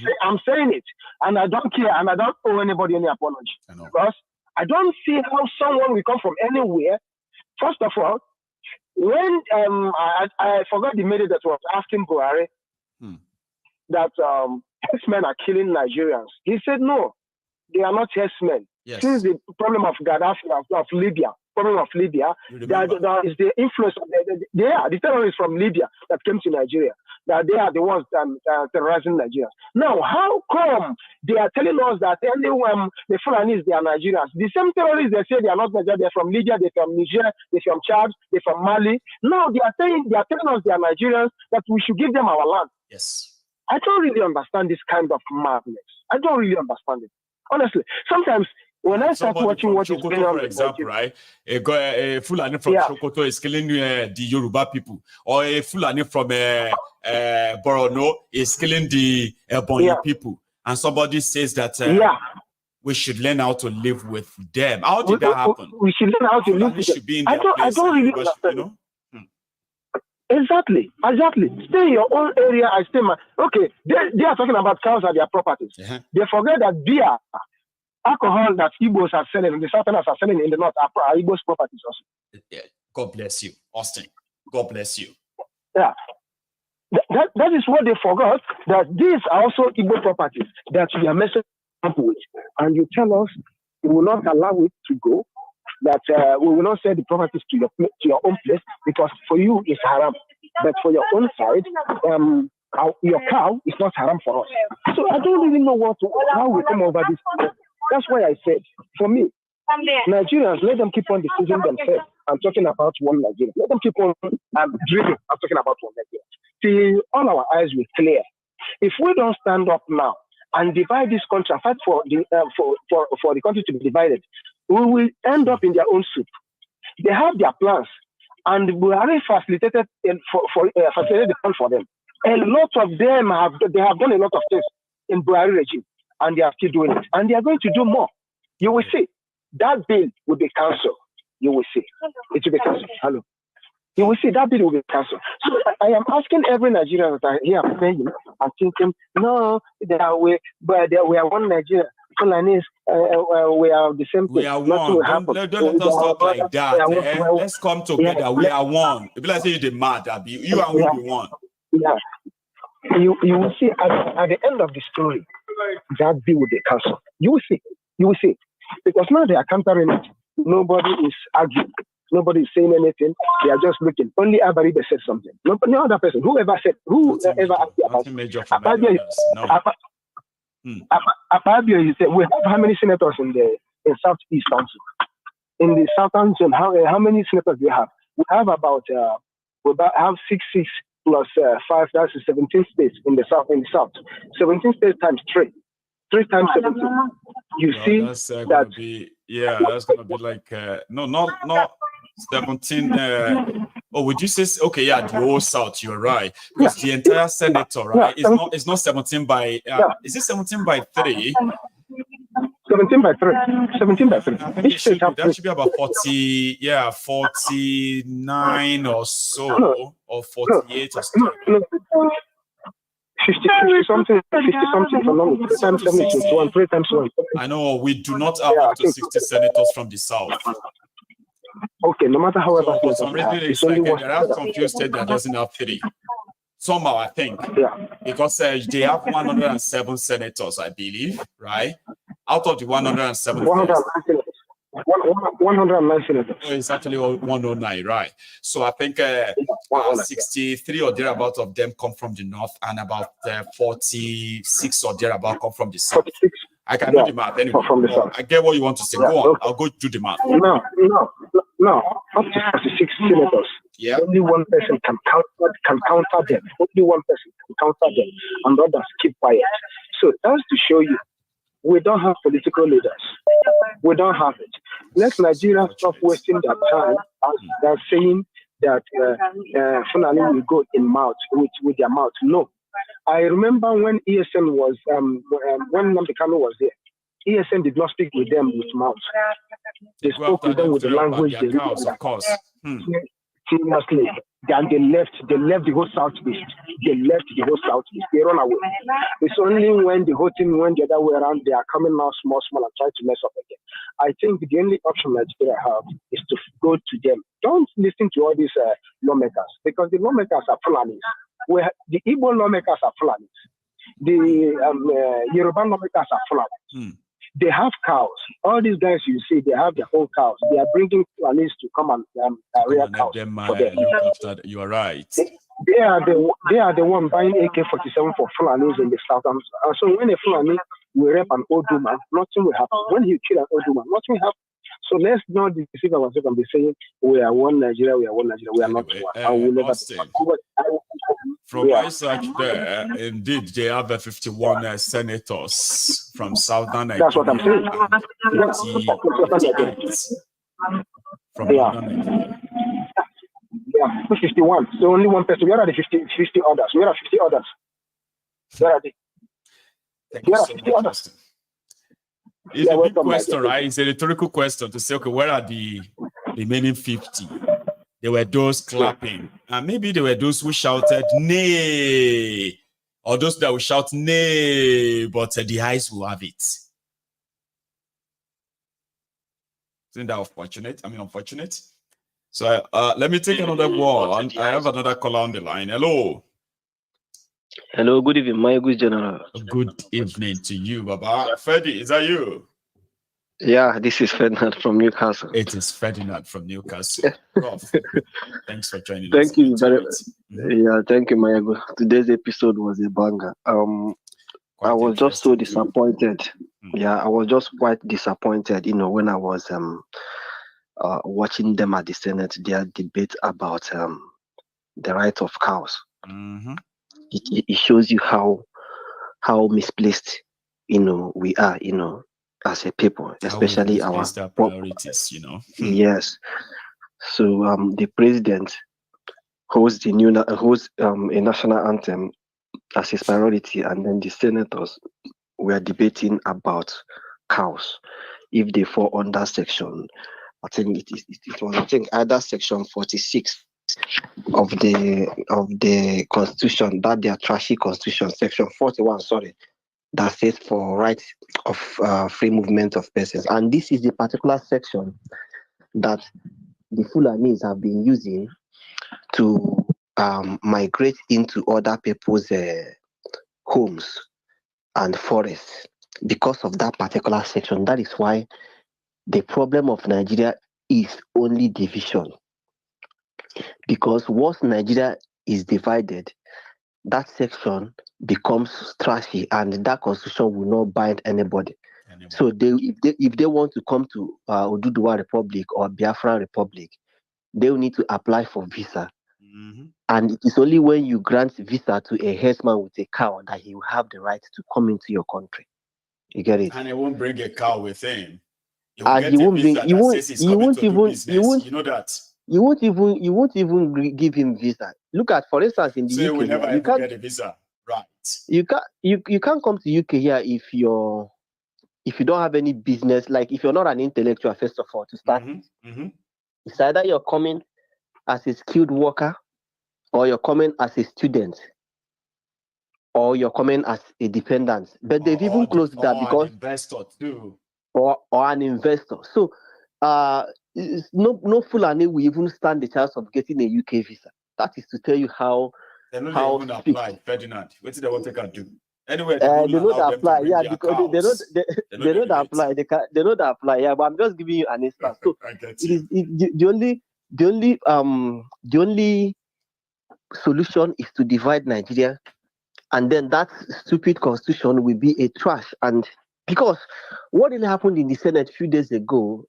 S13: saying it, and I don't care, and I don't owe anybody any apology because I don't see how someone will come from anywhere. First of all, when I forgot the media that was asking Buhari that herdsmen are killing Nigerians, he said no, they are not herdsmen.
S9: Yes.
S13: Since the problem of Gaddafi of Libya, there is the influence of the terrorists from Libya that came to Nigeria. That they are the ones terrorizing Nigerians. Now, how come they are telling us that the Fulanis, they are Nigerians? The same terrorists, they say they are not Nigerians, they're from Libya, they're from Niger, they're from Chad, they're from Mali. Now they are telling us they are Nigerians, that we should give them our land.
S9: Yes.
S13: I don't really understand this kind of madness. I don't really understand it. Honestly, sometimes when I start watching what is going on,
S9: for example, right? A Fulani from Sokoto is killing the Yoruba people, or a Fulani from Borno is killing the Ebonyi people, and somebody says that we should learn how to live with them. How did that happen?
S13: We should learn how to live with them. I don't really understand. You know? Exactly. Stay in your own area. I stay my. Okay, they are talking about cows and their properties. They forget that beer, alcohol that Igbos are selling, and the Southerners are selling in the north are Igbos properties also.
S9: Yeah. God bless you, Austin. God bless you.
S13: Yeah. That is what they forgot, that these are also Igbo properties that we are messing up with. And you tell us you will not allow it to go, that we will not sell the properties to your own place because for you it's haram. But for your own side, your cow is not haram for us. So I don't really know how we come over this. That's why I said, for me, Nigerians, let them keep on decision themselves. I'm talking about one Nigeria. Let them keep on dreaming. I'm talking about one Nigeria. Till all our eyes will clear. If we don't stand up now and divide this country, fight for the country to be divided, we will end up in their own soup. They have their plans, and Buhari facilitated the plan for them. A lot of them have done a lot of things in Buhari regime, and they are still doing it, and they are going to do more. You will see that bill will be cancelled. You will see it will be cancelled. Hello. You will see that bill will be cancelled. So I am asking every Nigerian that I hear saying and thinking, no, we are one Nigeria. Fulanis, we are the same thing.
S9: We are one. Don't let us talk like that. Let's come together. Yeah. We are one. If I say you're mad, you and we be one.
S13: Yeah. You will see at the end of the story, that bill will be cancelled. You will see. You will see. Because now they are countering it. Nobody is arguing. Nobody is saying anything. They are just looking. Only Abaribe said something. No other person. Whoever asked about Akpabiole, he said, we have how many senators in Southeast Council? In the Southern Zone, how many senators do we have? We have about 6 plus 5, that's 17 states in the South. 17 states times 3. 3 times 17. You see
S9: that's gonna be that's gonna be like not 17. Would you say okay? Yeah, the whole South. You're right, because the entire senator, right? It's not 17 by. Is it 17 by 3?
S13: 17 by 3. 17 by 3.
S9: That should be about 40. Yeah, 49 or so, or 48 or so.
S13: 50 something for long. 3 times 7, 3 times 1.
S9: I know we do not have up to 60 senators from the South.
S13: Okay, no matter how
S9: so for some reason it's like there are confused state that doesn't have 3. Somehow I think, because they have 107 senators, I believe, right? Out of the 107,
S13: 109 senators.
S9: It's actually 109, right? So I think 63 or thereabout of them come from the north, and about 46 or thereabout come from the south.
S13: 46.
S9: I can do the math anyway.
S13: From the south.
S9: I get what you want to say. Go on. I'll go do the math.
S13: No. Up to 46 senators.
S9: Yeah.
S13: Only one person can counter them. Only one person can counter them, and others keep quiet. So that's to show you, we don't have political leaders. We don't have it. Let Nigerians stop wasting their time as saying that Fulani will go in mouth with their mouth. No. I remember when ESN was when Nnamdi Kanu was there, ESN did not speak with them with mouth. They spoke with them with the language they
S9: cows, of course.
S13: Seriously. And they left the whole Southeast. They run away. It's only when the whole thing went the other way around, they are coming now small and try to mess up again. I think the only option Nigeria have is to go to them. Don't listen to all these lawmakers, because the lawmakers are Fulanis. The Igbo lawmakers are Fulanis. The Yoruba lawmakers are Fulanis. They have cows. All these guys you see, they have their own cows. They are bringing Fulanis to come and rear cows for them.
S15: Look after. You are right.
S13: They are the one buying AK-47 for Fulanis in the south. And so when a Fulani will rape an old woman, nothing will happen. When he kill an old woman, nothing will happen. So let's not deceive ourselves and be saying we are one Nigeria, we are one Nigeria. We are not one. And we'll never be one.
S15: From my search there, indeed, they have 51 senators from Southern Nigeria.
S13: That's what I'm saying.
S15: From Northern Nigeria.
S13: Yeah, 51. So only one person. Where are the 50 others? Where are 50 others? Where are they?
S15: Where are 50 others? It's a big question, right? It's a rhetorical question to say, okay, where are the remaining 50? There were those clapping, and maybe there were those who shouted nay, or those that will shout nay, but the eyes will have it. Isn't that unfortunate? Unfortunate. So let me take another one. I have another caller on the line. Hello.
S14: Hello, good evening, my good general.
S15: Good evening to you, Baba. Fedi, is that you?
S14: Yeah, this is Ferdinand from Newcastle.
S15: It is Ferdinand from Newcastle. Prof, thanks for joining us.
S14: Thank you very much. Yeah, thank you, Mayago. Today's episode was a banger. I was just so disappointed. Yeah, I was just quite disappointed, when I was watching them at the Senate, their debate about the right of cows. It shows you how misplaced we are, as a people, especially our
S15: priorities,
S14: Yes. So the president holds a national anthem as his priority, and then the senators were debating about cows, if they fall under section. I think it was either section 46 of the constitution, that their trashy constitution, section 41, that says for rights of free movement of persons. And this is the particular section that the Fulanis have been using to migrate into other people's homes and forests. Because of that particular section, that is why the problem of Nigeria is only division. Because once Nigeria is divided, that section becomes trashy, and that constitution will not bind anybody. So if they want to come to Oduduwa Republic or Biafran Republic, they will need to apply for visa. And it is only when you grant visa to a herdsman with a cow that he will have the right to come into your country. You get it?
S15: And he won't bring a cow with him.
S14: And he won't bring. You won't even give him visa. Look at, for instance, in the UK,
S15: will never
S14: you can't
S15: get a visa, right?
S14: You can't come to UK here if you don't have any business. Like if you're not an intellectual, first of all, to start. It's either you're coming as a skilled worker, or you're coming as a student, or you're coming as a dependent. But they've even closed that because
S15: an investor too,
S14: or an investor. So no Fulani will even stand the chance of getting a UK visa. That is to tell you how
S15: they don't even apply, Ferdinand. What did they want to do? Anyway,
S14: they don't apply, yeah, because they don't apply. They don't apply, yeah. But I'm just giving you an instance. So the only solution is to divide Nigeria, and then that stupid constitution will be a trash. And because what really happened in the Senate a few days ago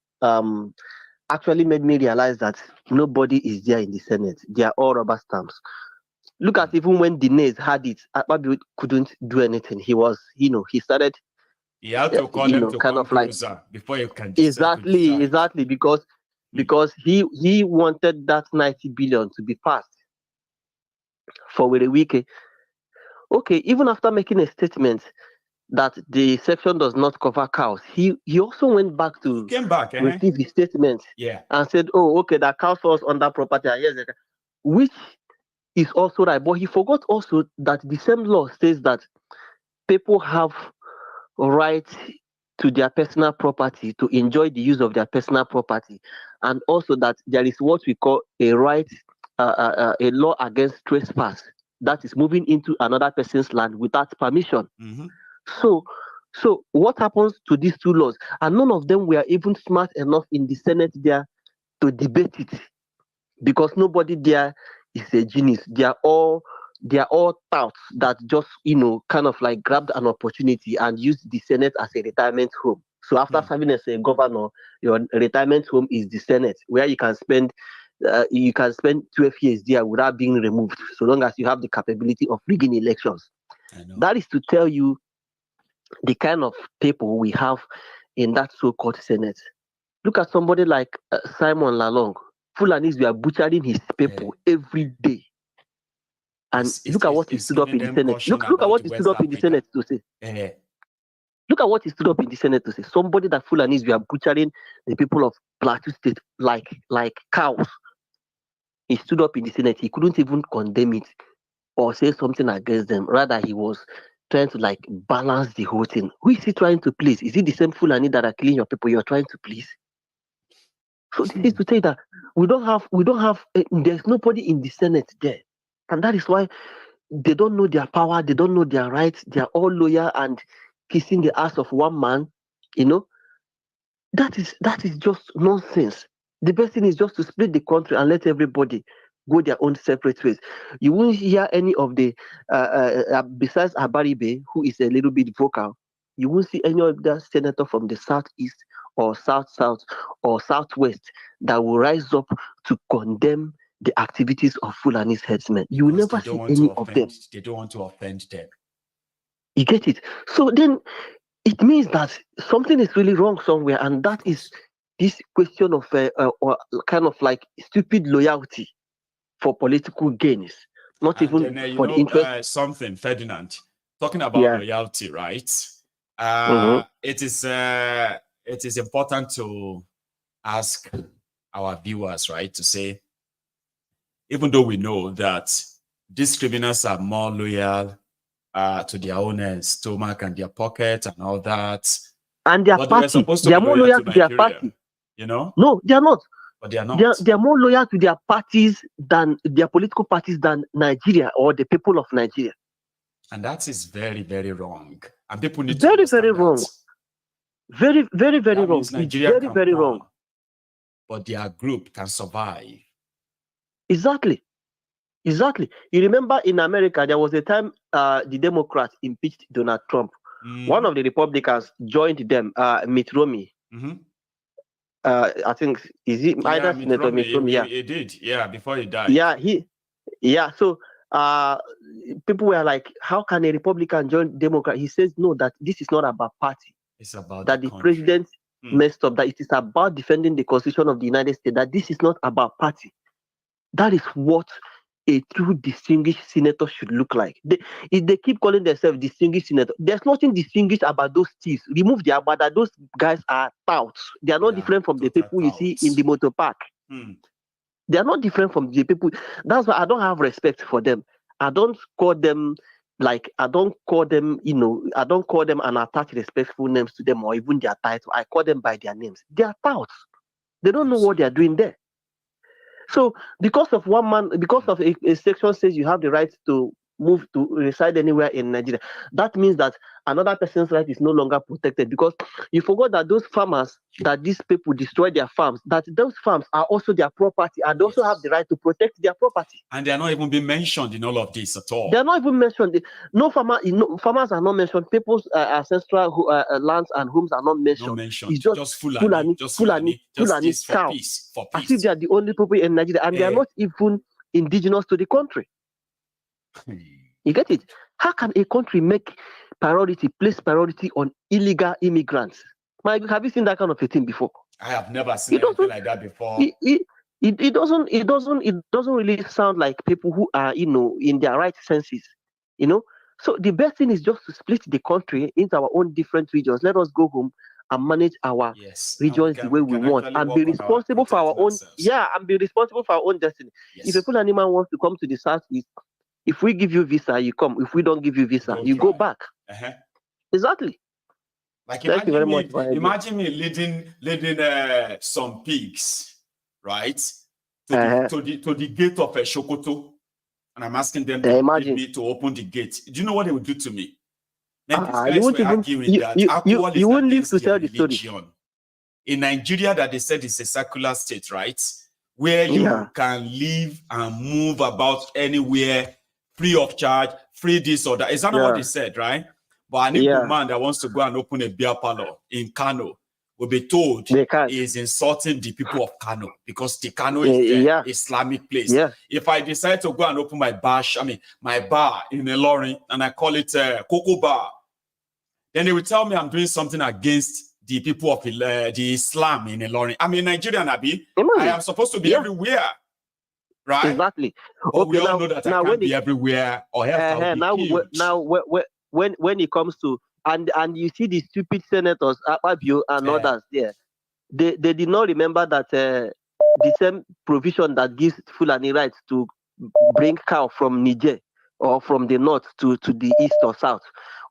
S14: actually made me realize that nobody is there in the Senate. They are all rubber stamps. Look at even when Dinez had it, Akpabiole couldn't do anything. He was, he started.
S15: He had to call him to kind of closer before you can.
S14: Exactly, because he wanted that 90 billion to be passed for a week. Okay, even after making a statement that the section does not cover cows, he also went back to receive his statement, and said, "Oh, okay, that cows falls under property," which is also right. But he forgot also that the same law says that people have a right to their personal property, to enjoy the use of their personal property, and also that there is what we call a right, a law against trespass, that is moving into another person's land without permission. So So what happens to these two laws? And none of them were even smart enough in the Senate there to debate it, because nobody there is a genius. They are all touts that just, kind of like grabbed an opportunity and used the Senate as a retirement home. So after serving as a governor, your retirement home is the Senate, where you can spend 12 years there without being removed, so long as you have the capability of rigging elections. That is to tell you the kind of people we have in that so-called Senate. Look at somebody like Simon Lalong. Fulanis were butchering his people every day. And look at what he stood up in the Senate. Look at what he stood up in the Senate to say. Look at what he stood up in the Senate to say. Somebody that Fulanis were butchering the people of Plateau State like cows. He stood up in the Senate. He couldn't even condemn it or say something against them. Rather, he was trying to like balance the whole thing. Who is he trying to please? Is it the same Fulani that are killing your people you're trying to please? So this is to say that we don't have, there's nobody in the Senate there. And that is why they don't know their power, they don't know their rights, they are all loyal and kissing the ass of one man, That is just nonsense. The best thing is just to split the country and let everybody go their own separate ways. You won't hear any of the, besides Abaribe, who is a little bit vocal, you won't see any of the senator from the southeast or south or southwest that will rise up to condemn the activities of Fulani's headsmen. You will never see any of them.
S15: They don't want to offend them.
S14: You get it? So then it means that something is really wrong somewhere, and that is this question of or kind of like stupid loyalty for political gains, not
S15: And
S14: even
S15: then,
S14: for the interest.
S15: Something, Ferdinand, talking about loyalty, right? It is important to ask our viewers, right, to say, even though we know that these criminals are more loyal to their own stomach and their pocket and all that,
S14: and their party, they are more loyal to their party. No, they are not.
S15: But they are not.
S14: They are more loyal to their parties than their political parties than Nigeria or the people of Nigeria.
S15: And that is very, very wrong. And people need
S14: to
S15: understand
S14: very wrong. Very, very, very wrong.
S15: Nigeria
S14: very, very wrong.
S15: But their group can survive.
S14: Exactly. You remember in America, there was a time the Democrats impeached Donald Trump. One of the Republicans joined them, Mitt Romney. I think, is it either Senator Mitt Romney? Yeah,
S15: he did. Yeah, before he died.
S14: Yeah, so people were like, how can a Republican join Democrat? He says, no, that this is not about party.
S15: It's about
S14: that the president messed up, that it is about defending the Constitution of the United States, that this is not about party. That is what a true distinguished senator should look like. If they keep calling themselves distinguished senator, there's nothing distinguished about those thieves. Remove the abada. Those guys are touts. They are not different from the people you see in the motor park. They are not different from the people. That's why I don't have respect for them. I don't call them and attach respectful names to them or even their title. I call them by their names. They are touts. They don't know what they are doing there. So because of one man, because of a section says you have the right to move to reside anywhere in Nigeria, that means that another person's right is no longer protected, because you forgot that those farmers, that these people destroy their farms, that those farms are also their property, and they also have the right to protect their property.
S15: And they are not even being mentioned in all of this at all.
S14: They are not even mentioned. Farmers are not mentioned. People's ancestral lands and homes are not mentioned.
S15: No mentioned.
S14: It's just
S15: Fulani
S14: cows.
S15: for peace.
S14: As if they are the only people in Nigeria, and they are not even indigenous to the country. You get it? How can a country place priority on illegal immigrants? Have you seen that kind of a thing before?
S15: I have never seen anything like that before.
S14: It doesn't really sound like people who are, in their right senses, So the best thing is just to split the country into our own different regions. Let us go home and manage our regions the way we want, and be responsible for our own. Yeah, and be responsible for our own destiny. Yes. If a Fulani man wants to come to the southeast, if we give you visa, you come. If we don't give you visa, you go back. Exactly.
S15: Like imagine me leading some pigs, right, to the gate of Sokoto, and I'm asking them to open the gate. Do you know what they would do to me?
S3: And these guys were arguing that alcohol is
S14: won't live
S3: against
S14: to
S3: their
S14: tell the story.
S3: religion. In Nigeria, that they said it's a secular state, right? Where you can live and move about anywhere free of charge, free this or that. Is that not what they said, right? But an Igbo man that wants to go and open a beer parlor in Kano will be told he is insulting the people of Kano because the Kano is the Islamic place. If I decide to go and open my bar in Ilorin and I call it Cocoa Bar, then they will tell me I'm doing something against the people of the Islam in Ilorin. I'm a Nigerian, Abi. I am supposed to be everywhere. Right?
S14: Exactly.
S3: But we all know that I can't be everywhere or else I'll be killed.
S14: When it comes to and you see the stupid senators, Akpabiole and others there, they did not remember that the same provision that gives Fulani rights to bring cow from Niger or from the north to the east or south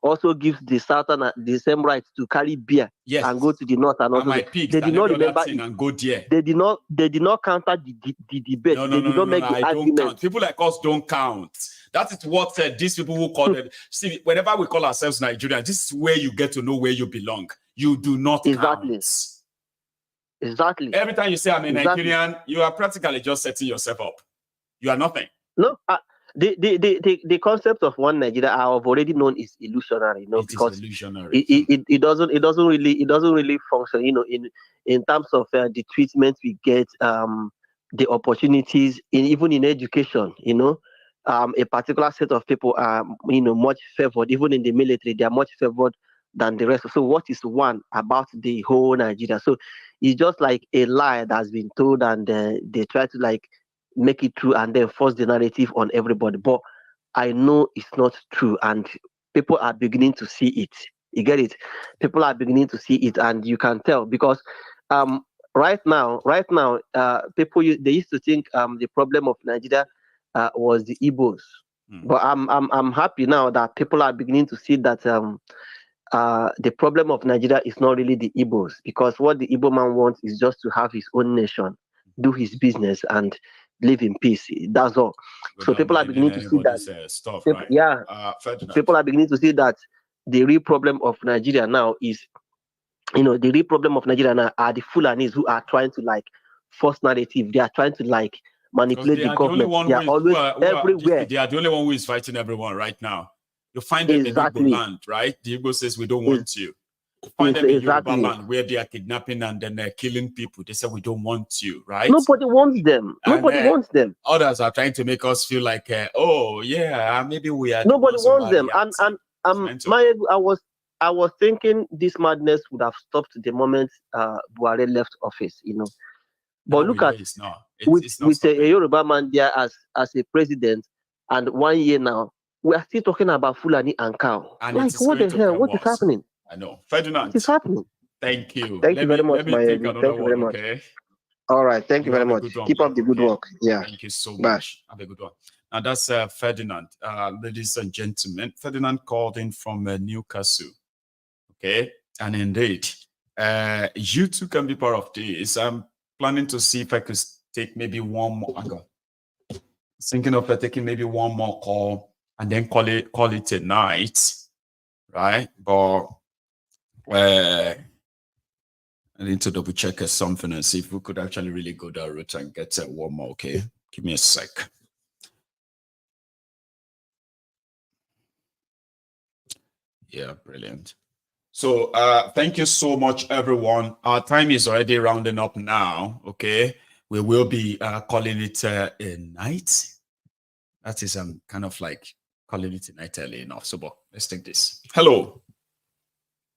S14: also gives the southern the same right to carry beer and go to the north and also
S3: they did not remember it. And go there.
S14: They did not counter the debate. They did not make the argument.
S3: Don't count. People like us don't count. That is what these people who call them. See, whenever we call ourselves Nigerians, this is where you get to know where you belong. You do not count.
S14: Exactly.
S3: Every time you say I'm a Nigerian, you are practically just setting yourself up. You are nothing.
S14: No, the concept of one Nigeria I have already known is illusionary, because it doesn't really function, in terms of the treatment we get, the opportunities even in education, a particular set of people are much favored. Even in the military, they are much favored than the rest. So what is one about the whole Nigeria? So it's just like a lie that's been told, and they try to make it true and then force the narrative on everybody. But I know it's not true, and people are beginning to see it. You get it? People are beginning to see it, and you can tell because right now, people they used to think the problem of Nigeria was the Igbos. But I'm happy now that people are beginning to see that the problem of Nigeria is not really the Igbos, because what the Igbo man wants is just to have his own nation, do his business, and live in peace. That's all. So people are beginning to see that. People are beginning to see that the real problem of Nigeria now is, the real problem of Nigeria now are the Fulanis who are trying to force narrative. They are trying to manipulate the government. They are always everywhere.
S3: They are the only one who is fighting everyone right now. You find them in Igbo land, right? The Igbo says we don't want you. You find them in Yoruba land where they are kidnapping and then killing people. They say we don't want you, right?
S14: Nobody wants them. Nobody wants them.
S3: Others are trying to make us feel like, maybe we are.
S14: Nobody wants them. I was thinking this madness would have stopped the moment Buhari left office, But look at with a Yoruba man there as a president, and 1 year now, we are still talking about Fulani and cow.
S3: And
S14: what the hell? What is happening?
S3: I know. Ferdinand.
S14: What is happening?
S3: Thank you.
S14: Thank you very much, my
S3: Thank you
S14: very much.
S3: Okay?
S14: All right. Thank you very much. Keep up the good work. Yeah.
S3: Thank you so much. Have a good one. Now that's Ferdinand. Ladies and gentlemen, Ferdinand called in from Newcastle. Okay. And indeed, you too can be part of this. I'm planning to see if I could take maybe one more. Thinking of taking maybe one more call and then call it a night. Right? But I need to double check something and see if we could actually really go that route and get one more. Okay, give me a sec. Yeah, brilliant. So thank you so much, everyone. Our time is already rounding up now. Okay, we will be calling it a night. That is kind of calling it a night early enough. So, but let's take this. Hello.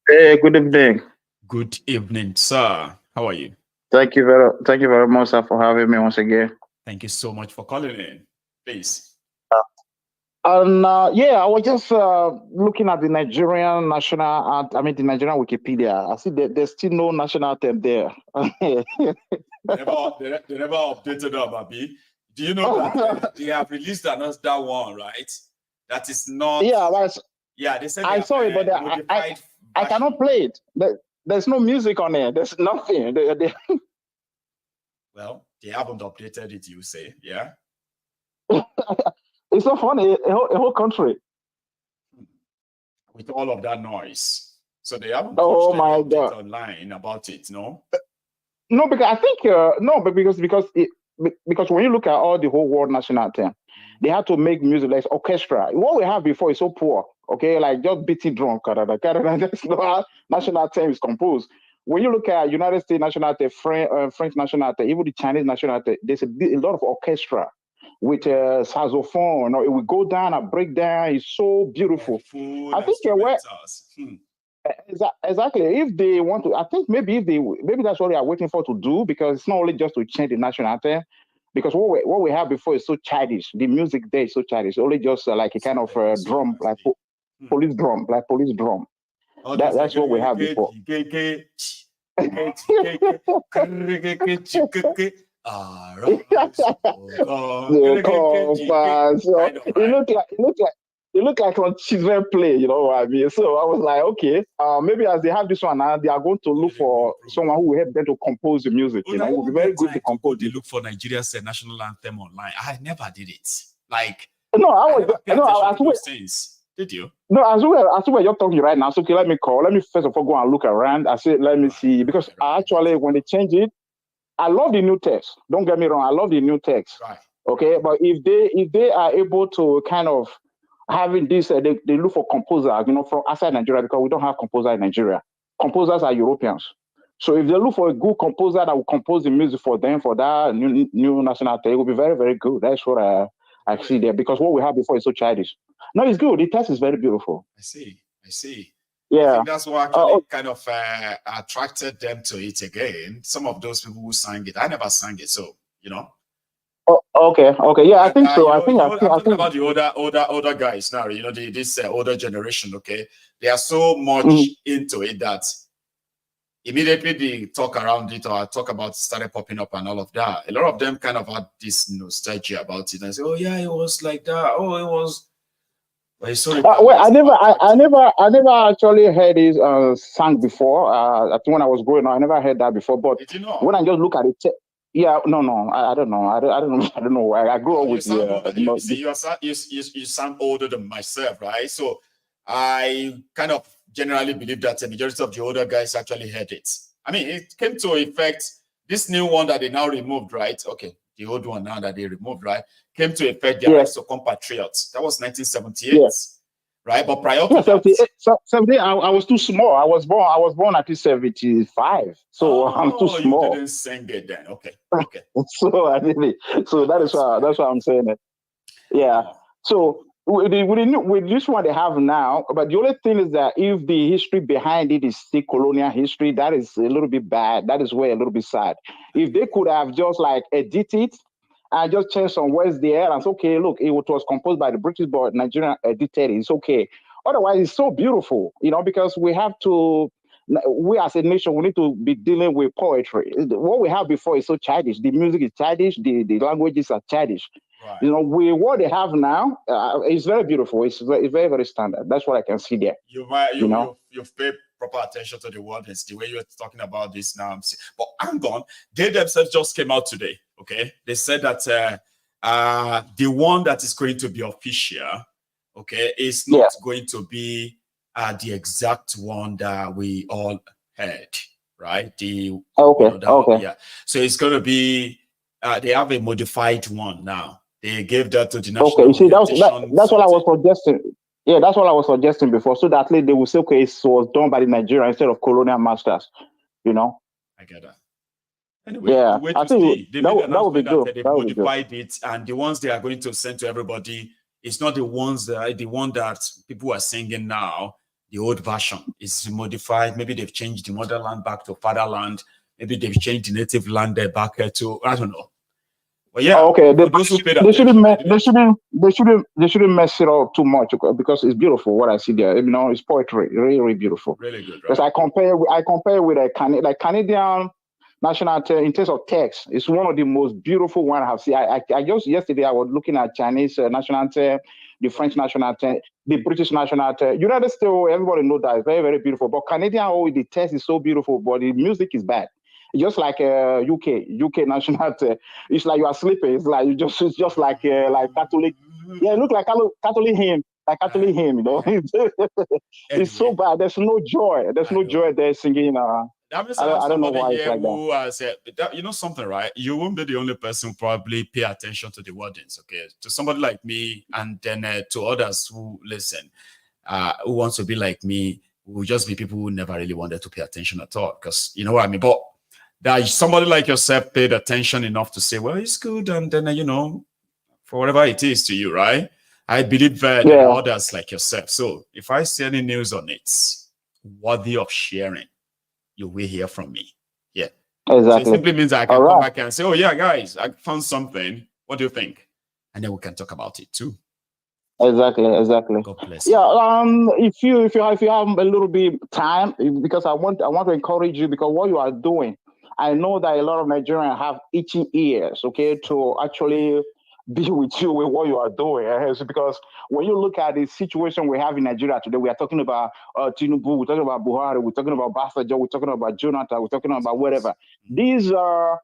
S16: Hey, good evening.
S3: Good evening, sir. How are you?
S16: Thank you very much, sir, for having me once again.
S3: Thank you so much for calling in. Please.
S16: I was just looking at the Nigerian national, the Nigerian Wikipedia. I see that there's still no national anthem there.
S3: they never updated them, Abi. Do you know that they have released another one, right? That is not.
S16: Yeah,
S3: they said
S16: I saw it, but I cannot play it. There's no music on it. There's nothing.
S3: Well, they haven't updated it, you say, yeah?
S16: It's so funny. A whole country.
S3: with all of that noise. So they haven't
S16: Oh
S3: pushed
S16: my
S3: any update
S16: God.
S3: online about it, no?
S16: No, because I think no, but because when you look at all the whole world national anthem, they had to make music like orchestra. What we have before is so poor. Okay, like just beating drum. That's not how national anthem is composed. When you look at United States national anthem, French national anthem, even the Chinese national anthem, there's a lot of orchestra with saxophone. You know, it will go down and break down. It's so beautiful.
S3: Full
S16: I think where
S3: instrumentals.
S16: exactly. If they want to, I think maybe that's what they are waiting for to do, because it's not only just to change the national anthem. Because what we have before is so childish. The music there is so childish. Only just like a kind of drum, like police drum, like police drum. That's what we have before. It looked like on children play, you know what I mean? So I was like, okay, maybe as they have this one now, they are going to look for someone who will help them to compose the music. You know, it will be very good to compose.
S3: They look for Nigeria's national anthem online. I never did it. Like,
S16: no, I was
S3: things. Did you?
S16: No, as well you're talking right now. So okay, let me first of all go and look around. I said, let me see, because actually when they change it, I love the new text. Don't get me wrong, I love the new text.
S3: Right.
S16: Okay, but if they are able to kind of having this, they look for composers, you know, from outside Nigeria, because we don't have composers in Nigeria. Composers are Europeans. So if they look for a good composer that will compose the music for them for that new national anthem, it will be very, very good. That's what I see there, because what we had before is so childish. No, it's good. The text is very beautiful.
S3: I see.
S16: Yeah.
S3: I think that's what actually kind of attracted them to it again. Some of those people who sang it, I never sang it, so you know.
S16: Oh, okay. Yeah, I think so. I'm
S3: talking about the older guys now. You know, this older generation. Okay, they are so much into it that immediately they talk around it or talk about it started popping up and all of that. A lot of them kind of had this nostalgia about it and say, "Oh yeah, it was like that. Oh, it was." But sorry.
S16: Well, I never actually heard it sung before. I think when I was growing up, I never heard that before. But
S3: did you know?
S16: When I just look at it. Yeah, no, I don't know. I don't know. I grew up with
S3: you sound older than myself, right? So I kind of generally believe that the majority of the older guys actually heard it. I mean, it came to effect. This new one that they now removed, right? Okay, the old one now that they removed, right? Came to effect the rights of compatriots. That was 1978. Yes. Right, but prior to
S16: 78, I was too small. I was born at 75, so I'm too small.
S3: You didn't sing it then, okay.
S16: So I didn't. So that's why I'm saying it. Yeah. So with this one they have now, but the only thing is that if the history behind it is still colonial history, that is a little bit bad. That is where a little bit sad. If they could have just like edited it. I just changed some words there and it's okay. Look, it was composed by the British, but Nigerian edited it. It's okay. Otherwise, it's so beautiful, you know, because we as a nation, we need to be dealing with poetry. What we have before is so childish. The music is childish. The languages are childish. Right. You know, what they have now is very beautiful. It's very, very standard. That's what I can see there.
S3: You've paid proper attention to the words, the way you're talking about this now. But hang on, they themselves just came out today. Okay, they said that the one that is going to be official, okay, is not going to be the exact one that we all heard, right? Yeah. So it's going to be they have a modified one now. They gave that to the national.
S16: Okay, you see, that's what I was suggesting. Yeah, that's what I was suggesting before, so that at least they will say, okay, it was done by the Nigerians instead of colonial masters. You know.
S3: I get that. Anyway,
S16: yeah,
S3: I think that would be good. They modified it, and the ones they are going to send to everybody is not the one that people are singing now. The old version is modified. Maybe they've changed the motherland back to fatherland. Maybe they've changed the native land there back to I don't know. But yeah,
S16: okay. They shouldn't mess it up too much because it's beautiful. What I see there, you know, it's poetry, really, really beautiful.
S3: Really good.
S16: Because I compare with a Canadian national anthem in terms of text. It's one of the most beautiful one I have seen. I just yesterday I was looking at Chinese national anthem, the French national anthem, the British national anthem. United States, everybody knows that it's very, very beautiful. But Canadian, the text is so beautiful, but the music is bad. Just like UK national anthem. It's like you are sleeping. It's like it's just like Catholic. Yeah, it look like Catholic hymn. Like actually him, you know. It's so bad. There's no joy. There's no joy there singing.
S15: That means
S16: I don't know
S15: somebody
S16: why it's
S15: here
S16: like that.
S15: who has, you know something, right? You won't be the only person who probably pay attention to the wordings, okay? To somebody like me, and then to others who listen, who wants to be like me, will just be people who never really wanted to pay attention at all, because you know what I mean. But that somebody like yourself paid attention enough to say, well, it's good, and then you know, for whatever it is to you, right? I believe there are others like yourself. So if I see any news on it worthy of sharing, you will hear from me. Yeah.
S16: Exactly.
S15: So it simply means I can come back and say, oh yeah, guys, I found something. What do you think? And then we can talk about it too.
S16: Exactly.
S15: God bless
S16: Yeah. If you have a little bit time, because I want to encourage you, because what you are doing, I know that a lot of Nigerians have itching ears, okay, to actually be with you with what you are doing. Because when you look at the situation we have in Nigeria today, we are talking about Thiefnubu, we're talking about Buhari, we're talking about Basajo, we're talking about Jonathan, we're talking about whatever. These are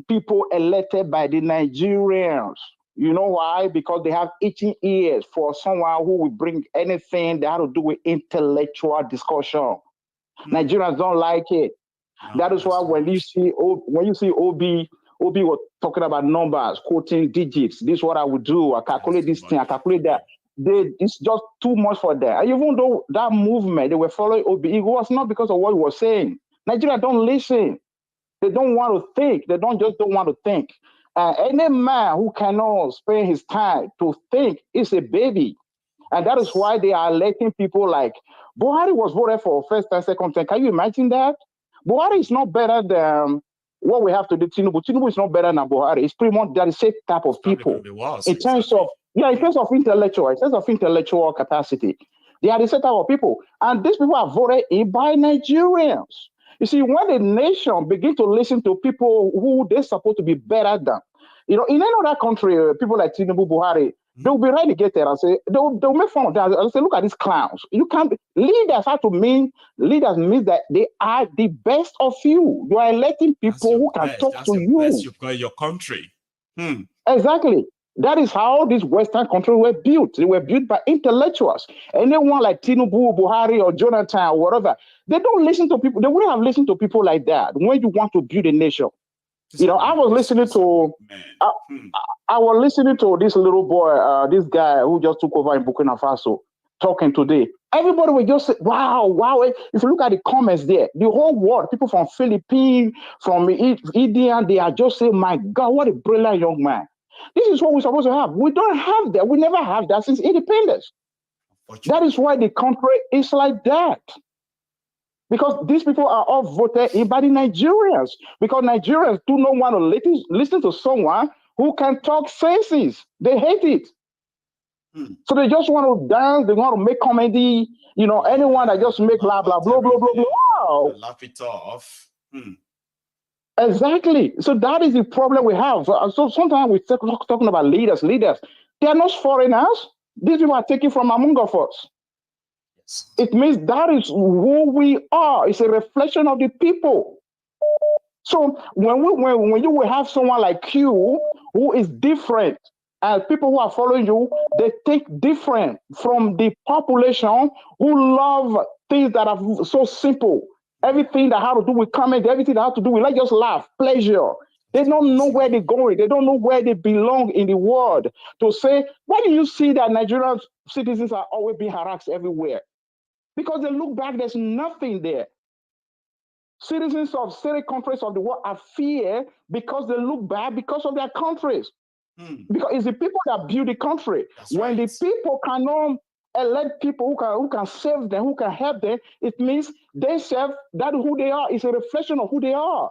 S16: people elected by the Nigerians. You know why? Because they have itching ears for someone who will bring anything that has to do with intellectual discussion. Nigerians don't like it. That is why when you see Obi was talking about numbers, quoting digits. This is what I would do. I calculate this thing. I calculate that. It's just too much for them. And even though that movement, they were following Obi, it was not because of what he was saying. Nigeria don't listen. They don't want to think. They don't want to think. Any man who cannot spend his time to think is a baby. And that is why they are electing people like Buhari was voted for first and second term. Can you imagine that? Buhari is not better than what we have to do. Thiefnubu is not better than Buhari. It's pretty much the same type of people. In terms of intellectual capacity. They are the same type of people. And these people are voted in by Nigerians. You see, when the nation begin to listen to people who they're supposed to be better than, you know, in any other country, people like Thiefnubu, Buhari, they'll be relegated and say, they'll make fun of that and say, look at these clowns. You can't, leaders means that they are the best of you. You are electing people who can talk to you.
S15: You've got your country.
S16: Exactly. That is how these Western countries were built. They were built by intellectuals. Anyone like Thiefnubu, Buhari, or Jonathan, or whatever, they don't listen to people. They wouldn't have listened to people like that when you want to build a nation. You know, I was listening to this little boy, this guy who just took over in Burkina Faso, talking today. Everybody will just say, wow. If you look at the comments there, the whole world, people from Philippines, from India, they are just saying, my God, what a brilliant young man. This is what we're supposed to have. We don't have that. We never have that since independence. That is why the country is like that. Because these people are all voted in by the Nigerians. Because Nigerians do not want to listen to someone who can talk senses. They hate it. So they just want to dance. They want to make comedy. You know, anyone that just make blah, blah, blah, blah, blah, blah. Wow.
S15: Laugh it off.
S16: Exactly. So that is the problem we have. So sometimes we talking about leaders. They are not foreigners. These people are taken from among us. It means that is who we are. It's a reflection of the people. So when you will have someone like you who is different, and people who are following you, they take different from the population who love things that are so simple. Everything that has to do with comedy, everything that has to do with, let's just laugh, pleasure. They don't know where they're going. They don't know where they belong in the world. To say, why do you see that Nigerian citizens are always being harassed everywhere? Because they look back, there's nothing there. Citizens of certain countries of the world are feared because they look bad because of their countries. Because it's the people that build the country. When the people cannot elect people who can save them, who can help them, it means they serve that who they are. It's a reflection of who they are.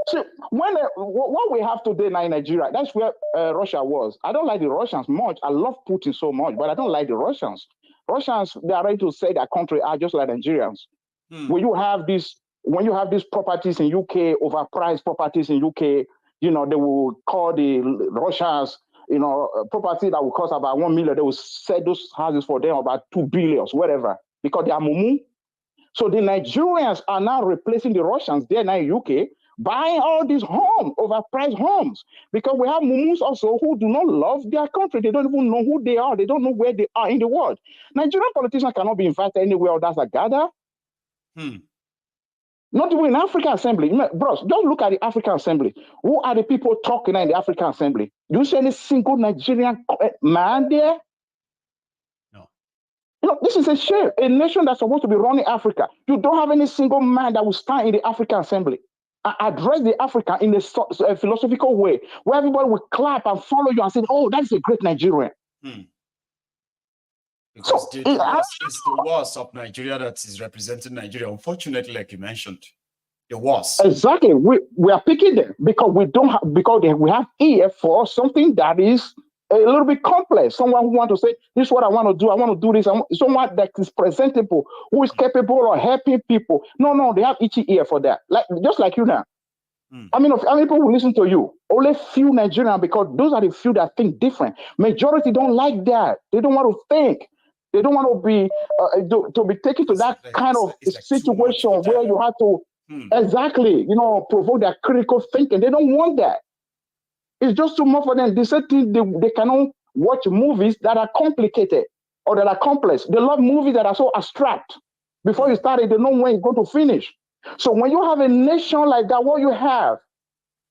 S16: So what we have today now in Nigeria, that's where Russia was. I don't like the Russians much. I love Putin so much, but I don't like the Russians. Russians, they are ready to say their country are just like Nigerians. When you have these properties in UK, overpriced properties in UK, you know, they will call the Russians, you know, property that will cost about 1 million. They will sell those houses for them about 2 billion, whatever, because they are mumu. So the Nigerians are now replacing the Russians there now in UK buying all these overpriced homes, because we have mumus also who do not love their country. They don't even know who they are. They don't know where they are in the world. Nigerian politicians cannot be invited anywhere else as gather. Not even in African Assembly. Bros, just look at the African Assembly. Who are the people talking in the African Assembly? Do you see any single Nigerian man there?
S15: No.
S16: You know, this is a shame. A nation that's supposed to be running Africa. You don't have any single man that will stand in the African Assembly and address the Africa in a philosophical way, where everybody will clap and follow you and say, oh, that's a great Nigerian.
S15: Because it's the worst of Nigeria that is representing Nigeria. Unfortunately, like you mentioned, the worst.
S16: Exactly. We are picking them because we don't have, because we have ear for something that is a little bit complex. Someone who wants to say, this is what I want to do. I want to do this. Someone that is presentable, who is capable of helping people. No, they have itchy ear for that. Like just like you now. I mean, how many people will listen to you? Only few Nigerians, because those are the few that think different. Majority don't like that. They don't want to think. They don't want to be taken to that kind of situation where you have to exactly, provoke their critical thinking. They don't want that. It's just too much for them. They say they cannot watch movies that are complicated or that are complex. They love movies that are so abstract. Before you start it, they know when you're going to finish. So when you have a nation like that, what you have,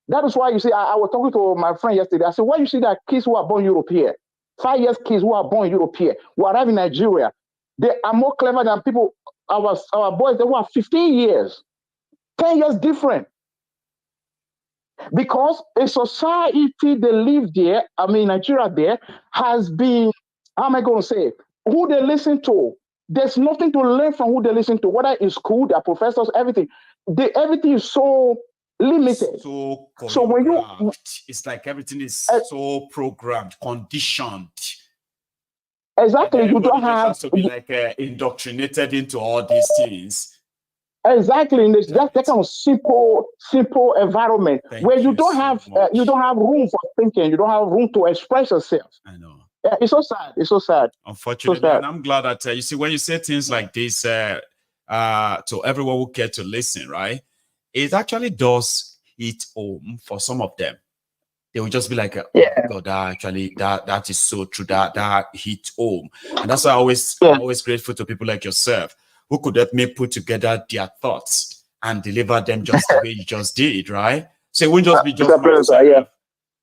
S16: that is why you see, I was talking to my friend yesterday. I said, why you see that kids who are born Europe here, 5 years kids who are born Europe here, who arrive in Nigeria, they are more clever than people, our boys, they were 15 years, 10 years different. Because a society they live there, I mean, Nigeria there, has been, how am I going to say, who they listen to. There's nothing to learn from who they listen to, whether it's school, their professors, everything. Everything is so limited.
S15: So
S16: when you,
S15: it's like everything is so programmed, conditioned.
S16: Exactly, you don't have
S15: has to be like indoctrinated into all these things.
S16: Exactly, in that kind of simple environment where you don't have room for thinking, you don't have room to express yourself.
S15: I know.
S16: Yeah, it's so sad. It's so sad.
S15: Unfortunately,
S16: so sad.
S15: And I'm glad that you see when you say things like this to everyone who care to listen, right? It actually does hit home for some of them. They will just be like, oh my God, that is so true. That hit home, and that's why I'm always grateful to people like yourself who could help me put together their thoughts and deliver them just the way you just did, right? So it won't just be just myself,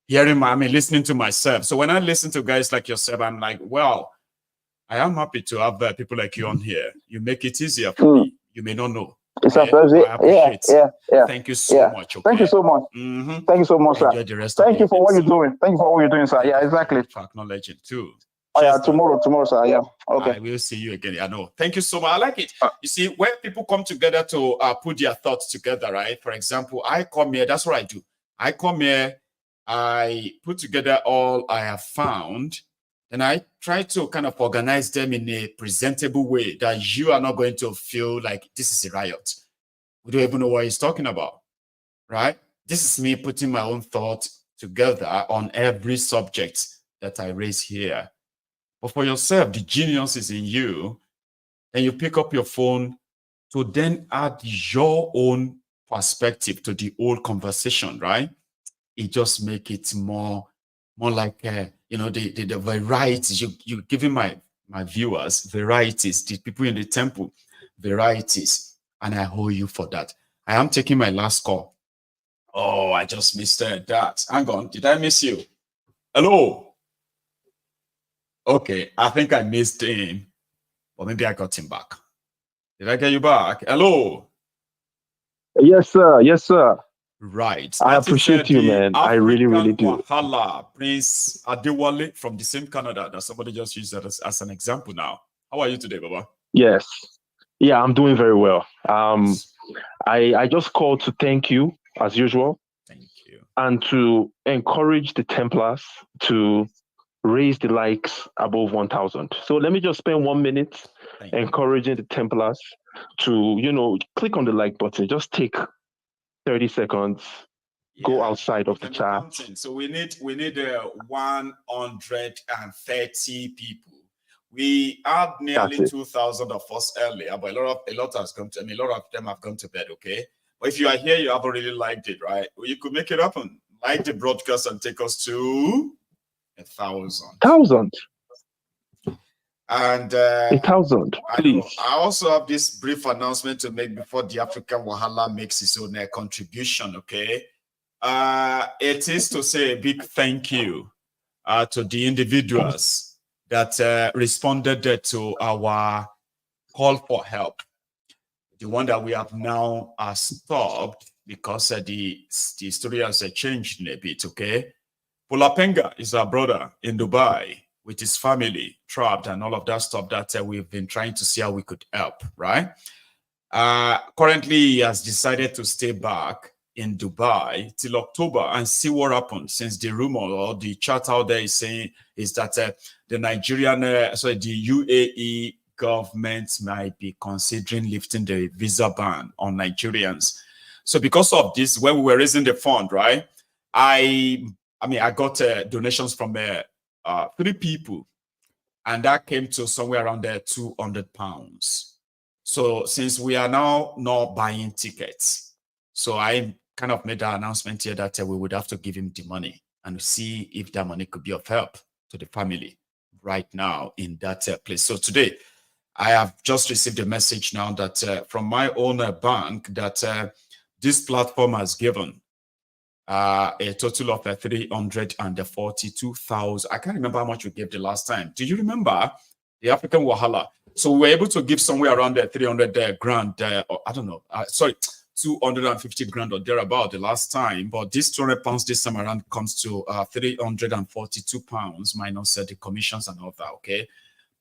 S15: listening to myself. So when I listen to guys like yourself, I'm like, well, I am happy to have people like you on here. You make it easier for me. You may not know.
S16: It's
S15: okay? I appreciate it. Thank you so much. Okay?
S16: Thank you so much. Thank you so much, sir.
S15: Enjoy the rest
S16: Thank
S15: of
S16: you for what you're doing. Thank you for what you're doing, sir. Yeah, exactly.
S15: For acknowledging too.
S16: Oh, yeah, tomorrow, sir. Yeah. Okay.
S15: I will see you again. I know. Thank you so much. I like it. You see, when people come together to put their thoughts together, right? For example, I come here. That's what I do. I come here. I put together all I have found, and I try to kind of organize them in a presentable way that you are not going to feel like this is a riot. We don't even know what he's talking about, right? This is me putting my own thoughts together on every subject that I raise here. But for yourself, the genius is in you, and you pick up your phone to then add your own perspective to the whole conversation, right? It just make it more like the varieties. You giving my viewers varieties, the people in the temple varieties, and I owe you for that. I am taking my last call. Oh, I just missed that. Hang on, did I miss you? Hello. Okay, I think I missed him, but maybe I got him back. Did I get you back? Hello.
S16: Yes, sir. Yes, sir.
S15: Right.
S16: I appreciate you, man. I really, really do.
S15: Wahala, Prince Adewale from the same Canada that somebody just used that as an example now. How are you today, Baba?
S17: Yes. Yeah, I'm doing very well. I just called to thank you, as usual.
S15: Thank you.
S17: And to encourage the Templars to raise the likes above 1,000. So let me just spend 1 minute encouraging the Templars to, click on the like button. Just take 30 seconds, go outside of the chat.
S15: So we need 130 people. We had nearly 2,000 of us earlier, but a lot has come to. A lot of them have gone to bed. Okay,
S3: If you are here, you haven't really liked it, right? Well, you could make it happen. Like the broadcast and take us to 1,000.
S17: 1,000.
S3: And
S17: 1,000, please.
S3: I also have this brief announcement to make before the African Wahala makes its own contribution, okay? It is to say a big thank you to the individuals that responded to our call for help. The one that we have now stopped because the story has changed a bit, okay? Pulapenga is our brother in Dubai with his family trapped and all of that stuff that we've been trying to see how we could help, right? Currently, he has decided to stay back in Dubai till October and see what happens, since the rumor or the chat out there is saying is that the Nigerian, the UAE government might be considering lifting the visa ban on Nigerians. So because of this, when we were raising the fund, right, I got donations from 3 people, and that came to somewhere around £200. So since we are now not buying tickets, so I kind of made an announcement here that we would have to give him the money and see if that money could be of help to the family right now in that place. So today, I have just received a message now that from my own bank that this platform has given a total of 342,000. I can't remember how much we gave the last time. Do you remember the African Wahala? So we were able to give somewhere around 300 grand, or I don't know, 250 grand or thereabout the last time. But this £200 this time around comes to £342 minus the commissions and all that, okay?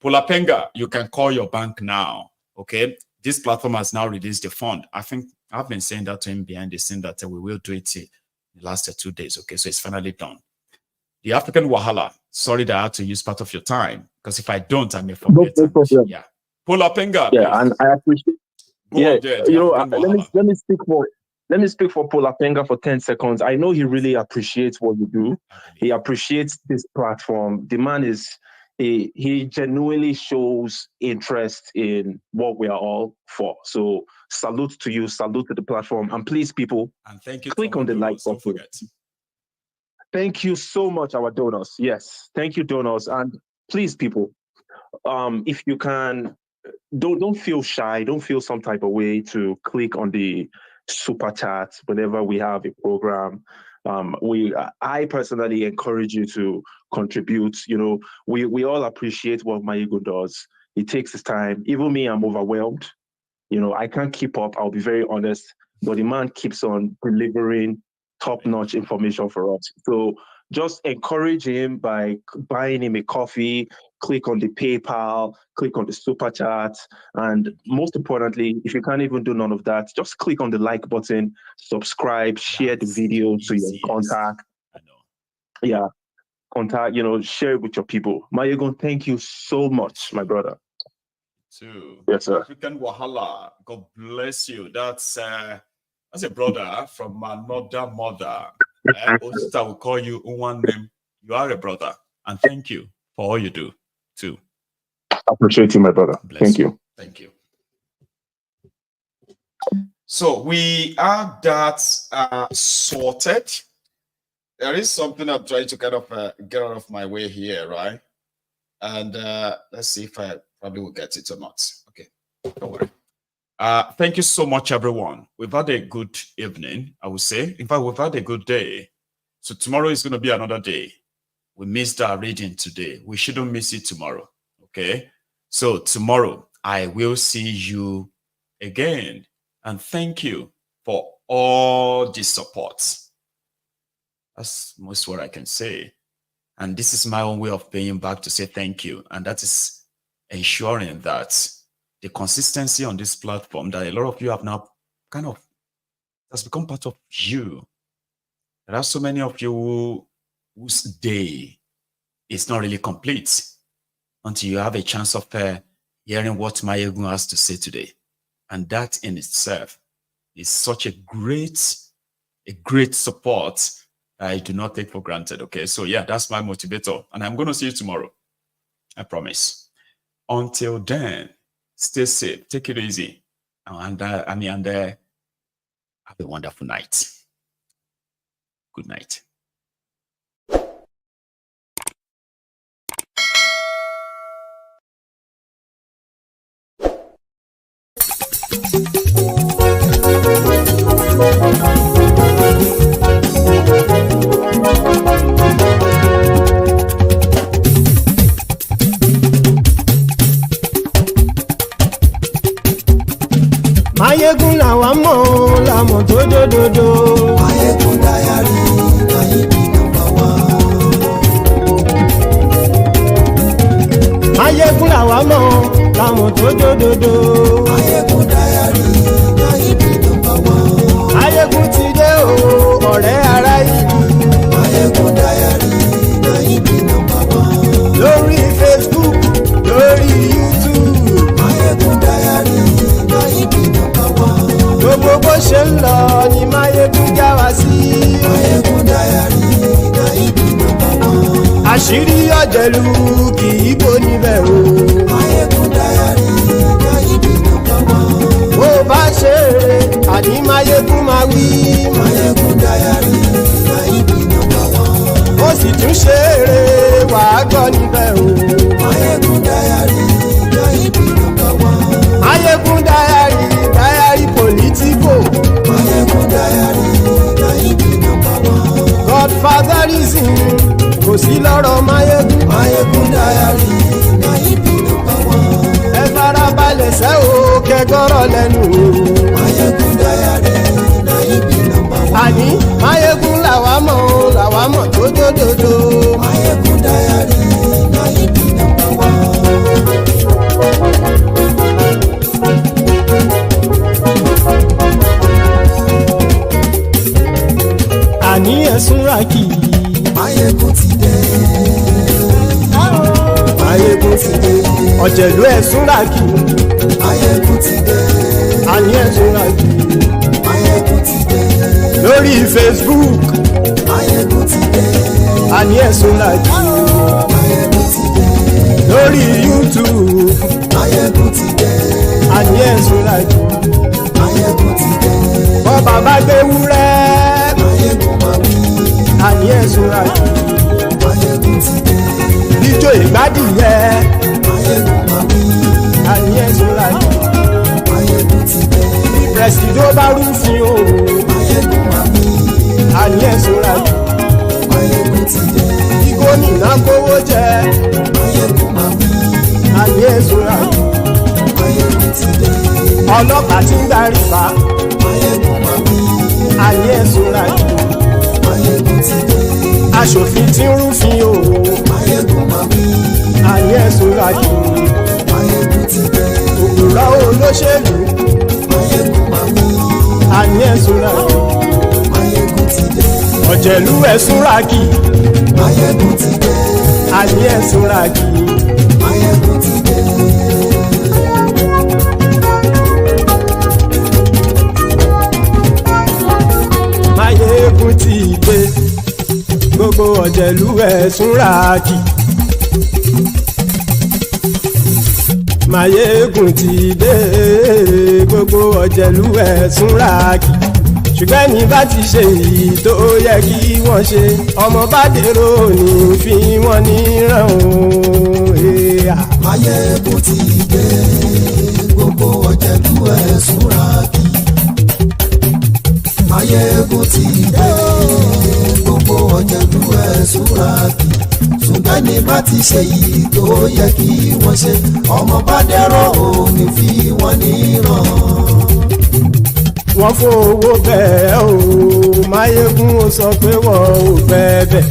S3: Pulapenga, you can call your bank now, okay? This platform has now released the fund. I think I've been saying that to him behind the scene that we will do it in the last 2 days, okay? So it's finally done. The African Wahala, sorry that I had to use part of your time, because if I don't, I may forget. Yeah. Pulapenga.
S17: Yeah,
S3: please.
S17: and I appreciate. Let me speak for Pulapenga for 10 seconds. I know he really appreciates what you do. He appreciates this platform. The man he genuinely shows interest in what we are all for. So salute to you, salute to the platform. And please, people,
S3: and thank you,
S17: click on the like button. Thank you so much, our donors. Yes, thank you, donors. And please, people, if you can, don't feel shy. Don't feel some type of way to click on the super chat whenever we have a program. I personally encourage you to contribute. You know, we all appreciate what Maigo does. He takes his time. Even me, I'm overwhelmed. You know, I can't keep up. I'll be very honest. But the man keeps on delivering top-notch information for us. So just encourage him by buying him a coffee, click on the PayPal, click on the super chat, and most importantly, if you can't even do none of that, just click on the like button, subscribe, share the video to your contact. Yeah, contact, share it with your people. Mayegun, thank you so much, my brother. Yes, sir.
S3: African Wahala, God bless you. That's a brother from another mother. Osita will call you one name. You are a brother, and thank you for all you do too.
S17: I appreciate you, my brother. Thank you.
S3: Thank you. So we are that sorted. There is something I'm trying to kind of get out of my way here, right? And let's see if I probably will get it or not. Okay, don't worry. Thank you so much, everyone. We've had a good evening, I would say. In fact, we've had a good day. So tomorrow is going to be another day. We missed our reading today. We shouldn't miss it tomorrow, okay? So tomorrow, I will see you again. And thank you for all the support. That's most what I can say. And this is my own way of paying back to say thank you. And that is ensuring that the consistency on this platform that a lot of you have now kind of has become part of you. There are so many of you whose day is not really complete until you have a chance of hearing what Mayegun has to say today. And that in itself is such a great support I do not take for granted. Okay, so yeah, that's my motivator. And I'm going to see you tomorrow. I promise. Until then, stay safe, take it easy. And Have a wonderful night. Good night.
S18: Mayegun làwa mọ̀ làmọ̀ tó dòdòdò.
S4: Mayegun diary, Nayibi #1.
S18: Mayegun làwa mọ̀ làmọ̀ tó dòdòdò.
S4: Mayegun diary, Nayibi #1.
S18: Mayegun ti dé o, ọ̀rẹ́ ara ìlú.
S4: Mayegun diary, Nayibi #1.
S18: Lórí Facebook, lórí YouTube.
S4: Mayegun diary, Nayibi #1.
S18: Gbogbo bó ṣe ń lọ ni Mayegun já wa sí.
S4: Mayegun diary, Nayibi #1.
S18: Àṣírí ọ̀jẹ̀lú kì í bò níbẹ̀ o.
S4: Mayegun diary, Nayibi #1.
S18: Bó bá ṣe eré, àní Mayegun máa wí.
S4: Mayegun diary, Nayibi #1.
S18: Ó sì tún ṣe eré, wàá gbọ́ níbẹ̀ o.
S4: Mayegun diary, Nayibi #1.
S18: Mayegun diary, diary politico.
S4: Mayegun diary, Nayibi #1.
S18: Godfatherism kò sí lọ́rọ̀ Mayegun.
S4: Mayegun diary, Nayibi #1.
S18: Ẹ farabalẹ̀ sẹ́ o, kẹgọ́rọ̀ lẹ́nu o.
S4: Mayegun diary, Nayibi #1.
S18: Àní Mayegun làwa mọ̀ tó dòdòdò.
S4: Mayegun diary, Nayibi #1.
S18: Àní ẹ̀sùn ràkì.
S4: Mayegun ti dé. Mayegun ti dé.
S18: Ọ̀jẹ̀lú ẹ̀sùn ràkì.
S4: Mayegun ti dé.
S18: Àní ẹ̀sùn ràkì.
S4: Mayegun ti dé.
S18: Lórí Facebook.
S4: Mayegun ti dé.
S18: Àní ẹ̀sùn ràkì.
S4: Mayegun ti dé.
S18: Lórí YouTube.
S4: Mayegun ti dé.
S18: Àní ẹ̀sùn ràkì.
S4: Mayegun ti dé.
S18: Bọ́ bàbá gbé wúrẹ́.
S4: Mayegun máa wí.
S18: Àní ẹ̀sùn ràkì.
S4: Mayegun ti dé.
S18: Ijó ìgbádìyẹ.
S4: Mayegun máa wí.
S18: Àní ẹ̀sùn ràkì.
S4: Mayegun ti dé.
S18: Presido bá rúfin o.
S4: Mayegun máa wí.
S18: Àní ẹ̀sùn ràkì.
S4: Mayegun ti dé.
S18: Kí gómìnà kówó jẹ.
S4: Mayegun máa wí.
S18: Àní ẹ̀sùn ràkì.
S4: Mayegun ti dé.
S18: Ọlọ́pàá tí ń darí bá.
S4: Mayegun máa wí.
S18: Àní ẹ̀sùn ràkì.
S4: Mayegun ti dé.
S18: Aṣòfin tí ń rúfin o.
S4: Mayegun máa wí.
S18: Àní ẹ̀sùn ràkì.
S4: Mayegun ti dé.
S18: Òpùrọ́ olóṣèlú.
S4: Mayegun máa wí.
S18: Àní ẹ̀sùn ràkì.
S4: Mayegun ti dé.
S18: Ọ̀jẹ̀lú ẹ̀sùn ràkì.
S4: Mayegun ti dé.
S18: Àní ẹ̀sùn ràkì.
S4: Mayegun ti dé.
S18: Mayegun ti dé. Gbogbo ọ̀jẹ̀lú ẹ̀sùn ràkì. Mayegun ti dé. Gbogbo ọ̀jẹ̀lú ẹ̀sùn ràkì. Ṣùgbọ́n ní bá ti ṣe èyí tó yẹ kí wọ́n ṣe, ọmọ bá dèrò ní fi wọ́n níran o.
S4: Mayegun ti dé. Gbogbo ọ̀jẹ̀lú ẹ̀sùn ràkì. Mayegun ti dé. Gbogbo ọ̀jẹ̀lú ẹ̀sùn ràkì. Ṣùgbọ́n ní bá ti ṣe èyí tó yẹ kí wọ́n ṣe, ọmọ bá dèrò ní fi wọ́n níran.
S18: Wọ́n fowó bẹ́ẹ̀ o, Mayegun ó sọ pé wọ́n ò fẹ́ bẹ̀.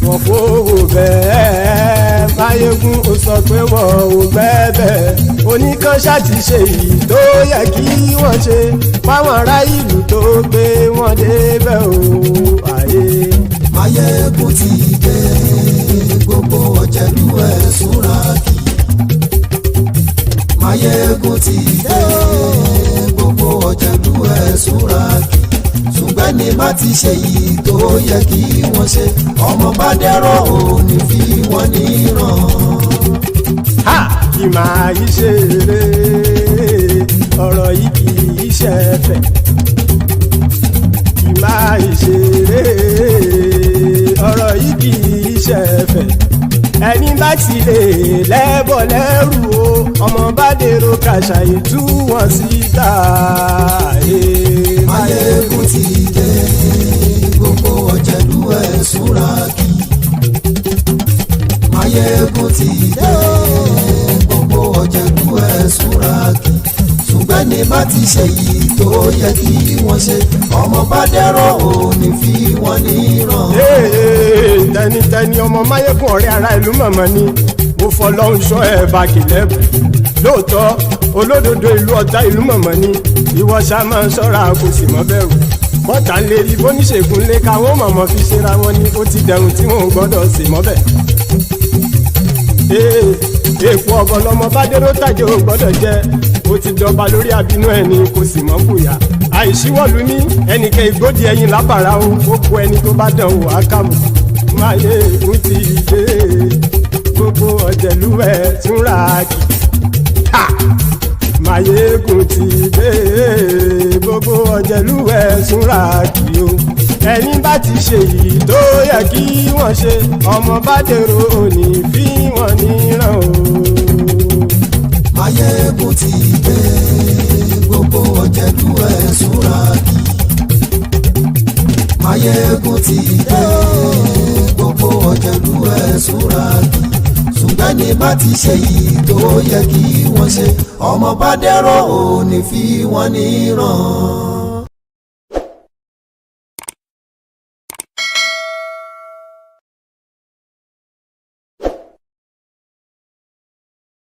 S18: Wọ́n fowó bẹ́ẹ̀, Mayegun ó sọ pé wọ́n ò fẹ́ bẹ̀. Oníkan ṣáàtì ṣe èyí tó yẹ kí wọ́n ṣe, fáwọn ará ìlú tó gbé wọn débẹ̀ o.
S4: Mayegun ti dé. Gbogbo ọ̀jẹ̀lú ẹ̀sùn ràkì. Mayegun ti dé. Gbogbo ọ̀jẹ̀lú ẹ̀sùn ràkì. Ṣùgbọ́n ní bá ti ṣe yìí tó yẹ kí wọ́n ṣe, ọmọ bá dẹ́rọ̀ ò ní fi wọ́n níran.
S18: Kì máa yí ṣe eré, ọ̀rọ̀ yìí kì í ṣe ẹ̀fẹ̀ ìmá ìṣeré ọ̀rọ̀ yìí kì í ṣẹ̀fẹ̀ ẹni bá ti lè lẹ́bọ̀ lẹ́rù o ọmọ bá dèrò kàṣà ìtú wọn síta.
S19: Máyégún ti dé gbogbo ọ̀jẹ̀lú ẹ̀ súnra kí. Máyégún ti dé gbogbo ọ̀jẹ̀lú ẹ̀ súnra kí. ṣùgbọ́n ní bá ti ṣe yìí tó yẹ kí wọ́n ṣe ọmọ bá dẹ́rọ̀ ò ní fi wọ́n níran.
S18: tẹnitẹni ọmọ Máyégún ọ̀rẹ́ ara ìlú mọ̀mọ́ ni mo fọlọ́hún sọ ẹ̀ bá kìlẹ́bù lóòótọ́ olódodo ìlú ọ̀tá ìlú mọ̀mọ́ ni ìwọ ṣá máa ń ṣọ́ra kò sì mọ́ bẹ̀rù bọ́tà ń lè rí bóníṣègùn lé káwọn mọ̀mọ́ fi ṣera wọn ni ó ti dẹrùn tí wọn ò gbọ́dọ̀ sè mọ́bẹ̀. èèpo ọ̀gọ̀lọ́mọ bá dérò tàjẹ́ ò gbọ́dọ̀ jẹ́ ó ti dọba lórí àbínú ẹni kò sì mọ́ fòyà àìsíwọ́lu ní ẹnìkẹ́ ìgbódì ẹyin lábàrá o ó kó ẹni tó bá dán o àkàmù. Máyégún ti dé gbogbo ọ̀jẹ̀lú ẹ̀ túnra kì. Máyégún ti dé gbogbo ọ̀jẹ̀lú ẹ̀ túnra kì o ẹni bá ti ṣe yìí tó yẹ kí wọ́n ṣe ọmọ bá dèrò òní fi wọ́n níran o.
S19: Máyégún ti dé gbogbo ọ̀jẹ̀lú ẹ̀ súnra kí. Máyégún ti dé gbogbo ọ̀jẹ̀lú ẹ̀ súnra kí. ṣùgbọ́n ní bá ti ṣe yìí tó yẹ kí wọ́n ṣe ọmọ bá dẹ́rọ̀ ò ní fi wọ́n níran.